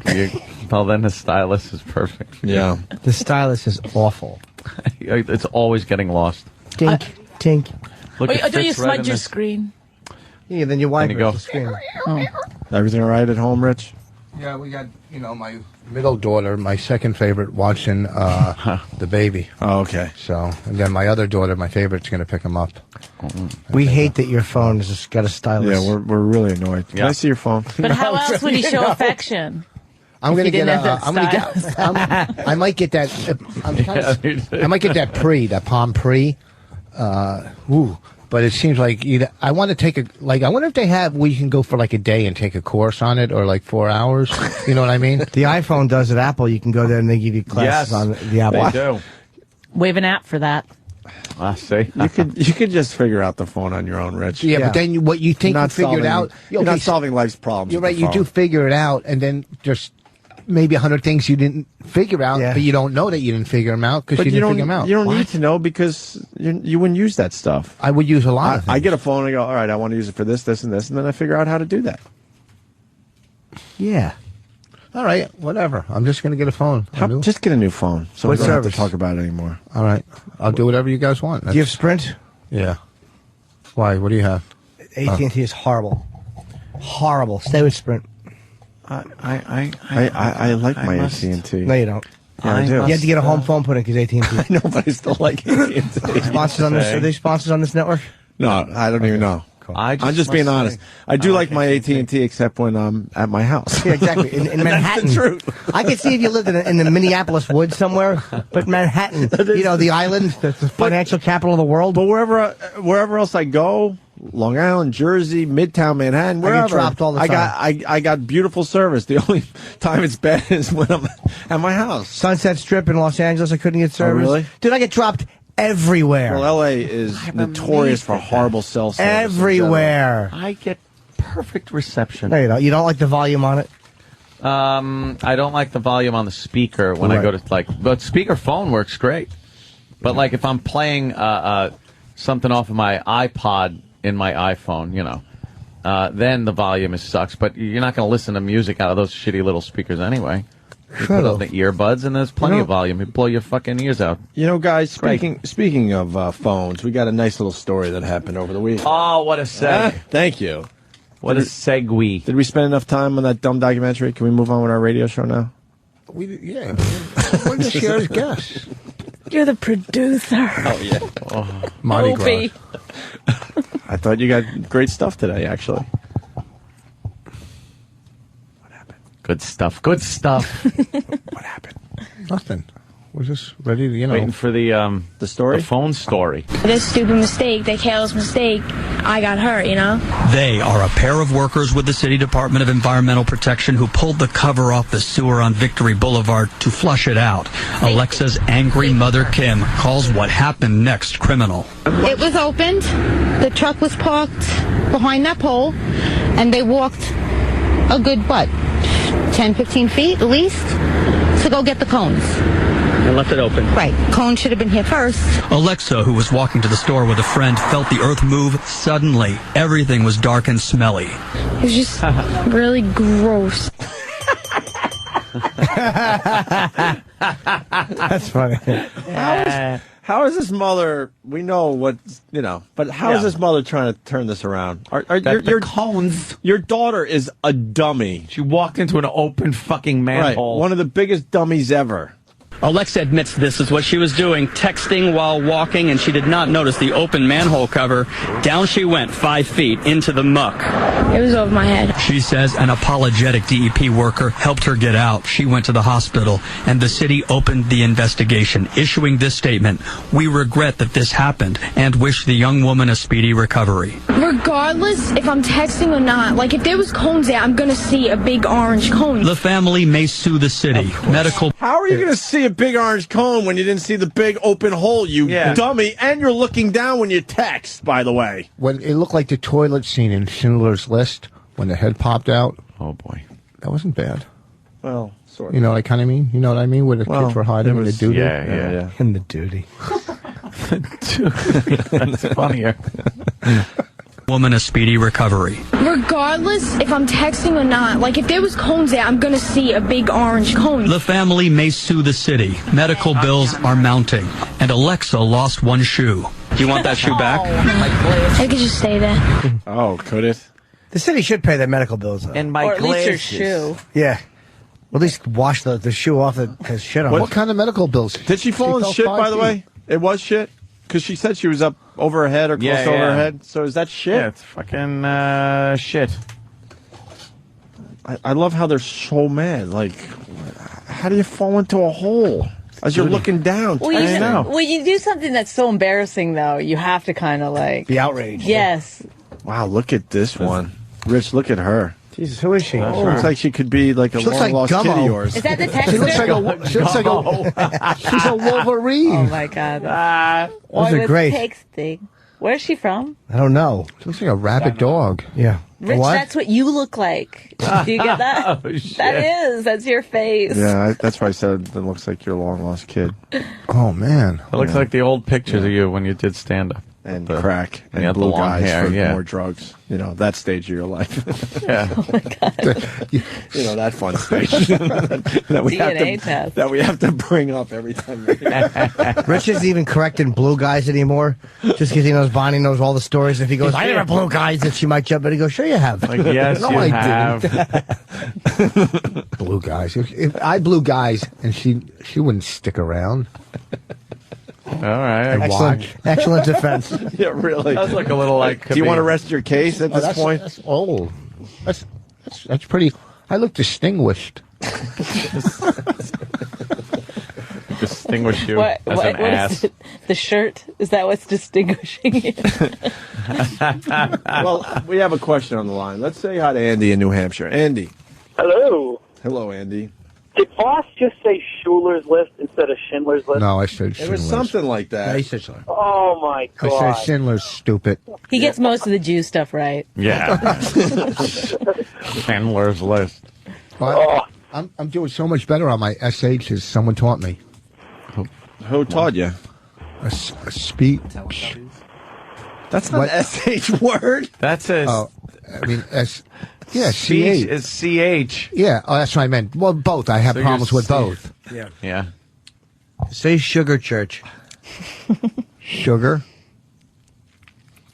Well, then the stylus is perfect. Yeah. The stylus is awful. It's always getting lost. Tink, tink. Look, it Do you fits right smudge in your this- screen? Yeah, then you wipe There it you off go. the screen. Oh. Everything all right at home, Rich? Yeah, we got my middle daughter, my second favorite, watching the baby. Oh, okay. So, and then my other daughter, my favorite's going to pick him up. We hate that your phone has just got a stylus. Yeah, we're really annoyed. Can I see your phone? But how else would he show affection? I'm going to you get. didn't have that I might get that. I might get that Palm Pre. But it seems like I want to take I wonder if they have where you can go for like a day and take a course on it, or like 4 hours. You know what I mean? The iPhone does at Apple. You can go there and they give you classes on the Apple. They do. We have an app for that. I see. You could just figure out the phone on your own, Rich. Yeah, but then what you think you figured out? You're not solving life's problems. You're with right. the You phone. do figure it out, and then just maybe 100 things you didn't figure out, but you don't know that you didn't figure them out because you didn't figure them out. You don't need to know because you wouldn't use that stuff. I would use a lot of things. I get a phone and I go, all right, I want to use it for this, this, and this, and then I figure out how to do that. Yeah. All right, whatever. I'm just going to get a phone. Just get a new phone so we What don't have to service? talk about it anymore. All right. I'll do whatever you guys want. Do you have Sprint? Yeah. Why? What do you have? AT&T is horrible. Horrible. Stay with Sprint. I like my AT&T. No, you don't. Yeah, I do. You have to get a home phone put in because AT&T. I know, but I still like AT&T. Sponsors on this? Are they sponsors on this network? No, I don't even know. I'm just being honest. I do like my AT&T except when I'm at my house. Yeah, exactly. In Manhattan. That's the truth. I could see if you lived in the Minneapolis woods somewhere, but Manhattan, the island, the financial capital of the world. But wherever else I go, Long Island, Jersey, Midtown Manhattan, wherever, dropped all the time. I got beautiful service. The only time it's bad is when I'm at my house. Sunset Strip in Los Angeles, I couldn't get service. really? Dude, I get dropped everywhere. Well, LA is notorious for horrible cell service. Everywhere. I get perfect reception. No, you don't. You don't like the volume on it? I don't like the volume on the speaker when I go to but speaker phone works great. But like if I'm playing something off of my iPod in my iPhone, then the volume sucks. But you're not going to listen to music out of those shitty little speakers anyway. You put on the earbuds and there's plenty of volume. You blow your fucking ears out. Guys, speaking of phones, we got a nice little story that happened over the week. Oh, what a seg. Thank you. What a segue. Did we spend enough time on that dumb documentary? Can we move on with our radio show now? Yeah. We're just here as guests. You're the producer. Oh, yeah. Mardi Gras. Opie. I thought you got great stuff today, actually. Good stuff. Good stuff. What happened? Nothing. We're just ready to, Waiting for the story? The phone story. This stupid mistake, that careless mistake, I got hurt, They are a pair of workers with the City Department of Environmental Protection who pulled the cover off the sewer on Victory Boulevard to flush it out. Alexa's angry mother, Kim, calls what happened next criminal. It was opened, the truck was parked behind that pole, and they walked a good, 10, 15 feet at least, to go get the cones. and left it open. Right. Cone should have been here first. Alexa, who was walking to the store with a friend, felt the earth move suddenly. Everything was dark and smelly. It was just really gross. That's funny. How is this mother? We know what but how is this mother trying to turn this around? Your cones. Your daughter is a dummy. She walked into an open fucking manhole. Right, one of the biggest dummies ever. Alexa admits this is what she was doing, texting while walking, and she did not notice the open manhole cover. Down she went 5 feet into the muck. It was over my head. She says an apologetic DEP worker helped her get out. She went to the hospital, and the city opened the investigation, issuing this statement: "We regret that this happened and wish the young woman a speedy recovery." Regardless if I'm texting or not, like if there was cones there, I'm going to see a big orange cone. The family may sue the city. Medical. How are you going to see a big orange cone when you didn't see the big open hole, you dummy? And you're looking down when you text, by the way. When it looked like the toilet scene in Schindler's List when the head popped out. Oh, boy. That wasn't bad. Well, sort of. You know what I kind of mean? You know what I mean? Where the kids were hiding in the duty? Yeah. In the duty. That's funnier. Woman a speedy recovery. Regardless if I'm texting or not, like if there was cones there, I'm going to see a big orange cone. The family may sue the city. Medical bills are mounting. And Alexa lost one shoe. Do you want that shoe back? I could just stay there. Oh, could it? The city should pay their medical bills, though. And my Or at least your glasses. shoe. Yeah. At least wash the shoe off that has shit on it. What kind of medical bills? Did she fall in fell shit, 5 by the feet. way? It was shit? Because she said she was up over her head or close to over her head. So is that shit? Yeah, it's fucking shit. I love how they're so mad. Like, how do you fall into a hole as you're looking down? When you do something that's so embarrassing, though, you have to kind of like Be outraged. Yes. Wow, look at this one. Rich, look at her. Jesus, who is she? Looks like she could be like a She looks like long-lost kid of Gummo. yours. Is that the She looks texter? like she looks like she's a Wolverine. Oh my God. Those are great. Texting. Where's she from? I don't know. She looks like a rabid dog. Yeah. Rich, What? that's what you look like. Do you get that? Oh, shit. That is. That's your face. Yeah, that's why I said it looks like your long-lost kid. Oh man. It looks like the old pictures of you when you did stand-up. And crack and Yeah, the blue long guys hair, for yeah. more drugs. You know, that stage of your life. Yeah. You know, that fun stage that we DNA test. that we have to bring up every time. Rich isn't even correcting blue guys anymore. Just because he knows Bonnie knows all the stories. If he goes, I never blue guys, then she might jump in and go, sure you have. Like, yes, No, you I have. Blue guys. If I blew guys and she wouldn't stick around. All right. Excellent defense. Yeah, really. Does look a little like. Do you want to rest your case at this point? That's old. That's pretty. I look distinguished. distinguish you What as an is ass? it? The shirt? Is that what's distinguishing you? Well, we have a question on the line. Let's say hi to Andy in New Hampshire. Andy. Hello. Hello, Andy. Did Boss just say Schuler's List instead of Schindler's List? No, I said It Schindler's. was something like that. Oh, my I God. said Schindler's stupid. He gets most of the Jew stuff right. Yeah. Chandler's List. Well, I'm doing so much better on my SHs. Someone taught me. Who taught you? A speech. That's not an SH word. That's a. Oh, I mean, yeah, Speech CH. is CH. Yeah, oh, that's what I meant. Well, both. I have So problems you're with both. Yeah. Yeah. Say Sugar Church. Sugar.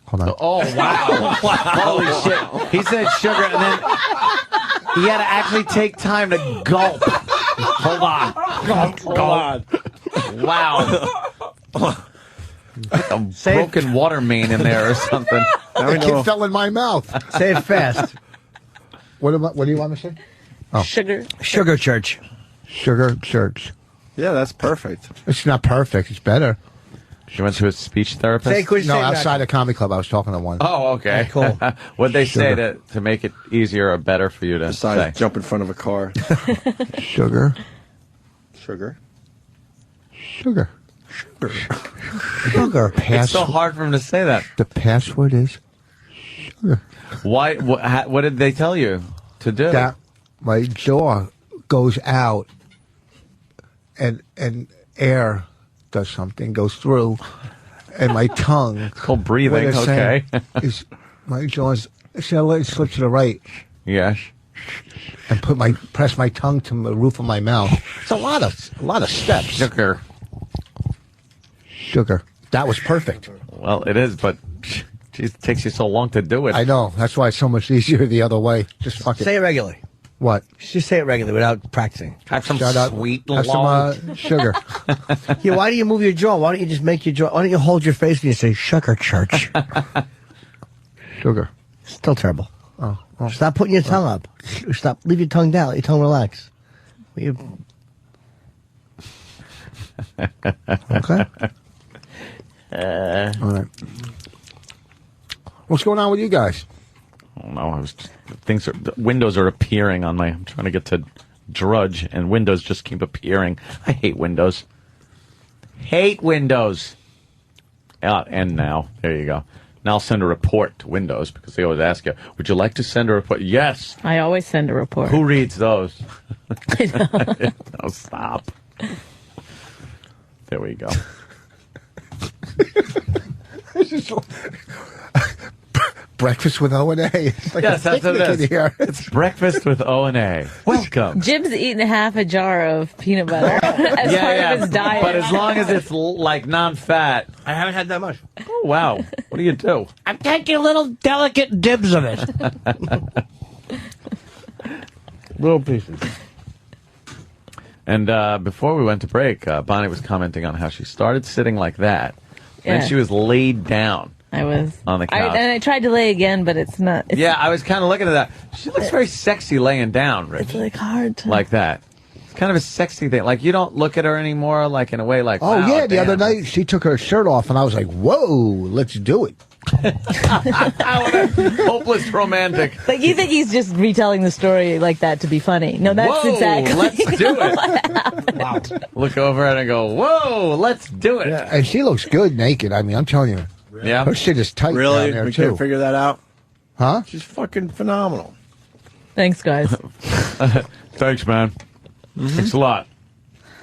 Hold on. Oh, wow. Holy shit. He said sugar, and then he had to actually take time to gulp. Hold on. Hold on. Wow. A broken water main in there or something. The kid fell in my mouth. Say it fast. What do you want me to say? Oh. Sugar Church. Sugar Church. Yeah, that's perfect. It's not perfect. It's better. She went to a speech therapist? No, outside a comedy club. I was talking to one. Oh, okay. Cool. What'd they say Sugar. to make it easier or better for you to Besides say? jump in front of a car. Sugar. Sugar. Sugar. Sugar. It's so hard for him to say that. The password is sugar. Why? What did they tell you to do? That my jaw goes out, and air does something, goes through, and my tongue. It's called breathing. What they're Okay. saying is my jaws. Should I let it slip to the right? Yes. And press my tongue to the roof of my mouth. It's a lot of steps. Sugar. That was perfect. Well, it is, but geez, it takes you so long to do it. I know. That's why it's so much easier the other way. Just fuck it. Say it regularly. What? Just say it regularly without practicing. Have some Shut up. sweet Have long. some sugar. Yeah, why do you move your jaw? Why don't you just make your jaw? Why don't you hold your face and you say sugar church? Sugar. Still terrible. Oh. Stop putting your tongue up. Stop. Leave your tongue down. Let your tongue relax. Okay. All right. What's going on with you guys? Oh no, windows are appearing on my. I'm trying to get to Drudge, and windows just keep appearing. I hate windows. Hate windows. And now, there you go. Now I'll send a report to Windows because they always ask you, would you like to send a report? Yes. I always send a report. Who reads those? No, stop. There we go. Breakfast with O&A. It's like Yes, that's what it is. here. It's breakfast with O&A. Welcome. Jim's eating half a jar of peanut butter as part of his diet. But as long as it's like non-fat. I haven't had that much. Oh, wow. What do you do? I'm taking little delicate dibs of it. Little pieces. And before we went to break, Bonnie was commenting on how she started sitting like that. Yeah. And she was laid down. I was on the couch. And I tried to lay again, but it's not. Yeah, I was kind of looking at that. She looks very sexy laying down, Rich. It's like hard to. Like that. It's kind of a sexy thing. Like, you don't look at her anymore, like, in a way like, Oh, wow, yeah, the damn. other night she took her shirt off, and I was like, whoa, let's do it. Hopeless romantic. Like, you think he's just retelling the story like that to be funny? No, that's Whoa, exactly. let's do it. what happened. Wow. Look over at her and go, whoa, let's do it. Yeah, and she looks good naked. I mean, I'm telling you. Yeah. Her shit is tight Really? down there, We too. can't figure that out? Huh? She's fucking phenomenal. Thanks, guys. Thanks, man. Thanks a lot.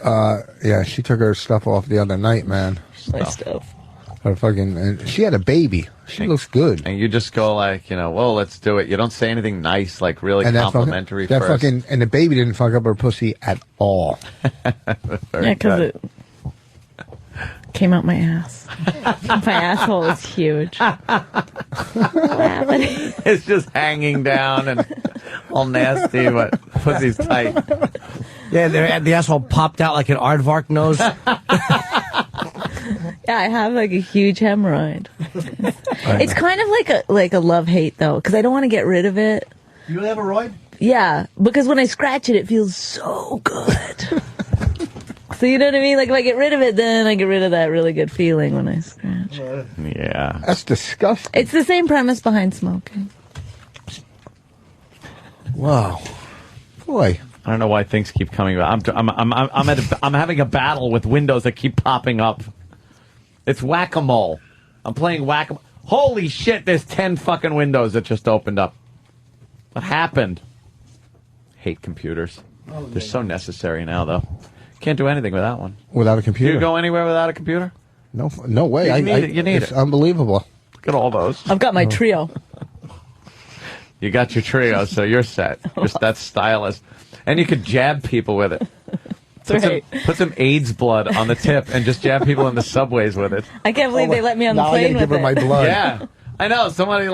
Yeah, she took her stuff off the other night, man. My stuff. Her fucking, and she had a baby. She looks good. And you just go like, whoa, let's do it. You don't say anything nice, like really And complimentary that first. fucking, and the baby didn't fuck up her pussy at all. Yeah, because it came out my ass. My asshole is huge. What happened? It's just hanging down and all nasty, but pussy's tight. Yeah, the asshole popped out like an aardvark nose. Yeah, I have like a huge hemorrhoid. It's kind of like a love-hate though, because I don't want to get rid of it. You really have a roid? Yeah, because when I scratch it, it feels so good. So you know what I mean? Like if I get rid of it, then I get rid of that really good feeling when I scratch. Yeah. That's disgusting. It's the same premise behind smoking. Wow. Boy. I don't know why things keep coming back. I'm having a battle with windows that keep popping up. It's whack-a-mole. I'm playing whack-a-mole. Holy shit, there's 10 fucking windows that just opened up. What happened? Hate computers. They're so necessary now, though. Can't do anything without one. Without a Do computer? you go anywhere without a computer? No way. You need it. You need it's it. unbelievable. Look at all those. I've got my trio. You got your trio, so you're set. That's stylish. And you could jab people with it. Put some AIDS blood on the tip and just jab people in the subways with it. I can't believe they let me on the Now I plane gotta with give her it. my blood. Yeah, I know. Somebody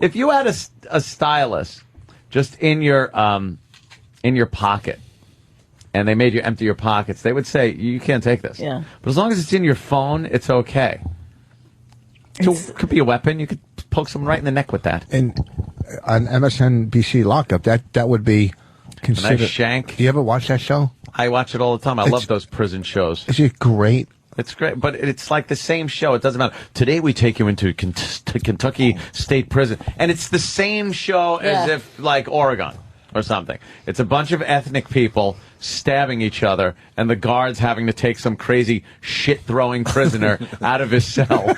if you had a stylus just in your pocket, and they made you empty your pockets, they would say you can't take this. Yeah. But as long as it's in your phone, it's okay. So it could be a weapon. You could poke someone right in the neck with that. And on MSNBC Lockup, that would be considered. Nice shank. Do you ever watch that show? I watch it all the time. I love those prison shows. Is it great? It's great, but it's like the same show. It doesn't matter. Today we take you into Kentucky State Prison, and it's the same show as if like Oregon or something. It's a bunch of ethnic people stabbing each other, and the guards having to take some crazy shit-throwing prisoner out of his cell.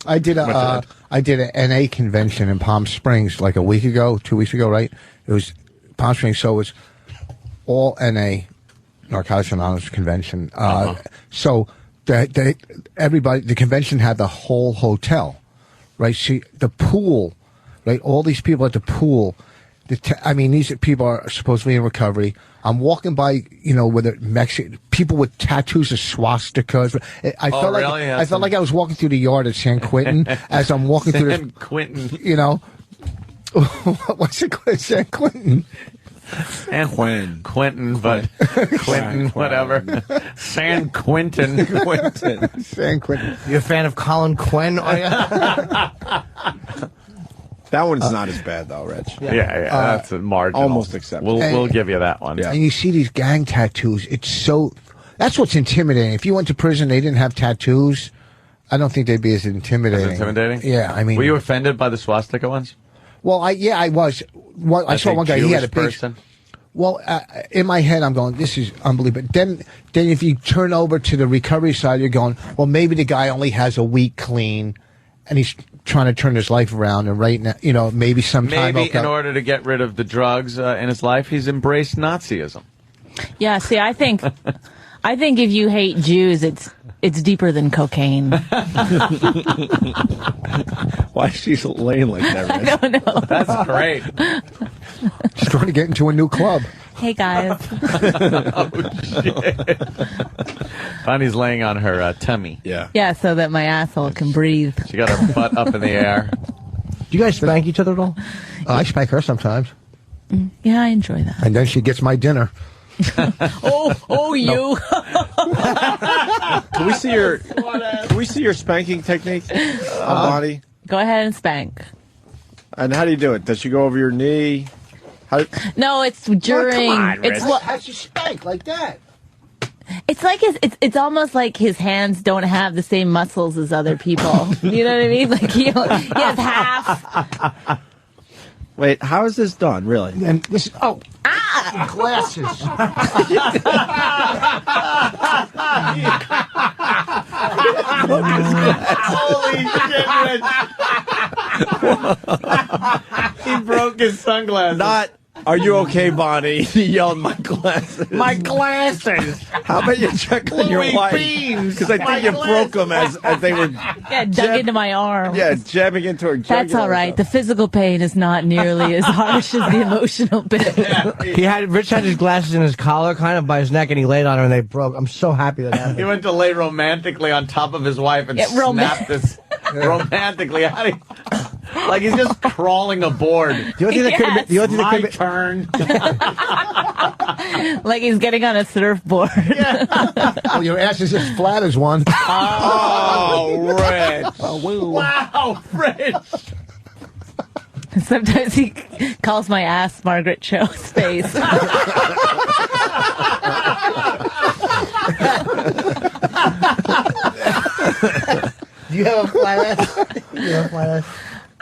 I did an NA convention in Palm Springs like 2 weeks ago, right? It was Palm Springs, so it was all NA Narcotics Anonymous convention. So the convention had the whole hotel, right? See, the pool, right? All these people at the pool. These people are supposedly in recovery. I'm walking by, with people with tattoos of swastikas. I felt like I was walking through the yard at San Quentin as I'm walking through San Quentin. What's it called? San Quentin. Quentin, but Quentin, whatever. San Quentin. San Quentin. You a fan of Colin Quinn? Are you? That one's not as bad though, Rich. Yeah, that's a marginal. Almost acceptable. We'll give you that one. Yeah. And you see these gang tattoos. That's what's intimidating. If you went to prison, they didn't have tattoos. I don't think they'd be as intimidating. Yeah, were you offended by the swastika ones? Well, I was. I saw one guy. He had a person. Well, in my head, I'm going, this is unbelievable. Then if you turn over to the recovery side, you're going, well, maybe the guy only has a week clean, and he's trying to turn his life around. And right now, maybe sometime. Maybe in order to get rid of the drugs in his life, he's embraced Nazism. Yeah. See, I think if you hate Jews, it's deeper than cocaine. Why is she laying like that, Rich? I don't know. That's great. She's trying to get into a new club. Hey, guys. Oh, shit. Bonnie's laying on her tummy. Yeah, so that my asshole can breathe. She got her butt up in the air. Do you guys spank each other at all? I spank her sometimes. Yeah, I enjoy that. And then she gets my dinner. You. Can we see your spanking technique, Bonnie? Go ahead and spank. And how do you do it? Does she go over your knee? No, it's during. How she spank like that? It's like it's almost like his hands don't have the same muscles as other people. You know what I mean? Like he has half. Wait, how is this done, really? And this glasses. Holy shit, Rich. He broke his sunglasses. Are you okay, Bonnie? He yelled, my glasses. My glasses. How about you check on your wife? Because I think you broke them as they were... Yeah, dug into my arm. Yeah, jabbing into her. That's all right. The physical pain is not nearly as harsh as the emotional bit. Rich had his glasses in his collar, kind of by his neck, and he laid on her, and they broke. I'm so happy that happened. He went to lay romantically on top of his wife and snapped this romantically out of like he's just crawling aboard. The only thing that could have been... My turn. Like he's getting on a surfboard. Well, your ass is as flat as one. Oh, Rich. Wow, Rich. Sometimes he calls my ass Margaret Cho's face. Do you have a flat ass?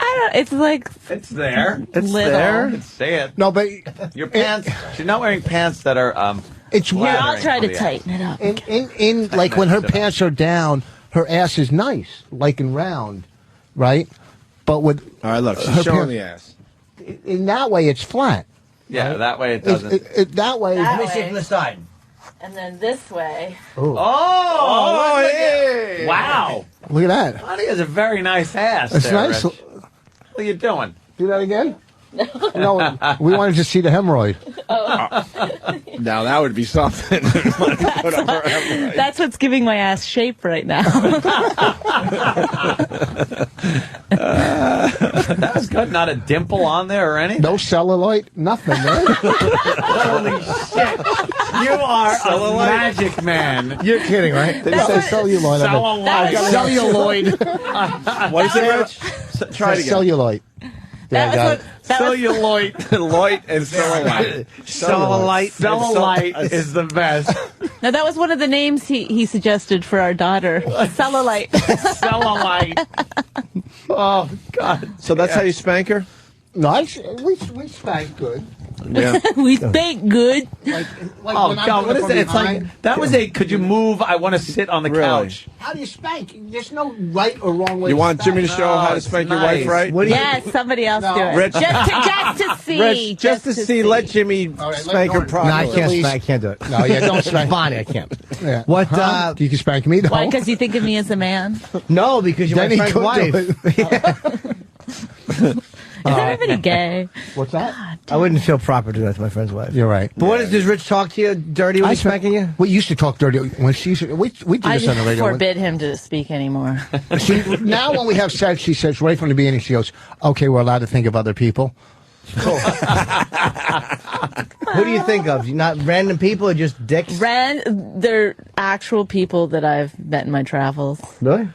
I don't. It's like it's there. It's there. You can say it. No, but your pants. She's not wearing pants that are. It's weird. I'll try to tighten it up. In like when her pants are down, her ass is nice, like and round, right? But with all right, look, she's showing the ass. In that way, it's flat. Yeah, right? That way it doesn't. That way. Let me see it from the side. And then this way. Oh, yeah. Wow. Look at that. Honey has a very nice ass. It's there, nice. Rich. What are you doing? Do that again? No, we wanted to see the hemorrhoid. Now that would be something. That's what's giving my ass shape right now. That was good. Not a dimple on there or anything. No cellulite. Nothing, man. Holy shit. You are a magic man. You're kidding, right? They say celluloid. Celluloid. What is it, Rich? Try it again. Celluloid. Celluloid. Cellulite and cellulite. Cellulite is the best. Now, that was one of the names he suggested for our daughter. Cellulite. Cellulite. Oh, God. So that's how you spank her? No, we spank good. Yeah. We spank good. Oh, God, what is that? It's like, that was a, could you move? I want to sit on the couch. How do you spank? There's no right or wrong way You to want spank. Jimmy to show how to spank your wife, right? Yes, somebody else do it. Rich. Just to see. Rich, just to see, let Jimmy spank her properly. No, I can't spank. I can't do it. No, yeah, don't spank. Bonnie, I can't. Yeah. What? You can spank me, though. Why? Because you think of me as a man? No, because you're Then my he friend's could do wife. Is everybody gay? What's that? I wouldn't feel proper doing that to my friend's wife. You're right. But what is, does Rich talk to you dirty when he's spanking you? We used to talk dirty when she's. We do I this on the radio. forbid him to speak anymore. Now when we have sex, she says right from the beginning, she goes, "Okay, we're allowed to think of other people." Who do you think of? Not random people or just dicks? They're actual people that I've met in my travels. Really?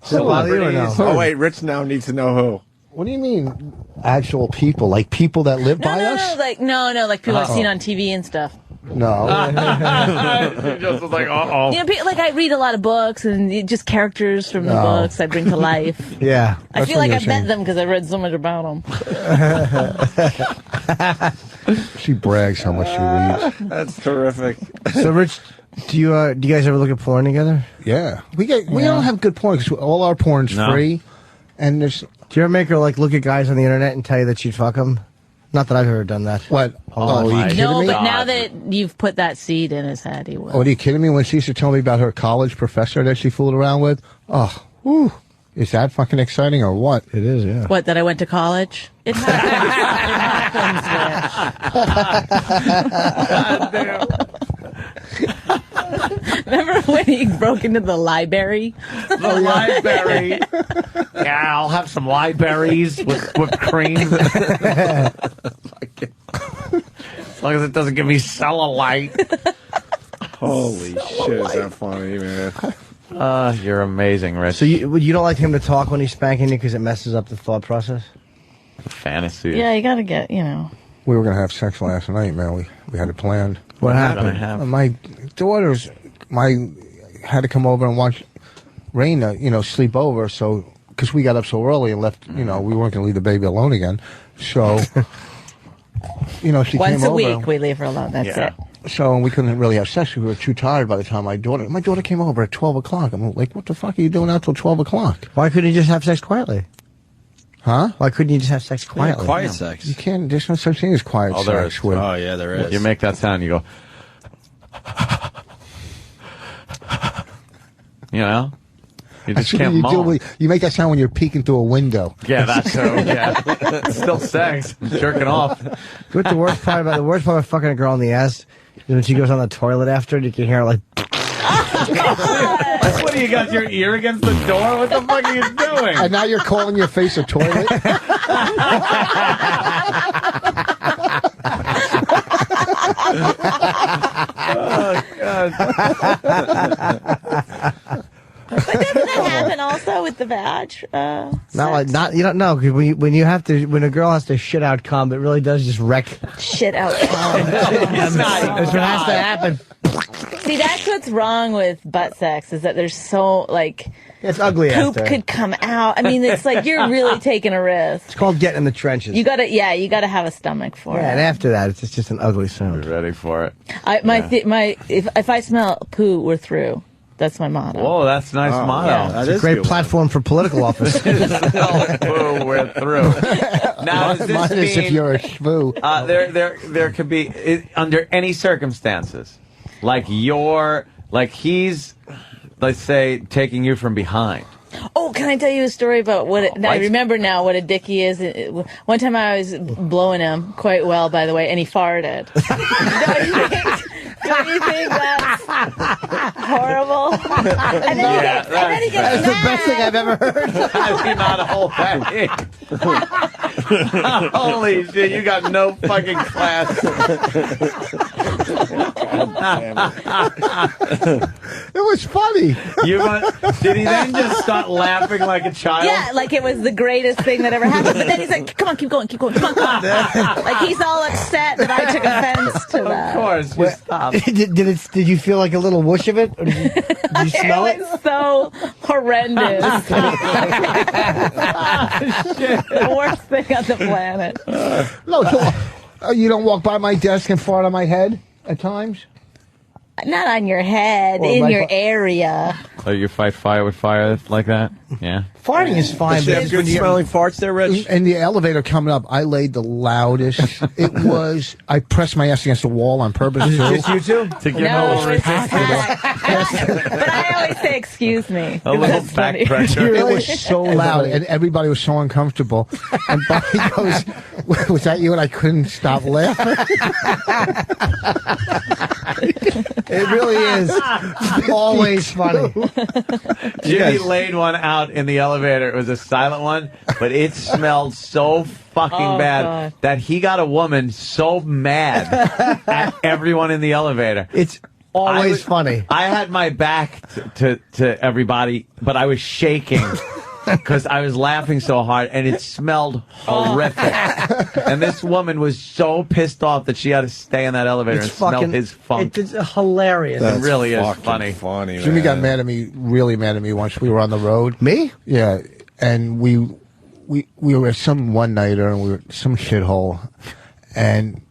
So bother you or no? Oh, wait, Rich now needs to know who. What do you mean, actual people? Like people that live by us? No, like people I've seen on TV and stuff. No. Just was like, uh-oh. You know, like I read a lot of books and just characters from the books I bring to life. Yeah. I feel like I've met them because I read so much about them. She brags how much she reads. That's terrific. So, Rich, do you guys ever look at porn together? Yeah. We don't have good porn because all our porn's free. And there's. Do you ever make her like look at guys on the internet and tell you that she'd fuck them? Not that I've ever done that. What? Oh, are you kidding No, me? but now that you've put that seed in his head, he will. Oh, are you kidding me? When she used to tell me about her college professor that she fooled around with, is that fucking exciting or what? It is, yeah. What, that I went to college? It happens. Remember when he broke into the library? The library. Yeah, I'll have some libraries with whipped cream. As long as it doesn't give me cellulite. Holy shit, is that funny, man? You're amazing, Rich. So you don't like him to talk when he's spanking you because it messes up the thought process? Fantasy. Yeah, you gotta get, We were going to have sex last night, man. We had it planned. What happened? My daughters, had to come over and watch Raina, sleep over. So, because we got up so early and left, we weren't going to leave the baby alone again. So, she Once came a over. week we leave her alone. That's it. So we couldn't really have sex. We were too tired by the time my daughter came over at 12 o'clock. I'm like, what the fuck are you doing out till 12 o'clock? Why couldn't you just have sex quietly? Huh? Why couldn't you just have sex quietly? Yeah, quiet sex. You can't. There's no such thing as quiet there sex. is. With, Oh, yeah, there is. You make that sound, you go, you just That's what can't you moan. do. You make that sound when you're peeking through a window. Yeah, that's so. Yeah, it's still sex. Jerking off. What's the worst part about fucking a girl in the ass? When she goes on the toilet after, you can hear her like. What do you got your ear against the door? What the fuck are you doing? And now you're calling your face a toilet. Oh God. But doesn't that happen also with the badge? You don't know, because when a girl has to shit out cum, it really does just wreck. Shit out cum. That's what has to happen. See, that's what's wrong with butt sex, is that there's so, it's ugly poop after. could come out. I mean, it's like you're really taking a risk. It's called getting in the trenches. You gotta have a stomach for and it. after that, it's just an ugly sound. Ready for it? If I smell poo, we're through. That's my motto. Whoa, that's a nice motto. Yeah. It's a great platform for political office. Boo, we're through. Now, does this Mine is if you're a shmoo. There could be under any circumstances, he's, let's say, taking you from behind. Oh, can I tell you a story about I remember now what a dick he is. One time I was blowing him quite well, by the way, and he farted. Don't you think that's horrible? And then he gets That's the best thing I've ever heard. I mean, not a whole thing. Holy shit, you got no fucking class. It was funny. Did he then just start laughing like a child? Yeah, like it was the greatest thing that ever happened. But then he's like, come on, keep going, come on. Like he's all upset that I took offense to that. Of course, you stopped. Did you feel like a little whoosh of it? Or did you smell it? It was so horrendous. The worst thing on the planet. No, You don't walk by my desk and fart on my head at times? Not on your head, Or in my your area. Oh, you fight fire with fire like that? Yeah. Farting is fine. Does she have good smelling farts there, Rich? In the elevator coming up, I laid the loudest. I pressed my ass against the wall on purpose. Just you two? To give No, a it's just but I always say, excuse me. little That's back funny. pressure. It was so loud, and everybody was so uncomfortable. And Bobby goes, "Was that you?" And I couldn't stop laughing. It really is always funny. Jimmy laid one out in the elevator. It was a silent one, but it smelled so fucking bad God. that he got a woman so mad at everyone in the elevator. It's always funny. I had my back to everybody, but I was shaking because I was laughing so hard, and it smelled horrific. And this woman was so pissed off that she had to stay in that elevator and smell his funk. It's hilarious. It really is funny. Jimmy got mad at me, really mad at me once. We were on the road. Me? Yeah, and we were at some one-nighter, and we were some shithole, and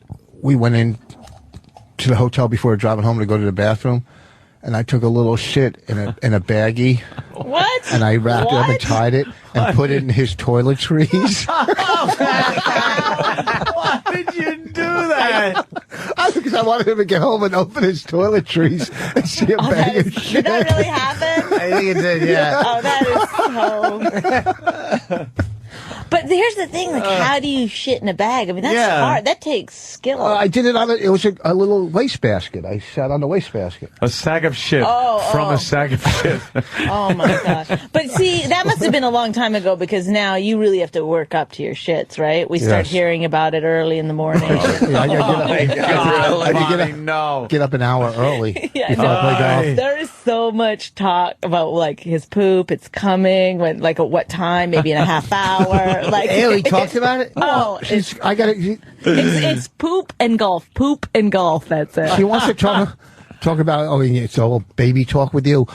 we went in to the hotel before we were driving home to go to the bathroom, and I took a little shit in a baggie. What? And I wrapped it up and tied it and put it in his toiletries. Why did you do that? Because I wanted him to get home and open his toiletries and see a bag of shit. Did that really happen? I think it did, yeah. Oh, that is so... But here's the thing, like, how do you shit in a bag? I mean, that's hard. That takes skill. I did it on it was a little wastebasket. I sat on the wastebasket. A sack of shit from a sack of shit. Oh, my God. But see, that must have been a long time ago, because now you really have to work up to your shits, right? We start hearing about it early in the morning. I get up an hour early. Yeah, before I play golf. there is so much talk about, like, his poop. It's coming. When, like, at what time? Maybe in a half hour. Like, He talked about it? Oh, I got it. It's poop and golf. Poop and golf. That's it. She wants to talk about. Oh, it's all baby talk with you.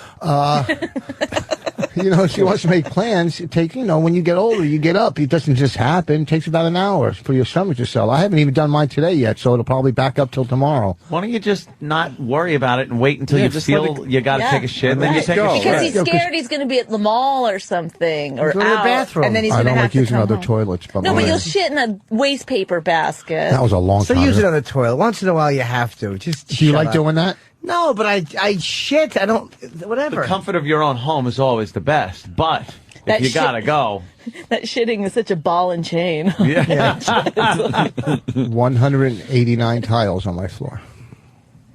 She wants to make plans. When you get older, you get up. It doesn't just happen. It takes about an hour for your stomach to settle. I haven't even done mine today yet, so it'll probably back up till tomorrow. Why don't you just not worry about it and wait until you feel you got to take a shit, and then you take a shit? Because he's scared he's going to be at the mall or something, or Go to the out, bathroom. and then he's I going to don't have like to using come other home. toilets. But No, but you'll shit in a waste paper basket. That was a long So time. use it on the toilet. Once in a while, you have to. Just Do you shut like up. doing that? No, but I shit. I don't. Whatever. The comfort of your own home is always the best, but That if you shit- gotta go, That shitting is such a ball and chain. 189 tiles on my floor.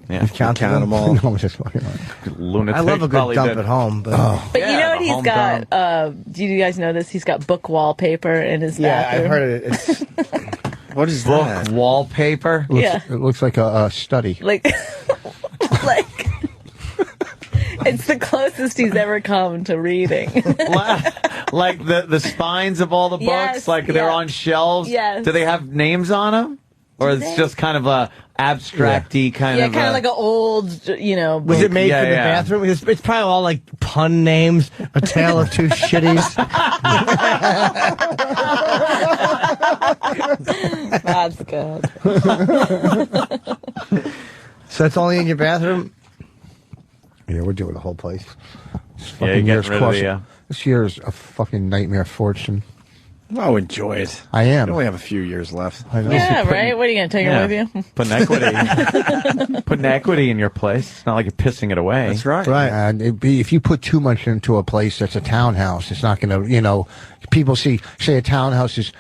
yeah, Count them all. No, I'm just fucking around. lunatic. I love a good probably dump did. at home, but But Yeah, you know what the he's home got? Do you guys know this? He's got book wallpaper in his bathroom. I've heard it. It's, what is Book that? wallpaper. Yeah. It looks like a study. Like, it's the closest he's ever come to reading. Like the spines of all the books, Yes, like they're yeah. on shelves. Yes. Do they have names on them, or Do it's they? just kind of a abstract-y kind Yeah, of? kind of like an old, Was book. it made Yeah, for the yeah. bathroom? It's probably all like pun names. A Tale of Two Shitties. That's good. So it's only in your bathroom? Yeah, we're doing the whole place. Yeah, you're getting rid of the, This year is a fucking nightmare fortune. Oh, enjoy it. I am. You only have a few years left. I know. Yeah, right? What are you going to take it with you? Putting equity in your place. It's not like you're pissing it away. That's right. Right. And if you put too much into a place that's a townhouse, it's not going to, people say a townhouse is,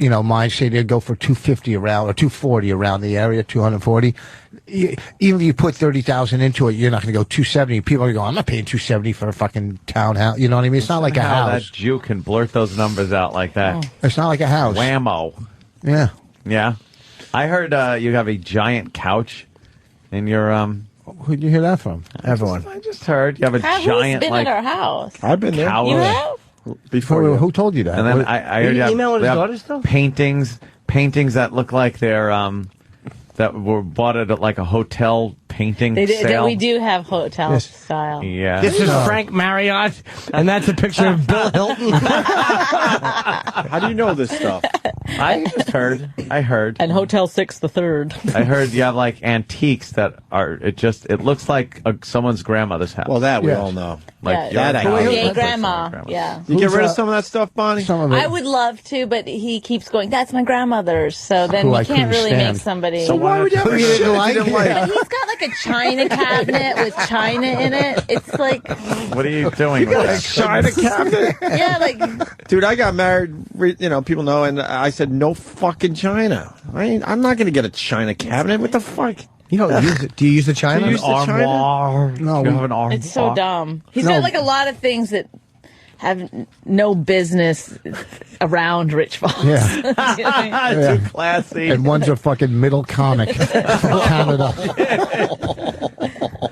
mine say they'd go for $250 around or $240 around the area, $240. Even if you put $30,000 into it, you're not going to go $270. People are going, I'm not paying $270 for a fucking townhouse. You know what I mean? It's not like a How that house. Jew can blurt those numbers out like that. It's not like a house. Whammo. Yeah. Yeah. I heard you have a giant couch in your Who'd you hear that from? Everyone. I just heard you have a Who's giant been like at our house? I've been there. couch. You have? Before you. Who told you that? And then I heard you you have, email his we have daughter still? paintings that look like they're that were bought at like a hotel painting we sale. do have hotel style. Yeah. This is Frank Marriott, and that's a picture of Bill Hilton. How do you know this stuff? I just heard. I heard. And Hotel 6 the Third. I heard you have like antiques that are. It looks like someone's grandmother's house. Well, that we all know. Like yeah, that. Yay, grandma. Yeah. You get rid of some of that stuff, Bonnie? Some of it. I would love to, but he keeps going, that's my grandmother's. So then Who you I can't really couldn't make stand. somebody. So why would you ever shit that you didn't like? But he's got like a china cabinet with china in it. It's like, What are you doing with that? China cabinet? yeah, like, Dude, I got married, people know, and I said, no fucking China. I'm not going to get a China cabinet. What the fuck? You don't use it. Do you use the China? Do you use the China? No, You have an arm. it's so dumb. He's got like a lot of things that have no business around Rich Voss. Yeah. Too classy. And one's a fucking middle comic from Canada.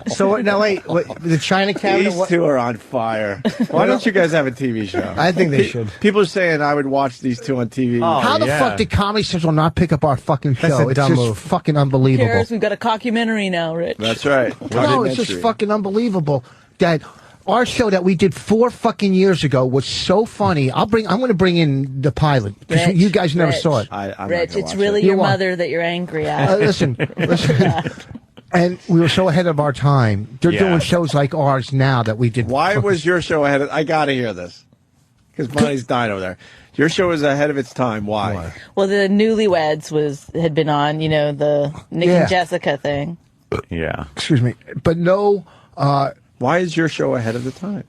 So now wait, the China cabinet. These two are on fire. Why don't you guys have a TV show? I think they should. People are saying I would watch these two on TV. How the fuck did Comedy Central not pick up our fucking show? That's a It's dumb just move. fucking unbelievable. Cares, we've got a cockumentary now, Rich. That's right. No, it's just fucking unbelievable that our show that we did 4 fucking years ago was so funny. I'm going to bring in the pilot because Rich, you guys never Rich. saw it. I'm Rich, not it's watch really it. your You are. mother that you're angry at. Listen. And we were so ahead of our time. They're doing shows like ours now that we did. Why was your show ahead of... I got to hear this. Because Bonnie's dying over there. Your show was ahead of its time. Why? Well, the Newlyweds had been on, the Nick and Jessica thing. Yeah. Excuse me. But no... Why is your show ahead of the time?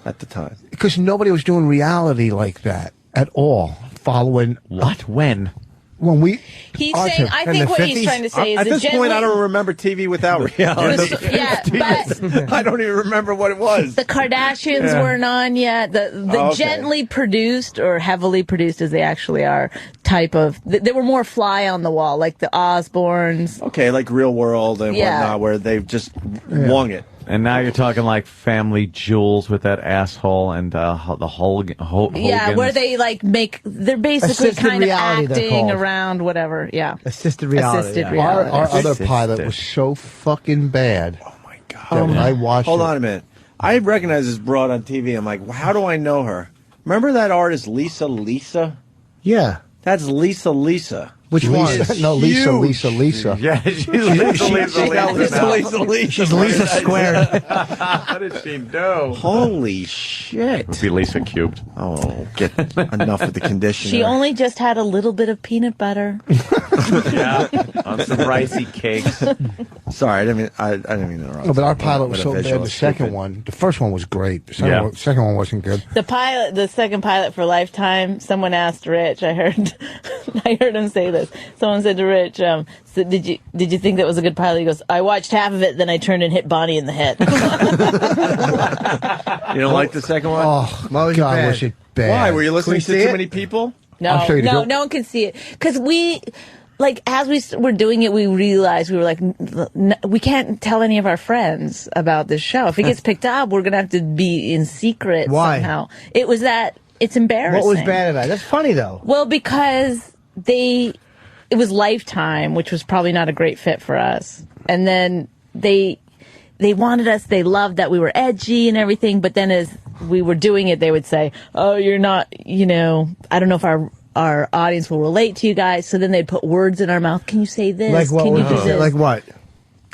At the time. Because nobody was doing reality like that at all. Following... What? When? When we... He's our saying, time. I In think the what 50s? he's trying to say is At this point, I don't remember TV without reality. Yeah, but I don't even remember what it was. the Kardashians weren't on yet. The gently produced or heavily produced, as they actually are, type of. They were more fly on the wall, like the Osbournes. Okay, like Real World and whatnot, where they've just wung it. And now you're talking like Family Jewels with that asshole and the Hogan. Yeah, where they they're basically Assisted kind of reality, they're acting called. around whatever. Yeah, Assisted reality. Assisted yeah. reality. Our other Assisted. pilot was so fucking bad. Oh, my God. That when I watched Hold it, on a minute. I recognize this broad on TV. I'm like, well, how do I know her? Remember that artist, Lisa? Yeah. That's Lisa. Which one? No, Lisa. Yeah, she's Lisa. She's Lisa squared. What did she do? Holy shit. Would be Lisa cubed. Oh, get enough with the conditioner. she only just had a little bit of peanut butter. Yeah, on some ricey cakes. Sorry, I didn't mean to interrupt. No, but our pilot was With a so visual, bad. The second stupid. one, the first one was great. The Yeah. second one wasn't good. The second pilot for Lifetime. Someone asked Rich. I heard him say this. Someone said to Rich, so "Did you think that was a good pilot?" He goes, "I watched half of it, then I turned and hit Bonnie in the head." You don't like the second one? Oh, Why was it God, bad? was it bad? Why? Were you listening Can we to see too it? many people? I'll show you the No, go- no one can see it because we. As we were doing it, we realized we were like, we can't tell any of our friends about this show. If it gets picked up, we're going to have to be in secret Why? somehow. It was that, it's embarrassing. What was bad about it? That's funny, though. Well, because it was Lifetime, which was probably not a great fit for us. And then they wanted us, they loved that we were edgy and everything, but then as we were doing it, they would say, oh, you're not, I don't know if our audience will relate to you guys. So then they'd put words in our mouth. Can you say this? Like what? Can you do this? Like what?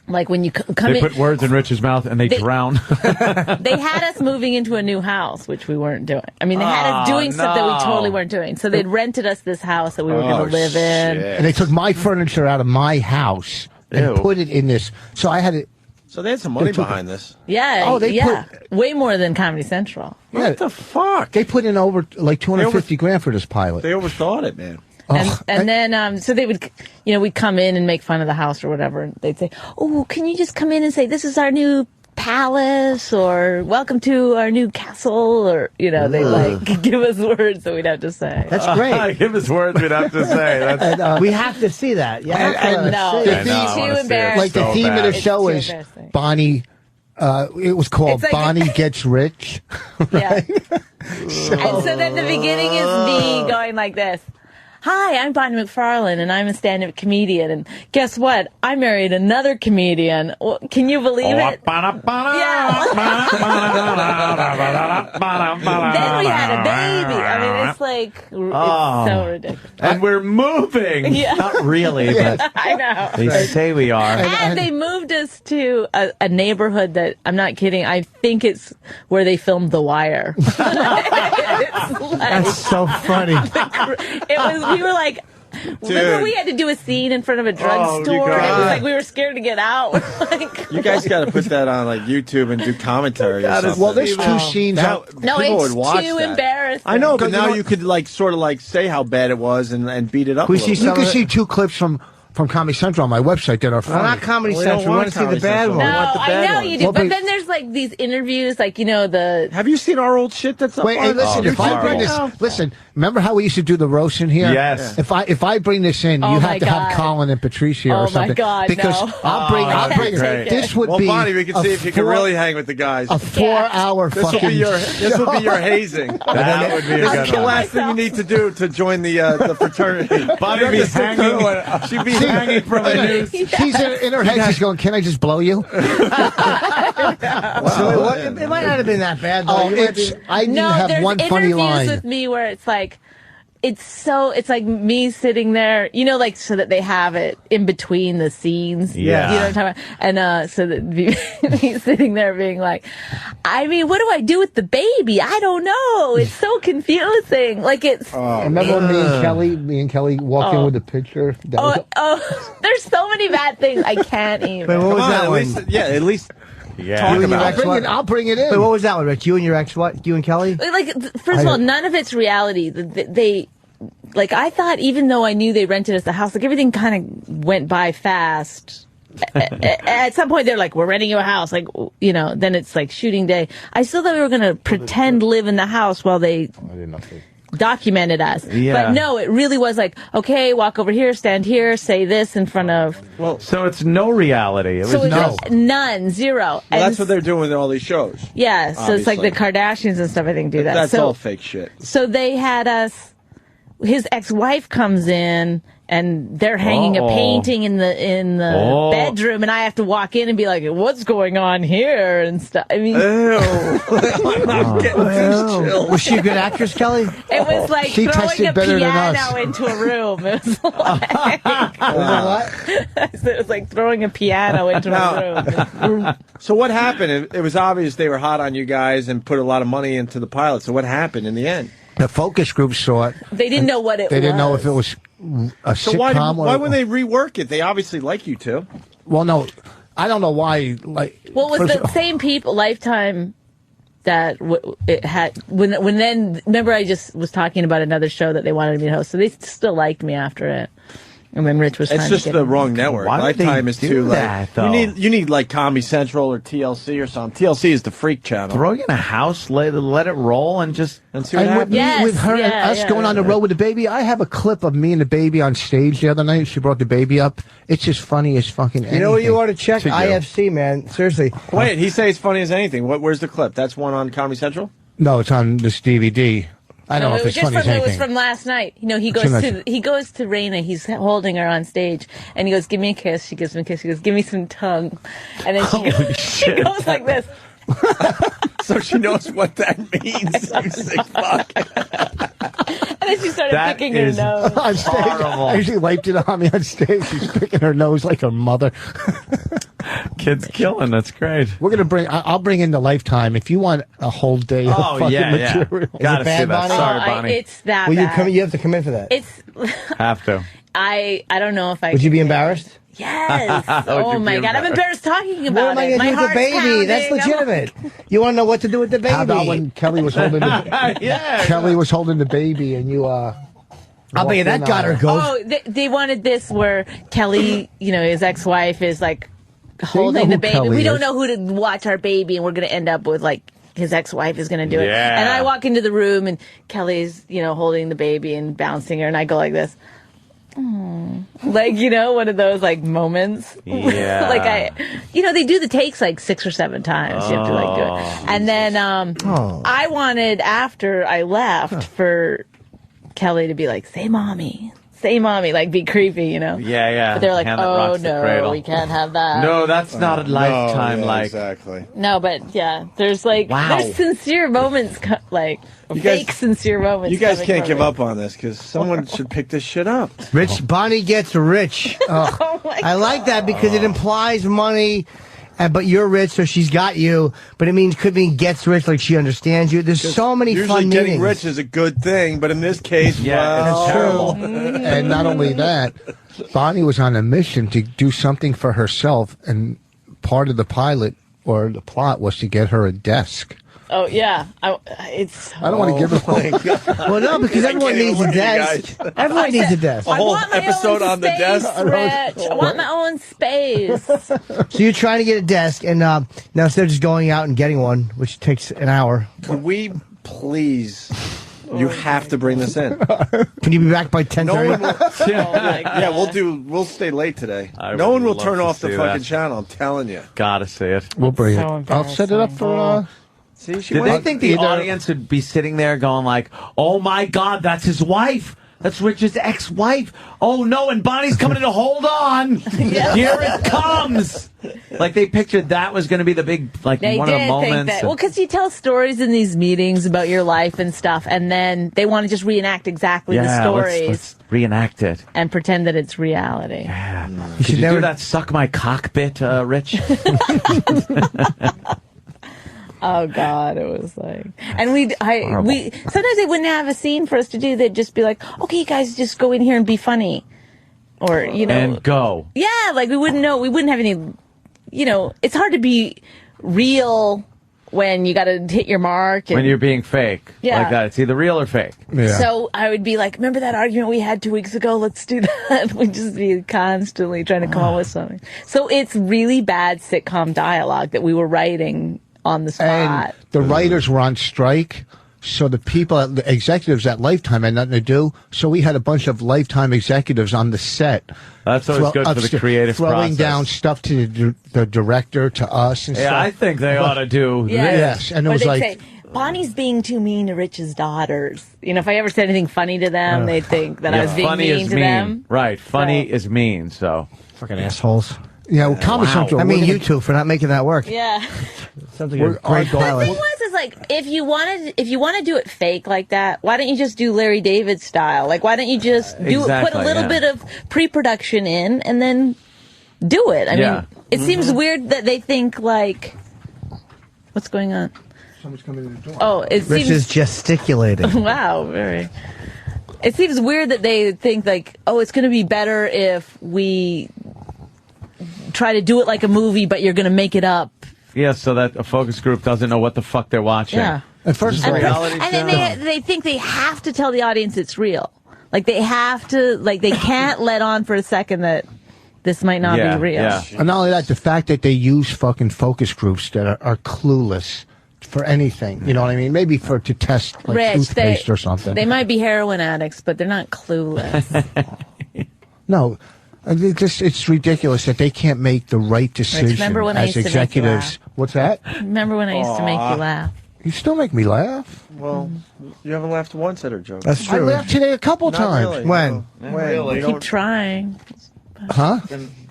Like when you come They in. put words in Rich's mouth and they drown. They had us moving into a new house, which we weren't doing. I mean, they had us doing stuff that we totally weren't doing. So they'd rented us this house that we were going to live in. And they took my furniture out of my house and Ew. put it in this. So I had it. So they had some money They took behind this. Yeah. Oh, they way more than Comedy Central. What the fuck? They put in over like $250,000 for this pilot. They overthought it, man. And then, so they would, we'd come in and make fun of the house or whatever. And they'd say, oh, can you just come in and say, this is our new palace or welcome to our new castle or, they give us words that we'd have to say. That's great. Give us words we'd have to say. That's, We have to see that. Yeah. No, the it's theme- I know, I wanna too see it. embarrassing. Like the So theme of bad. the show It's is too embarrassing. Bonnie. It was called It's like- Bonnie Gets Rich. Yeah. And so then the beginning is me going like this. hi, I'm Bonnie McFarlane, and I'm a stand-up comedian. And guess what? I married another comedian. Well, can you believe it? Yeah. Then we had a baby. I mean, it's like, it's so ridiculous. And we're moving. Yeah. Not really, but I know. they say we are. And they moved us to a neighborhood that, I'm not kidding, I think it's where they filmed The Wire. That's so funny. We were like, remember we had to do a scene in front of a drugstore? It was like we were scared to get out. Like, you guys got to put that on like YouTube and do commentary. Or something. Well, there's 2 scenes. No, people would watch it's too that. embarrassing. I know, but now you could like sort of like say how bad it was and beat it up. You can see 2 clips from Comedy Central on my website that are funny. Not Comedy Central. We want to see the bad one. No, I know you do. Well, but then there's like these interviews, like, you know, the... Have you seen our old shit that's up Wait, on hey, listen, if I bring this... Listen, remember how we used to do the roast in here? Yes. If I bring this in, you have to have Colin and Patrice here or something. Oh, my God, because no. I'll bring it. This would well, be... Bonnie, we can see if you can really hang with the guys. A 4-hour This fucking... This will be your hazing. That would be a This good is the one. last thing you need to do to join the fraternity. Bonnie be hanging. She'd be hanging from a noose. She's in her head, she's going, can I just blow you? It might not have been that bad, though. I didn't have one funny line. There's interviews with me where it's like, it's like me sitting there, you know, like so that they have it in between the scenes. Yeah. You know what I'm talking about? And so that me sitting there being like, I mean, what do I do with the baby? I don't know. It's so confusing. Like it's. Remember when me and Kelly walked in with the picture? There's so many bad things I can't even. Wait, what was that At one? least, at least. Yeah. You and your ex-wife? I'll bring it in. Wait, what was that one, Rich? You and your ex-wife? You and Kelly? Like, first of all, none of it's reality. They, like, I thought even though I knew they rented us the house, like everything kind of went by fast. At some point, they're like, we're renting you a house. Like, you know, then it's like shooting day. I still thought we were going to pretend live in the house while they documented us. Yeah. But no, it really was like, okay, walk over here, stand here, say this in front of. Well, so it's no reality. It was So no. it's none, zero. Well, And that's what they're doing with all these shows. yeah, so it's like the Kardashians and stuff, I think, do that. That's so, all fake shit. So they had us, his ex-wife comes in and they're hanging a painting in the bedroom, and I have to walk in and be like, what's going on here and stuff. I mean, Was she a good actress, Kelly? it was like She throwing tested a better than piano us. into a room. It was like, it was like throwing a piano into a room. So what happened? It was obvious they were hot on you guys and put a lot of money into the pilot. So what happened in the end? The focus group saw it. They didn't know what it was. They didn't know if it was a So sitcom why or... wouldn't they rework it? They obviously like you two. Well, no. I don't know why. Like, Well, it was the same people, Lifetime, that it had when then. Remember, I just was talking about another show that they wanted me to host, so they still liked me after it. And when Rich was trying It's to just get the me. wrong network. Why would they Lifetime is do too that, like though? you need like Comedy Central or TLC or something. TLC is the freak channel. Throw you in a house, let it roll, and just see what And happens. with her and us going on the road with the baby, I have a clip of me and the baby on stage the other night. She brought the baby up. It's just funny as fucking anything. You know what you ought to check? To do. IFC, man. Seriously. Wait, he says funny as anything. Where's the clip? That's one on Comedy Central? No, it's on this DVD. I don't know if it was it's funny as it was anything. from last night. You know, he Too goes much. to Raina. He's holding her on stage, and he goes, "Give me a kiss." She gives him a kiss. He goes, "Give me some tongue," and then she goes like this. So she knows what that means. You sick fuck. And then she started That picking her is nose. on stage. horrible. I usually wiped it on me on stage. She's picking her nose like her mother. kids killing. That's great. We're gonna bring. I'll bring in the Lifetime if you want a whole day of Oh, fucking yeah, yeah. material. Gotta bad, see that. Bonnie? Sorry, Oh, Bonnie. it's that Will you bad. come? You have to come in for that. It's. Have to. I don't know if I. Would you could be do it. embarrassed? Yes. Would Oh you my be God, I'm embarrassed talking about What am I it. going to My do with the heart's baby? That's pounding. I'm legitimate. You want to know what to do with the baby? How about when Kelly was holding the Yeah. Kelly was holding the baby and you I'll bet you that walked in got on her goat. Oh, they wanted this where Kelly, you know, his ex-wife is like holding who the baby. Kelly We don't is. know who to watch our baby, and we're going to end up with like his ex-wife is going to do it. Yeah. And I walk into the room, and Kelly's, you know, holding the baby and bouncing her, and I go like this. Like, you know, one of those like moments. Yeah. Like you know, they do the takes like 6 or 7 times. You have to like do it. And then I wanted after I left for Kelly to be like, say mommy, like be creepy, you know? Yeah. But they're like, Hand that oh rocks the no, cradle. we can't have that. No, that's not a lifetime like. Exactly. No, but yeah, there's like, there's sincere moments, fake sincere moments. You guys coming can't from give it. up on this because someone should pick this shit up. Bonnie gets rich. Oh, I like that because it implies money. But you're rich, so she's got you. But it could mean gets rich, like she understands you. There's so many usually fun getting meanings. rich is a good thing, but in this case, well, that's true. And not only that, Bonnie was on a mission to do something for herself, and part of the pilot or the plot was to get her a desk. Oh yeah, I don't want to give her. Well, no, because everyone needs a desk. Everyone needs a desk. A whole episode on the desk. Rich. I want my own space. So you're trying to get a desk, and now instead of just going out and getting one, which takes an hour. Could we please? You have to bring this in. Can you be back by 10:30? No one will. We'll stay late today. No one will turn off the fucking channel. I'm telling you. Gotta see it. We'll bring it. I'll set it up for. See, Did they think the audience would be sitting there going like, "Oh my God, that's his wife. That's Rich's ex-wife. Oh no, and Bonnie's coming in to hold on. Here it comes." Like they pictured that was going to be the big one of the moments. Think that. Well, because you tell stories in these meetings about your life and stuff, and then they want to just reenact exactly the stories. Let's reenact it and pretend that it's reality. Yeah. Could you do that suck my cock bit, Rich? Oh God, it was like, and we sometimes they wouldn't have a scene for us to do. They'd just be like, "Okay, you guys, just go in here and be funny," or and go. Yeah, like we wouldn't know. We wouldn't have any. It's hard to be real when you got to hit your mark. And, when you're being fake, like that, it's either real or fake. Yeah. So I would be like, "Remember that argument we had 2 weeks ago? Let's do that." We'd just be constantly trying to come up with something. So it's really bad sitcom dialogue that we were writing on the spot. And the writers were on strike, so the executives at Lifetime had nothing to do. So we had a bunch of Lifetime executives on the set. That's always good for the creative throwing process. Down stuff to the director, to us, and stuff. I think they ought to do this. Yes, and it was like, say, Bonnie's being too mean to Rich's daughters. If I ever said anything funny to them, they'd think that I was being funny mean is to mean. them. Right, funny is mean. So fucking assholes. Yeah, well, Comedy Central. I mean, you two for not making that work. Yeah. Sounds like a great The thing was, like, if you want to do it fake like that, why don't you just do Larry David style? Like, why don't you just put a little bit of pre-production in and then do it? I mean, it seems weird that they think like, what's going on? Someone's coming in the door. Oh, it Rich seems is gesticulating. wow, very. It seems weird that they think like, oh, it's going to be better if we try to do it like a movie, but you're going to make it up. Yeah, so that a focus group doesn't know what the fuck they're watching. Yeah. And first And then they think they have to tell the audience it's real. Like they have to, like they can't let on for a second that this might not be real. Yeah. And not only that, the fact that they use fucking focus groups that are clueless for anything. You know what I mean? Maybe to test like Rich, toothpaste or something. They might be heroin addicts, but they're not clueless. No. It's ridiculous that they can't make the right decision remember when I as used to make you executives. What's that? Remember when I used to make you laugh? You still make me laugh. Well, you haven't laughed once at her joke. That's I true. laughed today a couple Not times. really, When? no. Really? You Keep don't- trying. Huh?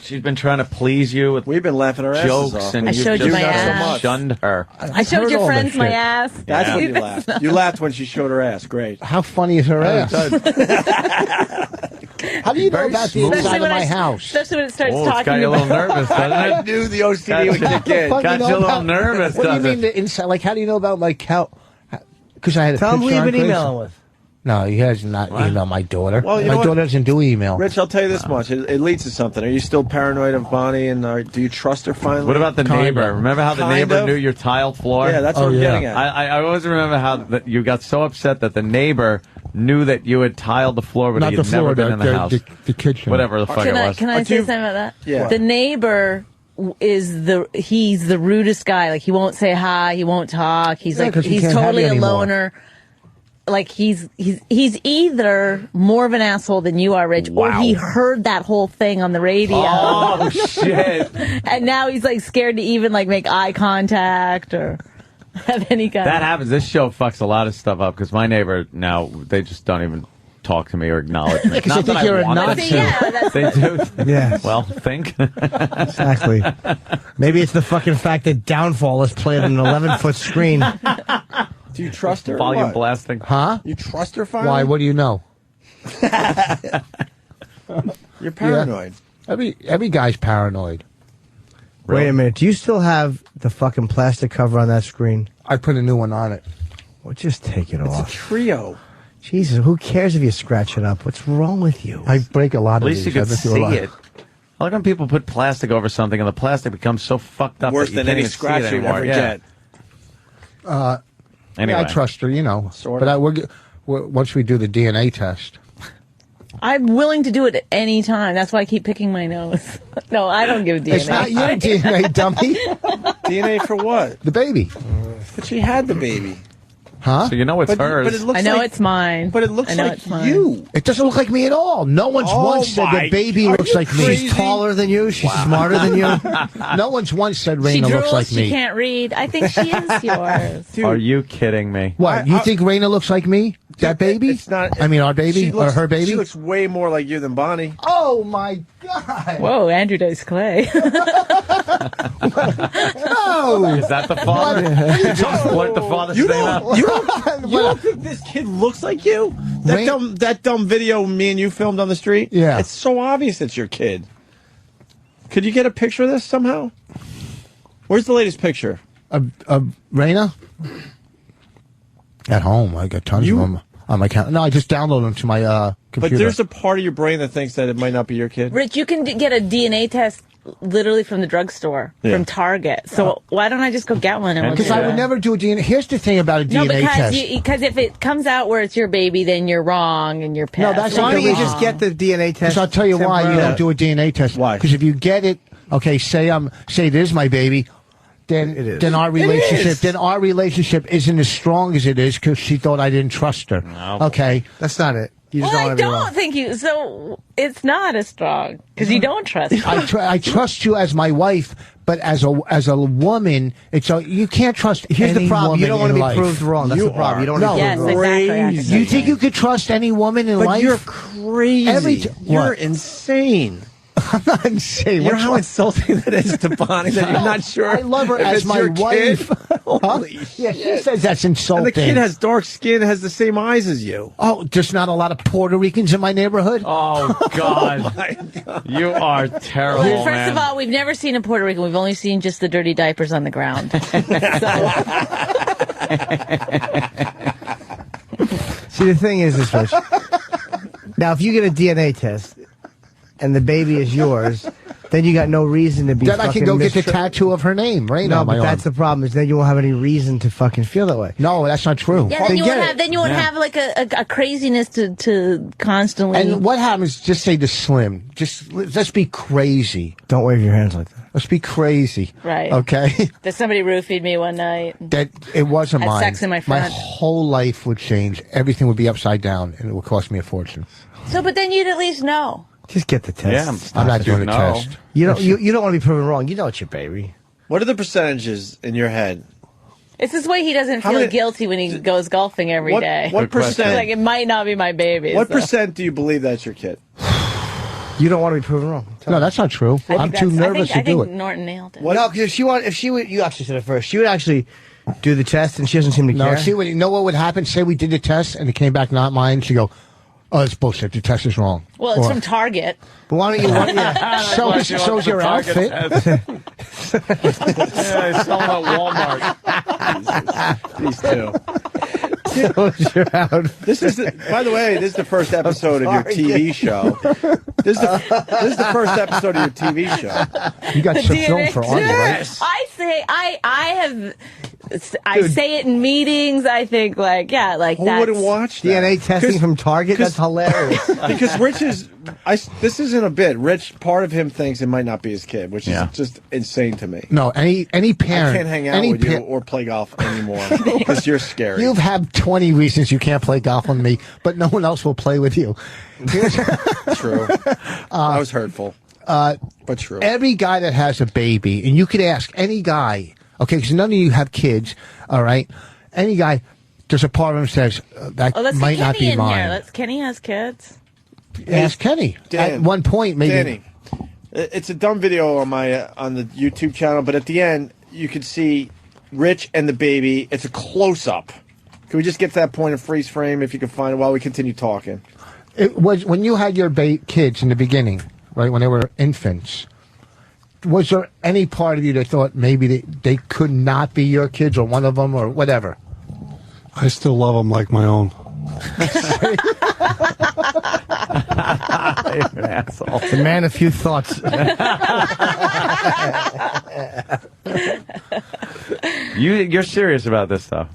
She's been trying to please you with We've been laughing our asses jokes, off. and I you've showed you just my ass. shunned her. I showed heard your all that friends my shit. ass. That's when you laughed. You laughed when she showed her ass. Great. How funny is her ass? How do you know Very about the smooth. inside of when my I- house? Especially when it starts Oh, it's talking got you a about. little nervous, doesn't I it? knew the OCD would kick in. Fuck, Got you a little nervous, What do you doesn't mean it? the inside? Like, how do you know about my cow? Because I had a Tell him who picture you've on been Craigslist. emailing with. No, he has not emailed my daughter. Well, you my know what? daughter doesn't do email. Rich, I'll tell you this much. It leads to something. Are you still paranoid of Bonnie? And do you trust her finally? What about the Kind neighbor? of. Remember how the Kind neighbor of. knew your tiled floor? Yeah, that's what Oh, I'm yeah. getting at. I always remember how that you got so upset that the neighbor knew that you had tiled the floor, but Not you'd the never floor, been in the house. the kitchen. Whatever the fuck it was. Can I say something about that? Yeah. The neighbor he's the rudest guy. Like he won't say hi, he won't talk. He's Yeah, like 'cause he he's can't have totally you a anymore. loner. Like he's either more of an asshole than you are, Rich, or he heard that whole thing on the radio. Oh shit! And now he's like scared to even like make eye contact or have any kind That happens. This show fucks a lot of stuff up because my neighbor now they just don't even talk to me or acknowledge me. Because Not they that think you're I a want Nazi. them to. Yeah, that's They do. Yeah. Well, think. Exactly. Maybe it's the fucking fact that Downfall is playing on an 11-foot screen. Do you trust her? or Volume what? blasting. Huh? You trust her finally? Why? What do you know? You're paranoid. Every guy's paranoid. Wait a minute. Do you still have the fucking plastic cover on that screen? I put a new one on it. Well, just take it It's a off. trio. Jesus, who cares if you scratch it up? What's wrong with you? I break a lot At of least these. you I've could been through a see lot. it. I like when people put plastic over something and the plastic becomes so fucked up Worse that you than can't any even see scratch it you'd anymore. ever Yeah. get. Anyway. Yeah, I trust her, you know. Sort but of. once we do the DNA test, I'm willing to do it at any time. That's why I keep picking my nose. No, I don't give DNA. it's not your DNA, dummy. DNA for what? The baby, But she had the baby. huh? So you know it's hers. But it looks I know like, it's mine. But it looks I know like it's mine. you. It doesn't look like me at all. No one's Oh once said my- the baby are looks you like me. crazy? She's taller than you. She's smarter than you. No one's once said She Raina drools, looks like she me. can't read. I think she is yours. Dude, Are you kidding me? What? You think Raina looks like me? That baby? It's not. I mean, our baby she looks- or her baby? She looks way more like you than Bonnie. Oh my God! Whoa, Andrew Dice Clay. No! Is that the father? Did you just blurt the father's You name out? don't. You don't think this kid looks like you? That dumb video me and you filmed on the street. Yeah. It's so obvious it's your kid. Could you get a picture of this somehow? Where's the latest picture? Raina? At home. I got tons of them on my account. No, I just download them to my computer. But there's a part of your brain that thinks that it might not be your kid. Rich, you can get a DNA test literally from the drugstore, Yeah. from Target. So why don't I just go get one and we'll Because do I it? would never do a DNA. Here's the thing about a No, DNA test. because if it comes out where it's your baby, then you're wrong and you're pissed. No, that's Why not don't you wrong. just get the DNA test? Because I'll tell you why you temporarily? don't do a DNA test. Why? Because if you get it, okay, say it is my baby, then It is. then our is. relationship isn't as strong as it is because she thought I didn't trust her. No. Okay, That's not it. You just Well, I want to be don't wrong. think you. So it's not as strong because you don't trust me. I trust you as my wife, but as a woman, you can't trust. Here's the any problem. You woman don't want to in be life. proved wrong. That's You the problem. are. You don't want to be Yes, proved wrong. exactly. Crazy. You think you could trust any woman in But life? you're crazy. What? You're insane. I'm not insane. You know What's how wrong? insulting that is to Bonnie that you're not sure. I love her if as it's my your wife. kid? Holy Yeah, she shit. says that's insulting. And the kid has dark skin, has the same eyes as you. Oh, there's not a lot of Puerto Ricans in my neighborhood. Oh, God. My God. You are terrible, Well, first man. of all, we've never seen a Puerto Rican. We've only seen just the dirty diapers on the ground. See, the thing is this, Rich. Now, if you get a DNA test and the baby is yours, then you got no reason to be Then I can fucking go get the mistr- tattoo of her name, Raina, No, on my but that's arm. the problem. Is then you won't have any reason to fucking feel that way. No, that's not true. Yeah, then you won't have like a craziness to constantly. And what happens? Just say the slim. Let's be crazy. Don't wave your hands like that. Let's be crazy. Right. Okay. That somebody roofied me one night. That it wasn't Had mine. sex in my My front. whole life would change. Everything would be upside down, and it would cost me a fortune. So, but then you'd at least know. Just get the test. Yeah, I'm not doing the no. test. You don't want to be proven wrong. You know it's your baby. What are the percentages in your head? It's this way he doesn't How feel many- guilty when he goes golfing every day. What Good question. percent? Like, it might not be my baby. What so. percent do you believe that's your kid? You don't want to be proven wrong. No, that's not true. I think I'm too that's- nervous I to do think it. Norton nailed it. No, because if she would, you actually said it first. She would actually do the test, and she doesn't seem to No, care. you know what would happen? Say we did the test, and it came back not mine. She'd go, "Oh, it's bullshit. The test is wrong." Well, it's Or, from Target. But why don't you? so's your outfit. Yeah, he's selling at Walmart. These two. Your outfit. This is, by the way, this is the first episode of your TV show. This is the first episode of your TV show. You got some film DNA for Arnold, right? Yes. I say it in meetings. I think like Who that. wouldn't watch that? DNA testing 'Cause- from Target. That's hilarious. Because Rich is, this isn't a bit. Rich, part of him thinks it might not be his kid, which is Yeah. just insane to me. No, any parent. I can't hang out any with you pa- or play golf anymore because you're scary. You've had 20 reasons you can't play golf with me, but no one else will play with you. True. That was hurtful. But true. Every guy that has a baby, and you could ask any guy, okay, because none of you have kids, all right? Any guy, there's a part of him says that Oh, let's might get not Kenny be in mine. here. Kenny has kids. Ask Kenny. Dan, At one point, maybe. Danny, it's a dumb video on my on the YouTube channel, but at the end you can see Rich and the baby. It's a close up. Can we just get to that point of freeze frame if you can find it while we continue talking? It was when you had your kids in the beginning, right, when they were infants. Was there any part of you that thought maybe they could not be your kids or one of them or whatever? I still love them like my own. You're an asshole. The man of few thoughts. You're serious about this stuff?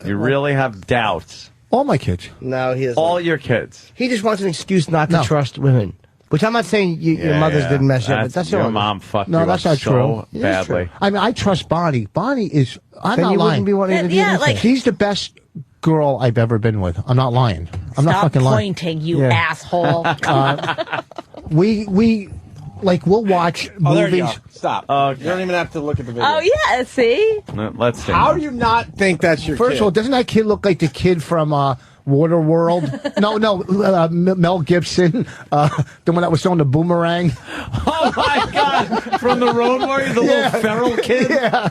You really have doubts? All my kids. No, he doesn't. All your kids? He just wants an excuse not to trust women. Which I'm not saying your mothers didn't mess you up, but that's your all. mom fucked No, you that's up not so true. badly. I mean, I trust Bonnie. Bonnie is. I'm Then not you lying. wouldn't be wanting to do anything. She's the best girl I've ever been with. I'm not lying. I'm not Stop fucking lying. pointing, you asshole. We like we'll watch Oh, there you movies. go. Stop. You don't even have to look at the video. Oh yeah, see. Let's see. How do you not think that's your First kid? of all, doesn't that kid look like the kid from Waterworld? No, Mel Gibson, the one that was throwing the boomerang. Oh my God! From the Road Warrior, the little feral kid. Yeah.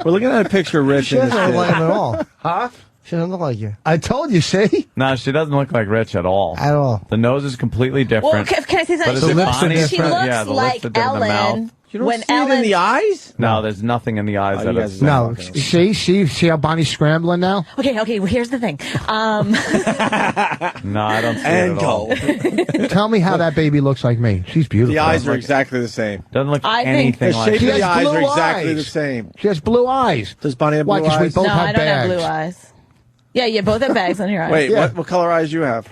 We're looking at a picture of Rich She and his doesn't kid. look like him at all. Huh? She doesn't look like you. I told you, see? No, she doesn't look like Rich at all. At all. The nose is completely different. Well, can I say But something? is it Bonnie's? She looks Yeah, the lips like are different, the Ellen. mouth. You don't when see Ellen it in the eyes? No, there's nothing in the eyes that you is. guys No. See how Bonnie's scrambling now? Okay. Well, here's the thing. No, I don't see it at all. Tell me how that baby looks like me. She's beautiful. The eyes are exactly the same. Doesn't look I think- anything The like shape She of the has eyes are blue exactly eyes. the same. She has blue eyes. Does Bonnie have Why? blue 'Cause we eyes? both No, have I don't have bags. blue eyes. Yeah, you both have bags on your eyes. Wait, Yeah. what color eyes you have?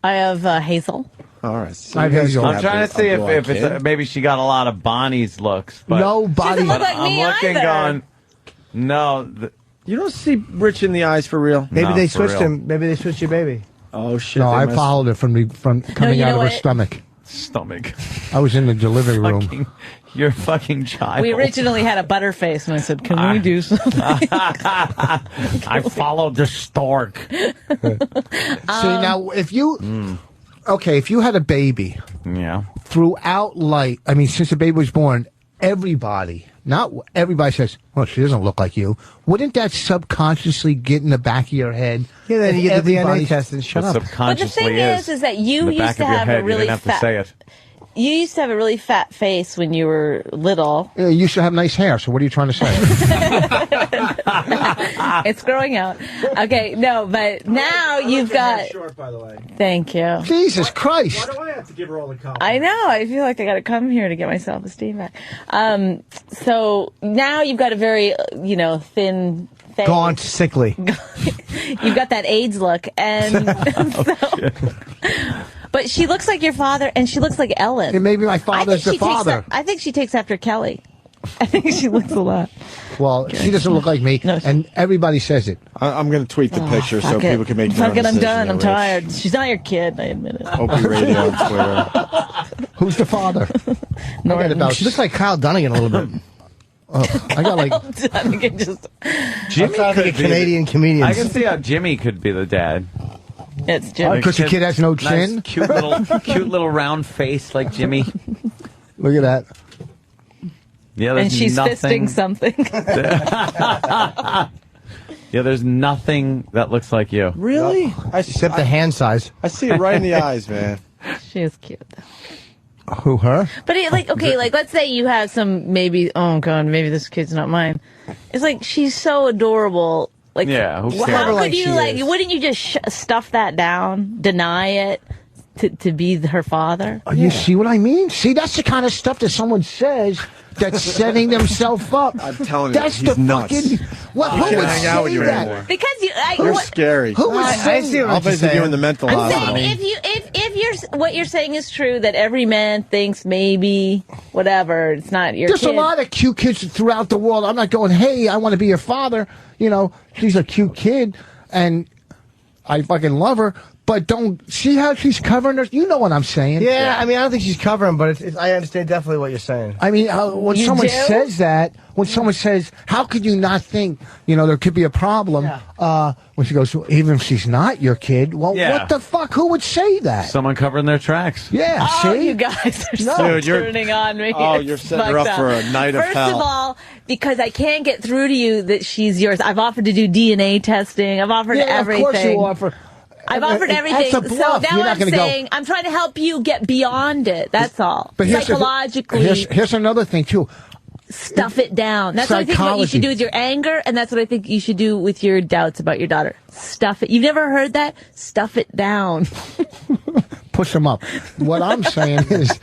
I have hazel. All right. So I you guys hazel. don't I'm have trying a to see blue-eyed if it's kid. maybe she got a lot of Bonnie's looks. But No body. Doesn't look like I'm me looking, either. going, no. You don't see Rich in the eyes for real? Maybe No, they for switched real. him. Maybe they switched your baby. Oh, shit. No, they I must- followed her from coming you out know of her what? stomach. Stomach. I was in the delivery room. Fucking, you're a fucking child. We originally had a butterface, and I said, "Can we do something?" I followed the stork. See, now, if you... Okay, if you had a baby Yeah. throughout life, I mean, since the baby was born, everybody, not everybody says, well, she doesn't look like you. Wouldn't that subconsciously get in the back of your head? Yeah, then you get the DNA Everybody's- test and shut But up. But the subconsciously thing is that you in the used back to of your have head. a really You didn't have fat. to say it. You used to have a really fat face when you were little. Yeah, you used to have nice hair, so what are you trying to say? It's growing out. Okay, no, but now you've got. Short, by the way. Thank you. Jesus Christ. Why do I have to give her all the compliments? I know. I feel like I got to come here to get my self-esteem back. So now you've got a very, thin face. Gaunt, sickly. You've got that AIDS look, and but she looks like your father, and she looks like Ellen. And maybe my father's the father. I think she takes after Kelly. I think she looks a lot. Well, she doesn't look like me, and everybody says it. I'm going to tweet the picture so Fuck it. people can make their Fuck own it, I'm decision done. I'm there, Rich. tired. She's not your kid. I admit it. Opie Radio on Twitter. Who's the father? Norton. She looks like Kyle Dunnigan a little bit. I got like Dunnigan just. Jimmy trying to could think of be Canadian the, comedians. I can see how Jimmy could be the dad. It's Jimmy. because the kid has no chin. Nice, cute little round face like Jimmy. Look at that. Yeah, there's And she's nothing. fisting something. Yeah, there's nothing that looks like you. Really? Except the hand size. I see it right in the eyes, man. She is cute though. Who, her? But let's say you have some maybe. Oh God, maybe this kid's not mine. It's like she's so adorable. Like, Yeah, who cares? how could Like you she is. Wouldn't you just stuff that down, deny it, to be her father? Oh, you see what I mean? See, that's the kind of stuff that someone says that's setting themselves up. I'm telling you, that's he's the nuts. fucking. Well, He who can't would hang out with say you that? anymore. Because You're scary. Who would I say see what I'll you're visit you saying. in the mental I'm hospital. saying if what you're saying is true, that every man thinks maybe whatever, it's not your There's kid. a lot of cute kids throughout the world. I'm not going, hey, I want to be your father. She's a cute kid, and I fucking love her. But don't see how she's covering her. You know what I'm saying? Yeah, I mean, I don't think she's covering, but I understand definitely what you're saying. I mean, when You someone do? says that, when someone says, how could you not think, there could be a problem? When she goes, even if she's not your kid, well, what the fuck? Who would say that? Someone covering their tracks. Yeah, Oh, see? you guys are No. so Dude, you're- turning on me. Oh, It's you're setting her up fucked for a night of First hell. of all, because I can't get through to you that she's yours. I've offered to do DNA testing. I've offered everything. Of course you offer. I've offered everything. That's a So bluff. now You're not I'm gonna saying I'm trying to help you get beyond it. That's all. But Psychologically, here's another thing, too. stuff it down. That's what I think what you should do with your anger, and that's what I think you should do with your doubts about your daughter. Stuff it. You've never heard that? Stuff it down. Push them up. What I'm saying is,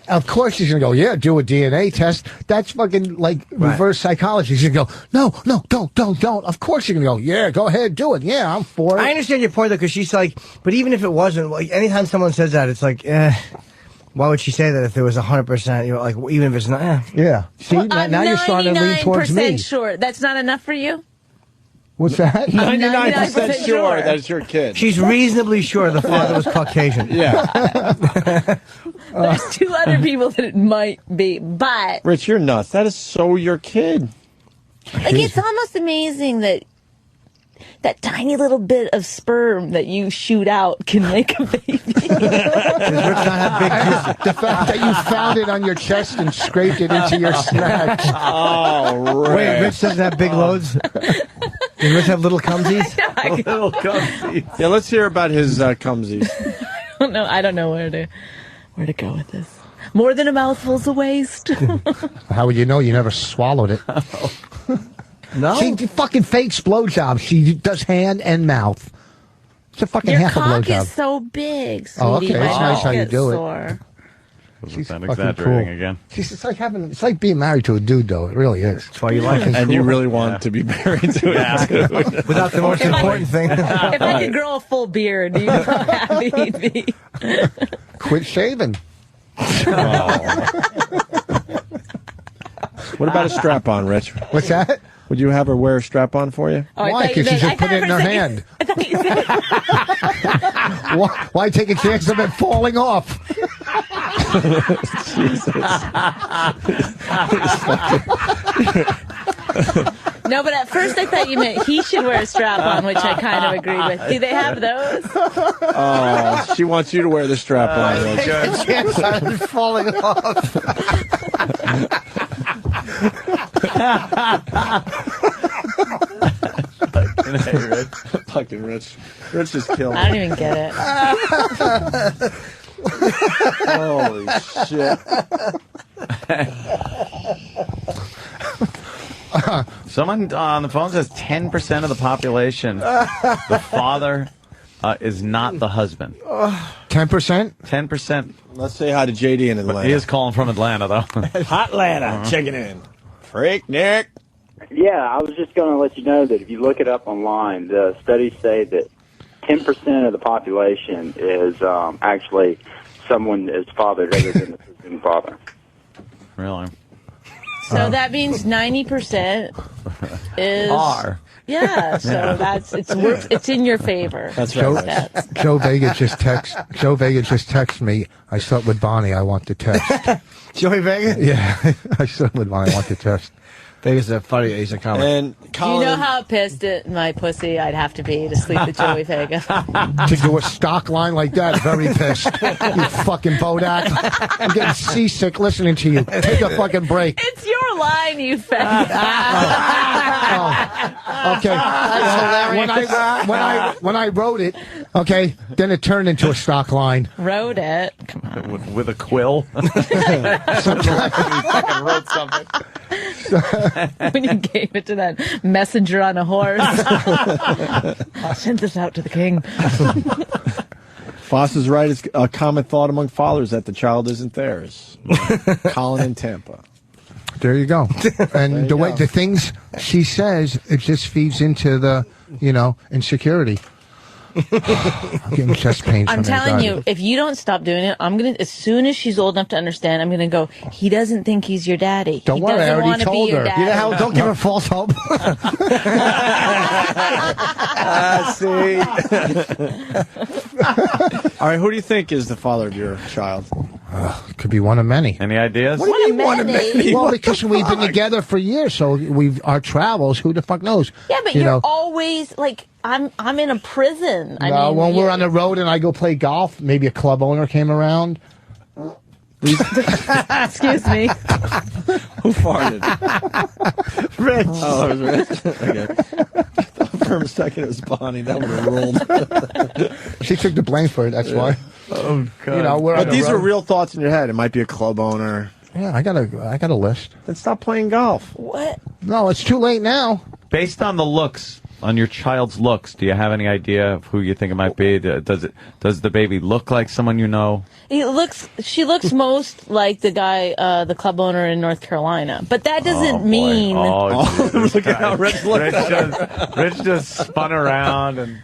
of course she's going to go, yeah, do a DNA test. That's fucking like reverse psychology. She's going to go, no, don't. Of course you're going to go, yeah, go ahead, do it. Yeah, I'm for it. I understand your point, though, because she's like, but even if it wasn't, like, anytime someone says that, it's like, why would she say that if there was 100%, like, even if it's not, Yeah. See, now you're starting to lean towards me. 99% sure. That's not enough for you? What's that? 99% sure that it's your kid. She's reasonably sure the father was Caucasian. Yeah. There's two other people that it might be, but Rich, you're nuts. That is so your kid. like it's almost amazing that that tiny little bit of sperm that you shoot out can make a baby. The fact that you found it on your chest and scraped it into your snatch. Oh, Rich. Wait, Rich doesn't have big loads? Does Rich have little cumsies? Little cumsies. Yeah, let's hear about his cumsies. I don't know where to go with this. More than a mouthful's a waste. How would you know you never swallowed it? No. She fucking fakes blowjobs. She does hand and mouth. It's a fucking Your half a cock blowjob. is so big, sweetie. Oh, okay. My That's nice mouth how you gets do it. sore. She's I'm fucking exaggerating cool. again. It's like being married to a dude, though. It really is. That's why you like it. And you really want to be married to it, too. Without the most important thing. If I could grow a full beard, you know how happy he'd be. Quit shaving. What about a strap-on, Rich? What's that? Would you have her wear a strap-on for you? Oh, I Why? thought you Because she meant- just put I it in her thought hand. I thought you said- Why take a chance of it falling off? No, but at first I thought you meant he should wear a strap-on, which I kind of agreed with. Do they have those? Oh, she wants you to wear the strap-on, Rich. A chance of it falling off. Fucking Rich. Rich is killing I don't even get it. Holy shit. Someone on the phone says 10% of the population, the father is not the husband. 10%? 10%. Let's say hi to JD in Atlanta. He is calling from Atlanta, though. Hot Atlanta. Checking in. Freak Nick. Yeah, I was just going to let you know that if you look it up online, the studies say that 10% of the population is actually someone is fathered other than the presumed father. Really? So that means 90% is R. Yeah, so it's in your favor. That's right. Joe Vega just texted me. I slept with Bonnie. I want to test. Joey Vega? Yeah, I slept with Bonnie. I want to test. Vega's a funny. He's a comic. And Colin, do you know how pissed at my pussy I'd have to be to sleep with Joey Vega? To do a stock line like that, very pissed. You fucking Bodak. I'm getting seasick listening to you. Take a fucking break. It's your line, you faggot. Okay. When I wrote it, okay, then it turned into a stock line. Wrote it? Come on. With a quill? Sometimes you fucking wrote something. When you gave it to that messenger on a horse. I'll send this out to the king. Foss is right. It's a common thought among fathers that the child isn't theirs. Colin in Tampa. There you go. And the things she says, it just feeds into the, insecurity. I'm getting chest pains. I'm telling you, if you don't stop doing it, I'm gonna. As soon as she's old enough to understand, I'm gonna go. He doesn't think he's your daddy. Don't worry, I already told her. You know how? Don't give her false hope. See. All right, who do you think is the father of your child? Could be one of many. Any ideas? What do you mean one of many? Well, because we've been together for years, so our travels. Who the fuck knows? Yeah, but you're always like I'm in a prison. I mean, when we're on the road and I go play golf, maybe a club owner came around. Excuse me. Who farted? Rich. Oh, it was Rich. Okay. For a second, it was Bonnie. That would have rolled. She took the blame for it. That's why. Oh God! You know, but these are real thoughts in your head. It might be a club owner. Yeah, I got a list. Then stop playing golf. What? No, it's too late now. Based on the looks, on your child's looks, do you have any idea of who you think it might be? Does the baby look like someone you know? She looks most like the guy, the club owner in North Carolina. But that doesn't mean. Look at how Rich looked at Rich just spun around and.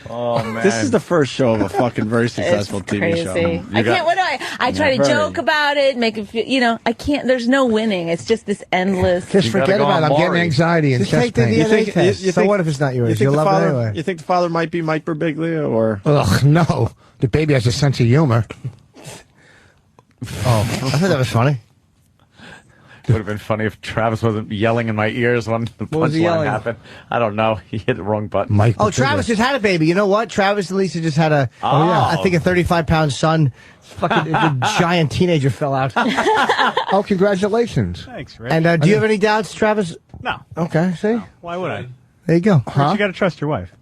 Oh man! This is the first show of a fucking very successful TV show. I can't. What do I try to joke about it, make it feel. You know, I can't. There's no winning. It's just this endless. Just forget about it. I'm getting anxiety and just chest take the pain. DNA test. So what if it's not yours? You'll love it anyway. You think the father might be Mike Birbiglia or? Ugh, no. The baby has a sense of humor. Oh, I thought that was funny. It would have been funny if Travis wasn't yelling in my ears when the punchline happened. I don't know. He hit the wrong button. Travis just had a baby. You know what? Travis and Lisa just had I think a 35-pound son. Fucking a giant teenager fell out. Oh, congratulations. Thanks, Rich. And do you have any doubts, Travis? No. Okay, see? Why would I? There you go. You got to trust your wife.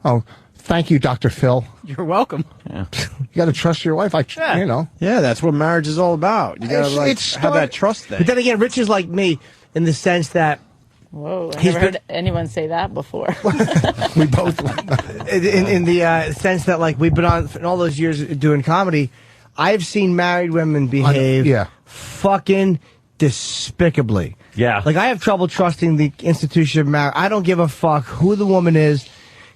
Oh, thank you, Dr. Phil. You're welcome. Yeah. You got to trust your wife. You know. Yeah, that's what marriage is all about. You got to have that trust thing. But then again, Rich is like me in the sense that. Whoa, I never heard anyone say that before. We both. in the sense that, like, we've been on in all those years doing comedy, I've seen married women behave fucking despicably. Yeah. Like, I have trouble trusting the institution of marriage. I don't give a fuck who the woman is.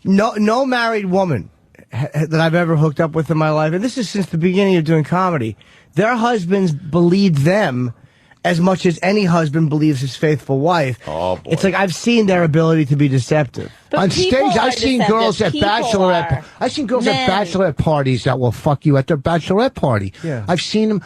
No married woman that I've ever hooked up with in my life, and this is since the beginning of doing comedy, their husbands believe them as much as any husband believes his faithful wife. Oh, boy. It's like I've seen their ability to be deceptive. But on stage, I've seen girls at bachelorette parties that will fuck you at their bachelorette party. Yeah. I've seen them.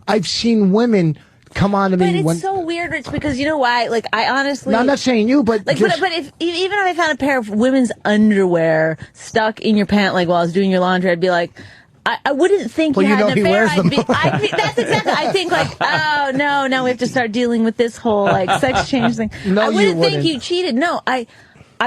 I've seen women come on to me. But it's so weird, Rich, because you know why? Like, I honestly. No, I'm not saying you, but like, but even if I found a pair of women's underwear stuck in your pant, like while I was doing your laundry, I'd be like. I wouldn't think you had an affair. That's exactly. I think like, oh no, now we have to start dealing with this whole like sex change thing. No, I wouldn't think you cheated. No, I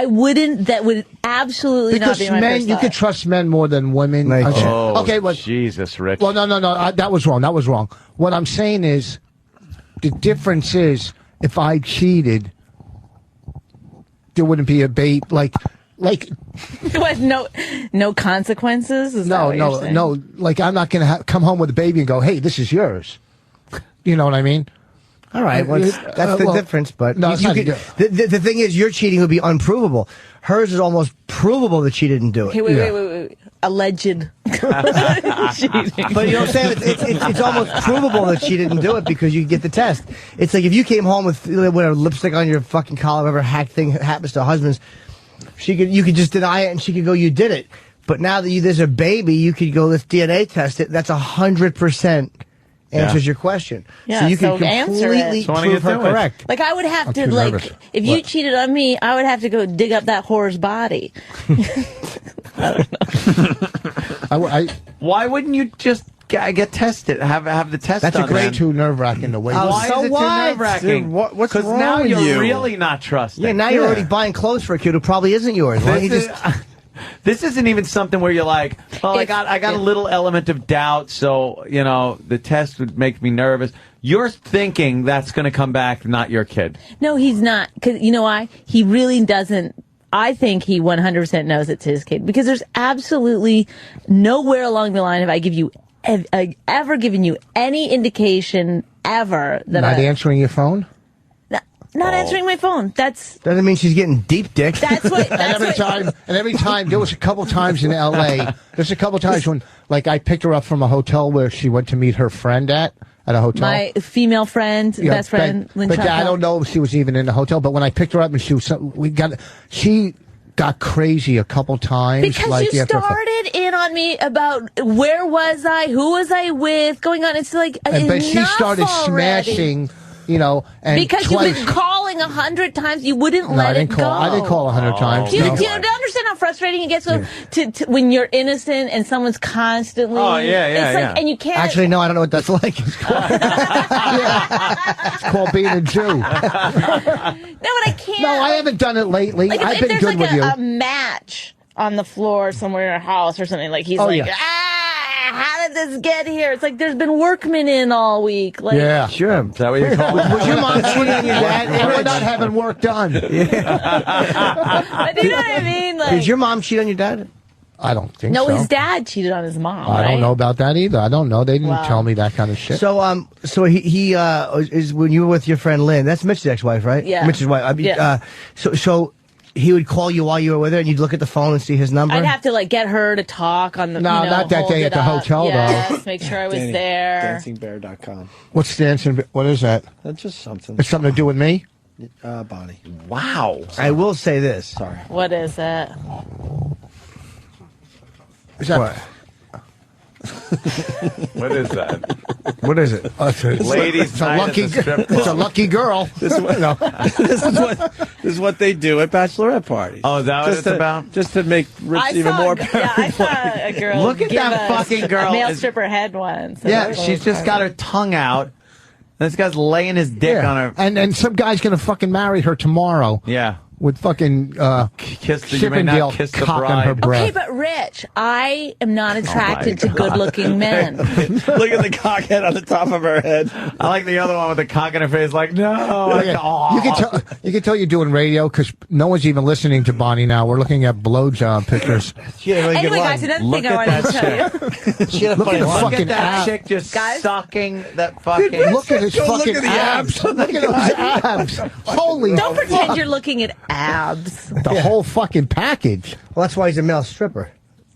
wouldn't. That would absolutely not be my men, first you thought. could trust men more than women. Okay, well, Jesus, Rich. Well, no, that was wrong. That was wrong. What I'm saying is, the difference is, if I cheated, there wouldn't be a bait like. What, no consequences? Is that what you're saying? No. Like, I'm not going to come home with a baby and go, hey, this is yours. You know what I mean? All right, well, that's the difference. But no, the thing is, your cheating would be unprovable. Hers is almost provable that she didn't do it. Okay, wait. Alleged cheating. But you know what I'm saying? It's almost provable that she didn't do it because you get the test. It's like if you came home with whatever lipstick on your fucking collar, whatever hack thing happens to husbands. You could just deny it, and she could go, "You did it." But now that there's a baby, you could go, "Let's DNA test it." That's 100% answers your question. Yeah, so you can answer completely it. prove her correct. Like I would have to, like, if you cheated on me, I would have to go dig up that whore's body. I don't know. Why wouldn't you just get tested? Have the test. That's done a great too nerve-wracking the way. Why so is it what? too nerve-wracking? What's Because wrong now with you're you? really not trusting. Yeah, now you're already buying clothes for a kid who probably isn't yours. Why don't you just This isn't even something where you're like, oh, I got a little element of doubt, so the test would make me nervous. You're thinking that's going to come back not your kid. No, he's not. Because you know why? He really doesn't. I think he 100% knows it's his kid because there's absolutely nowhere along the line have I ever given you any indication ever that not answering your phone. Not answering my phone. Doesn't mean she's getting deep dick. That's what. Every time there was a couple times in L.A. There's a couple times when, like, I picked her up from a hotel where she went to meet her friend at a hotel. My female friend, best friend, Lynn but Chappell. I don't know if she was even in the hotel. But when I picked her up and she got crazy a couple times. Because like you after- started in on me about where was I, who was I with, going on. It's like, but she enough started already. smashing, you know, and Because twice. you've been calling 100 times, you wouldn't No, let I it didn't call. go. I didn't call 100 times. Do you, no. do you understand how frustrating it gets to when you're innocent and somene's constantly? Oh, yeah, It's like, and you can't. Actually, no, I don't know what that's like. It's called being a Jew. No, but I can't. No, I haven't done it lately. Like I've if been there's good like with you. a match on the floor somewhere in our house or something, like he's Oh, like, yeah. how did this get here? It's like there's been workmen in all week. Like, Yeah, sure. Is that what you call it? Was your mom cheating on your dad? And we're not having work done. But do you know what I mean? Like, Did your mom cheat on your dad? I don't think no, so. his dad cheated on his mom. I right? don't know about that either. I don't know. They didn't Wow. tell me that kind of shit. So, so he is when you were with your friend Lynn. That's Mitch's ex-wife, right? Yeah. Mitch's wife. I mean, Yeah. so he would call you while you were with her, and you'd look at the phone and see his number. I'd have to like get her to talk on the. No, you know, not that hold day it at the up. hotel, though. Yes, make sure I was Danny, there. DancingBear.com. What's dancing? What is that? That's just something. It's something to do with me? Bonnie. Wow. I will say this. Sorry. What is that? Is that What? What is that? What is it? Ladies' it's a night lucky, at the strip it's a club. lucky girl. This is what they do at bachelorette parties. Oh, is that what Just it's to- about? Just to make Rich I even saw, more yeah, I saw a girl. Look at give that a fucking girl. A male Is- stripper head once. Yeah, she's just got her tongue out. This guy's laying his dick on her. And some guy's gonna fucking marry her tomorrow. Yeah. With fucking Kiss the, you may not Chippendale kiss the cock on her bride. breath. Okay, but Rich, I am not attracted to God. good-looking men. Look at the cockhead on the top of her head. I like the other one with the cock in her face. Like, no. You can tell you're doing radio because no one's even listening to Bonnie now. We're looking at blowjob pictures. Anyway, guys, another thing I wanted to tell you. Look at the Look fucking at that abs. chick just Guys? sucking that fucking. Look at his Go look fucking at the abs. Look at those abs. Holy Don't fuck. pretend you're looking at abs. The whole fucking package. Well, that's why he's a male stripper.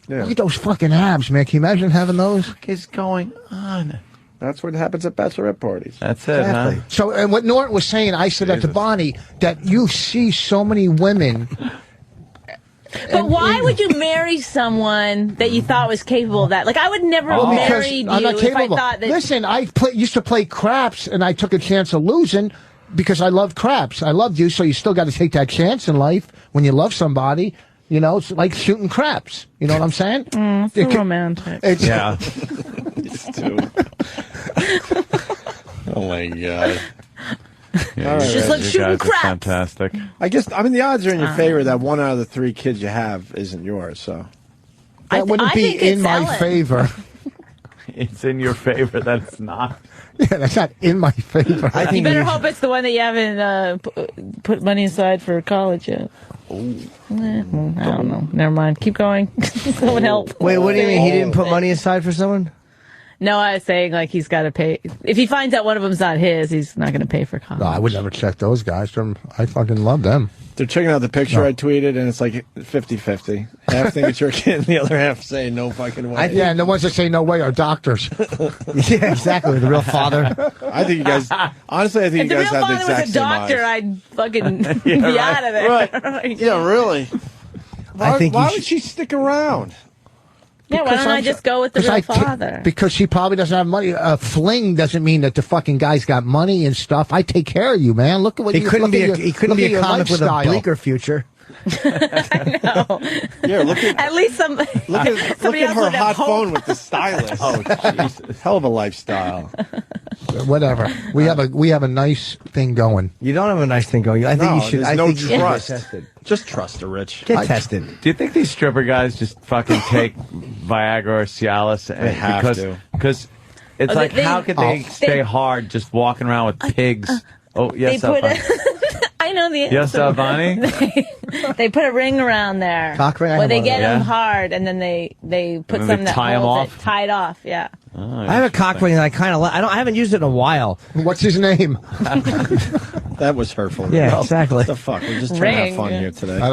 Look at those fucking abs, man. Can you imagine having those? What is going on? That's what happens at bachelorette parties. That's it, huh? So, and what Norton was saying, I said that to Bonnie, that you see so many women. But why would you marry someone that you thought was capable of that? Like, I would never have married I'm you not if I capable. thought that. Listen, I used to play craps, and I took a chance of losing because I loved craps. I loved you, so you still got to take that chance in life when you love somebody. You know, it's like shooting craps. You know what I'm saying? So romantic. It's, Yeah. Oh my god. Yeah, All right, Just like you shooting guys are craps. Fantastic. I guess the odds are in your favor that one out of the 3 kids you have isn't yours. So that wouldn't I be think in it's my Ellen. favor. It's in your favor that it's not. Yeah, that's not in my favor. I You think better hope it's the one that you haven't put money aside for college yet. I don't know. Never mind. Keep going. Someone help. Wait, what do you mean? He didn't put money aside for someone? No, I was saying like he's got to pay. If he finds out one of them's not his, he's not going to pay for college. No, I would never check those guys. I fucking love them. they're checking out the picture I tweeted, and it's like 50-50. Half think it's your kid, and the other half say no fucking way. Yeah, and the ones that say no way are doctors. Yeah, exactly. The real father. I think you guys. Honestly, I think If you the guys real have the father exact was a same doctor, eyes. I'd fucking be out of there. Right. Yeah, really. Why, think why you would she stick around? Yeah, why don't I just go with the real father? Because she probably doesn't have money. A fling doesn't mean that the fucking guy's got money and stuff. I take care of you, man. Look at what He you couldn't look be at a your- he couldn't look be at a your comic with a lifestyle. bleaker future. Yeah, look at At least some. look at somebody else her would have hot hope. phone with the stylus. Oh, Jesus. Hell of a lifestyle. Whatever. We have a nice thing going. You don't have a nice thing going. I think No, you should. there's I no think you should get trust. tested. Just trust her, Rich. Get tested. Do you think these stripper guys just fucking take Viagra or Cialis? They have to. Because it's Oh, like, they- how could they stay hard just walking around with pigs? Oh, yes, They put. Bonnie. I know the answer. Yes, Bonnie? They put a ring around there. Cock ring? I Where have they one of get those. them Yeah. hard, and then they put And then something they that tie 'em holds off? it tied off. Yeah. I have a cock ring that I kind of like. I haven't used it in a while. What's his name? That was hurtful. Yeah, Well, exactly. What the fuck? We're just trying to Ring. have fun here today. I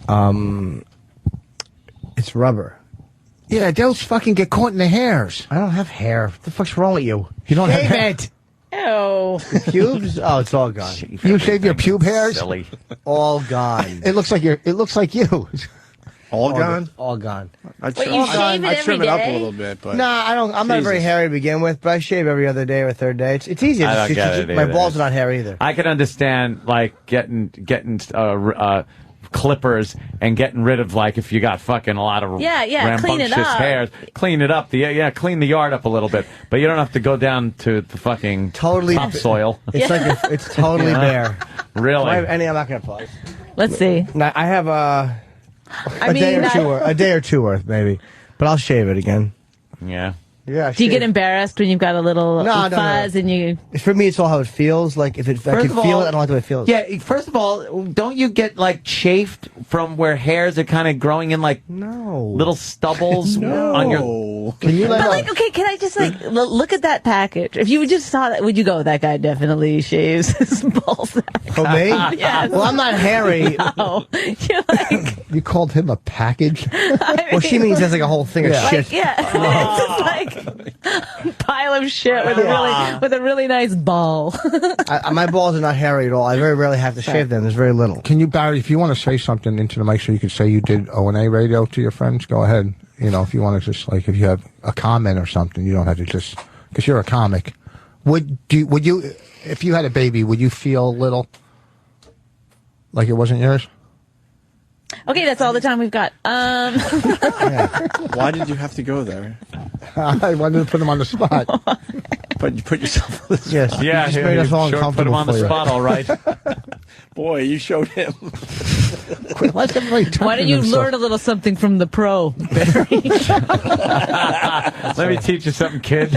don't. It's rubber. Yeah, those fucking get caught in the hairs. I don't have hair. What the fuck's wrong with you? You don't Shave have hair. it. Ew. Pubes? Oh, it's all gone. You shave your pube hairs? Silly. All gone. It looks like you. All gone? All gone. I Wait, you shave it I trim every it up a day? little bit, but No, I don't. I'm not very Jesus. hairy to begin with, but I shave every other day or third day. It's easy. I don't get it My either. balls are not hairy either. I can understand like getting clippers and getting rid of like if you got fucking a lot of Yeah, clean it rambunctious up. hairs, clean it up. Clean the yard up a little bit, but you don't have to go down to the fucking Totally topsoil. It's like it's totally bare. Really? Do I have any? I'm not gonna pause. Let's see. No, I have a I day mean, or two, a day or two worth maybe, but I'll shave it again. Yeah. Yeah. Do you get embarrassed when you've got a little No. fuzz and you? For me, it's all how it feels. Like if I First can of feel all- it, I don't like the way it feels. Yeah, first of all, don't you get like chafed from where hairs are kind of growing in like little stubbles on your? Can you But like, okay, can I just like look at that package? If you just saw that, would you go? That guy definitely shaves his balls. For me? Yes. Well, I'm not hairy. No. You're like, You called him a package? Well, she means that's like a whole thing of Yeah. shit. yeah, it's just like a pile of shit with a really nice ball. My balls are not hairy at all. I very rarely have to shave them. There's very little. Can you, Barry, if you want to say something into the mic so you can say you did O&A radio to your friends, go ahead. You know, if you want to just, like, if you have a comment or something, you don't have to just, because you're a comic. Would you, if you had a baby, would you feel a little like it wasn't yours? Okay, that's all the time we've got. Why did you have to go there? I wanted to put him on the spot. But you put yourself on the spot. Yes. Yeah, You just made us all sure put him uncomfortable on the for you. spot, all right. Boy, you showed him. Why is everybody touching Why don't you themselves? learn a little something from the pro? Let me teach you something, kid.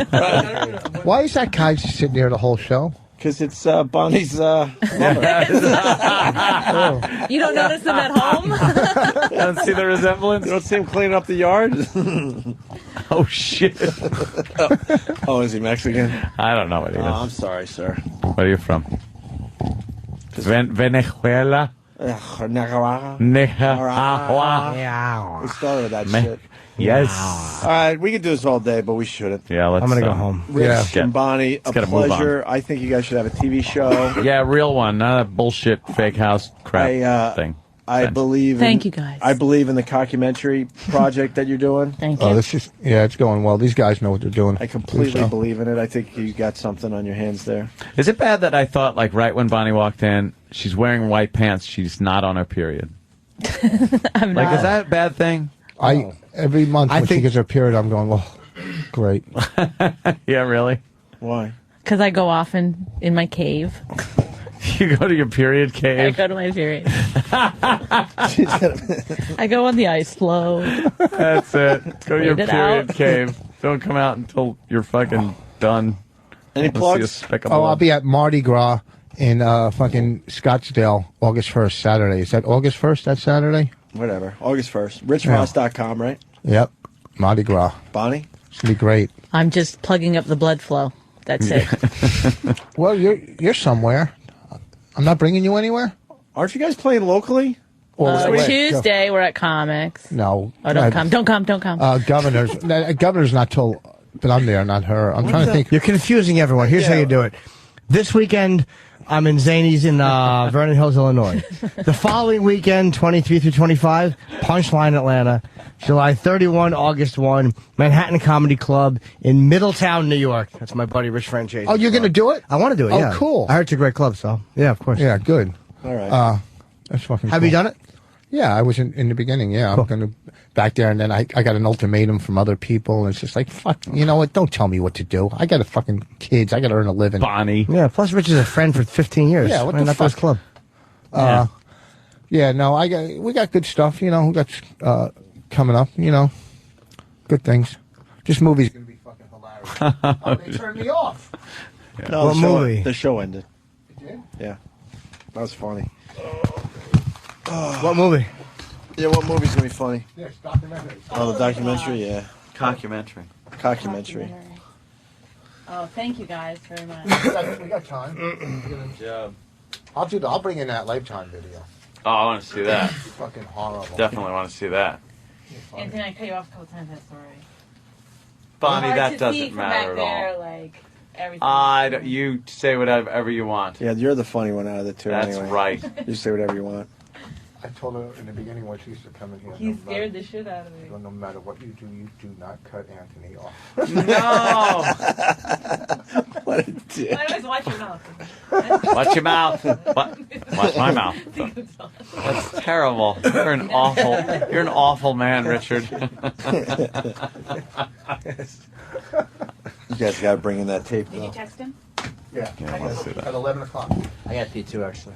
Why is that guy just sitting there the whole show? Because it's Bonnie's mother. You don't notice them at home? You don't see the resemblance? You don't see him cleaning up the yard? Oh, shit. Oh, is he Mexican? I don't know what he is. I'm sorry, sir. Where are you from? Venezuela? Nicaragua. Nicaragua. We started with that Me- shit. Yes. All right, we could do this all day, but we shouldn't. Yeah, let's. I'm gonna go home. Rich Yeah. and Bonnie, Let's a get a move on. pleasure. I think you guys should have a TV show. Yeah, real one, not a bullshit fake house crap thing. I believe. Thank you, guys. I believe in the documentary project that you're doing. Thank you. Oh, this is, yeah, it's going well. These guys know what they're doing. I completely So- believe in it. I think you got something on your hands there. Is it bad that I thought, like, right when Bonnie walked in, she's wearing white pants, she's not on her period? I'm Like, not. is that a bad thing? Every month when she think- gets her period, I'm going, well, great. Yeah, really? Why? Because I go off in my cave. You go to your period I cave? go to my period. I go on the ice floe. That's it. Go to your Wait it period out. cave. Don't come out until you're fucking done. Any Let's see a plugs? speck of Oh, blood. I'll be at Mardi Gras in fucking Scottsdale, August 1st, Saturday. Is that August 1st, that Saturday? Whatever. August 1st. RichRoss.com, right? Yep. Mardi Gras. Bonnie? It's going to be great. I'm just plugging up the blood flow. That's it. Well, you're somewhere. I'm not bringing you anywhere? Aren't you guys playing locally? Wait, Tuesday, we're at comics. No. Oh, don't come. Don't come. Don't come. Governor's not till, but I'm there, not her. I'm trying to think. You're confusing everyone. Here's how you do it. This weekend, I'm in Zany's in Vernon Hills, Illinois. The following weekend, 23 through 25, Punchline Atlanta. July 31, August 1, Manhattan Comedy Club in Middletown, New York. That's my buddy Rich Francese. Oh, you're going to do it? I want to do it, Oh, yeah. cool. I heard it's a great club, so yeah, of course. Yeah, good. All right. That's fucking Have cool. you done it? Yeah, I was in the beginning. Yeah, I'm going to back there, and then I got an ultimatum from other people. And it's just like, fuck, you know what? Don't tell me what to do. I got a fucking kids. I got to earn a living. Bonnie. Yeah, plus Rich is a friend for 15 years. Yeah, what the Not fuck? this club. Yeah, no, we got good stuff. You know, we got coming up. You know, good things. This movie's going to be fucking hilarious. Oh, they turned me off. No, What the show, movie? The show ended. It did? Yeah. That was funny. What movie? Yeah, what movie's going to be funny? Yes, documentary. Oh, the documentary? Yeah. Documentary. Documentary. Oh, thank you guys very much. We got time. Good job. I'll bring in that Lifetime video. Oh, I want to see that. Fucking horrible. Definitely want to see that. Anthony, I cut you off a couple times. That's already. Bonnie, Hard that to see doesn't from matter back at all. there, like. You say whatever you want. Yeah, you're the funny one out of the two. That's anyway. right. You say whatever you want. I told her in the beginning when she used to come in here. He scared the shit out of me. No matter what you do not cut Anthony off. No. What a dick. I always watch your mouth. Watch your mouth. Watch my mouth. That's terrible. You're an awful man, Richard. You guys got to bring in that tape. Did you text him? Yeah. Yeah, let's do that. At 11 o'clock. I got P2 actually.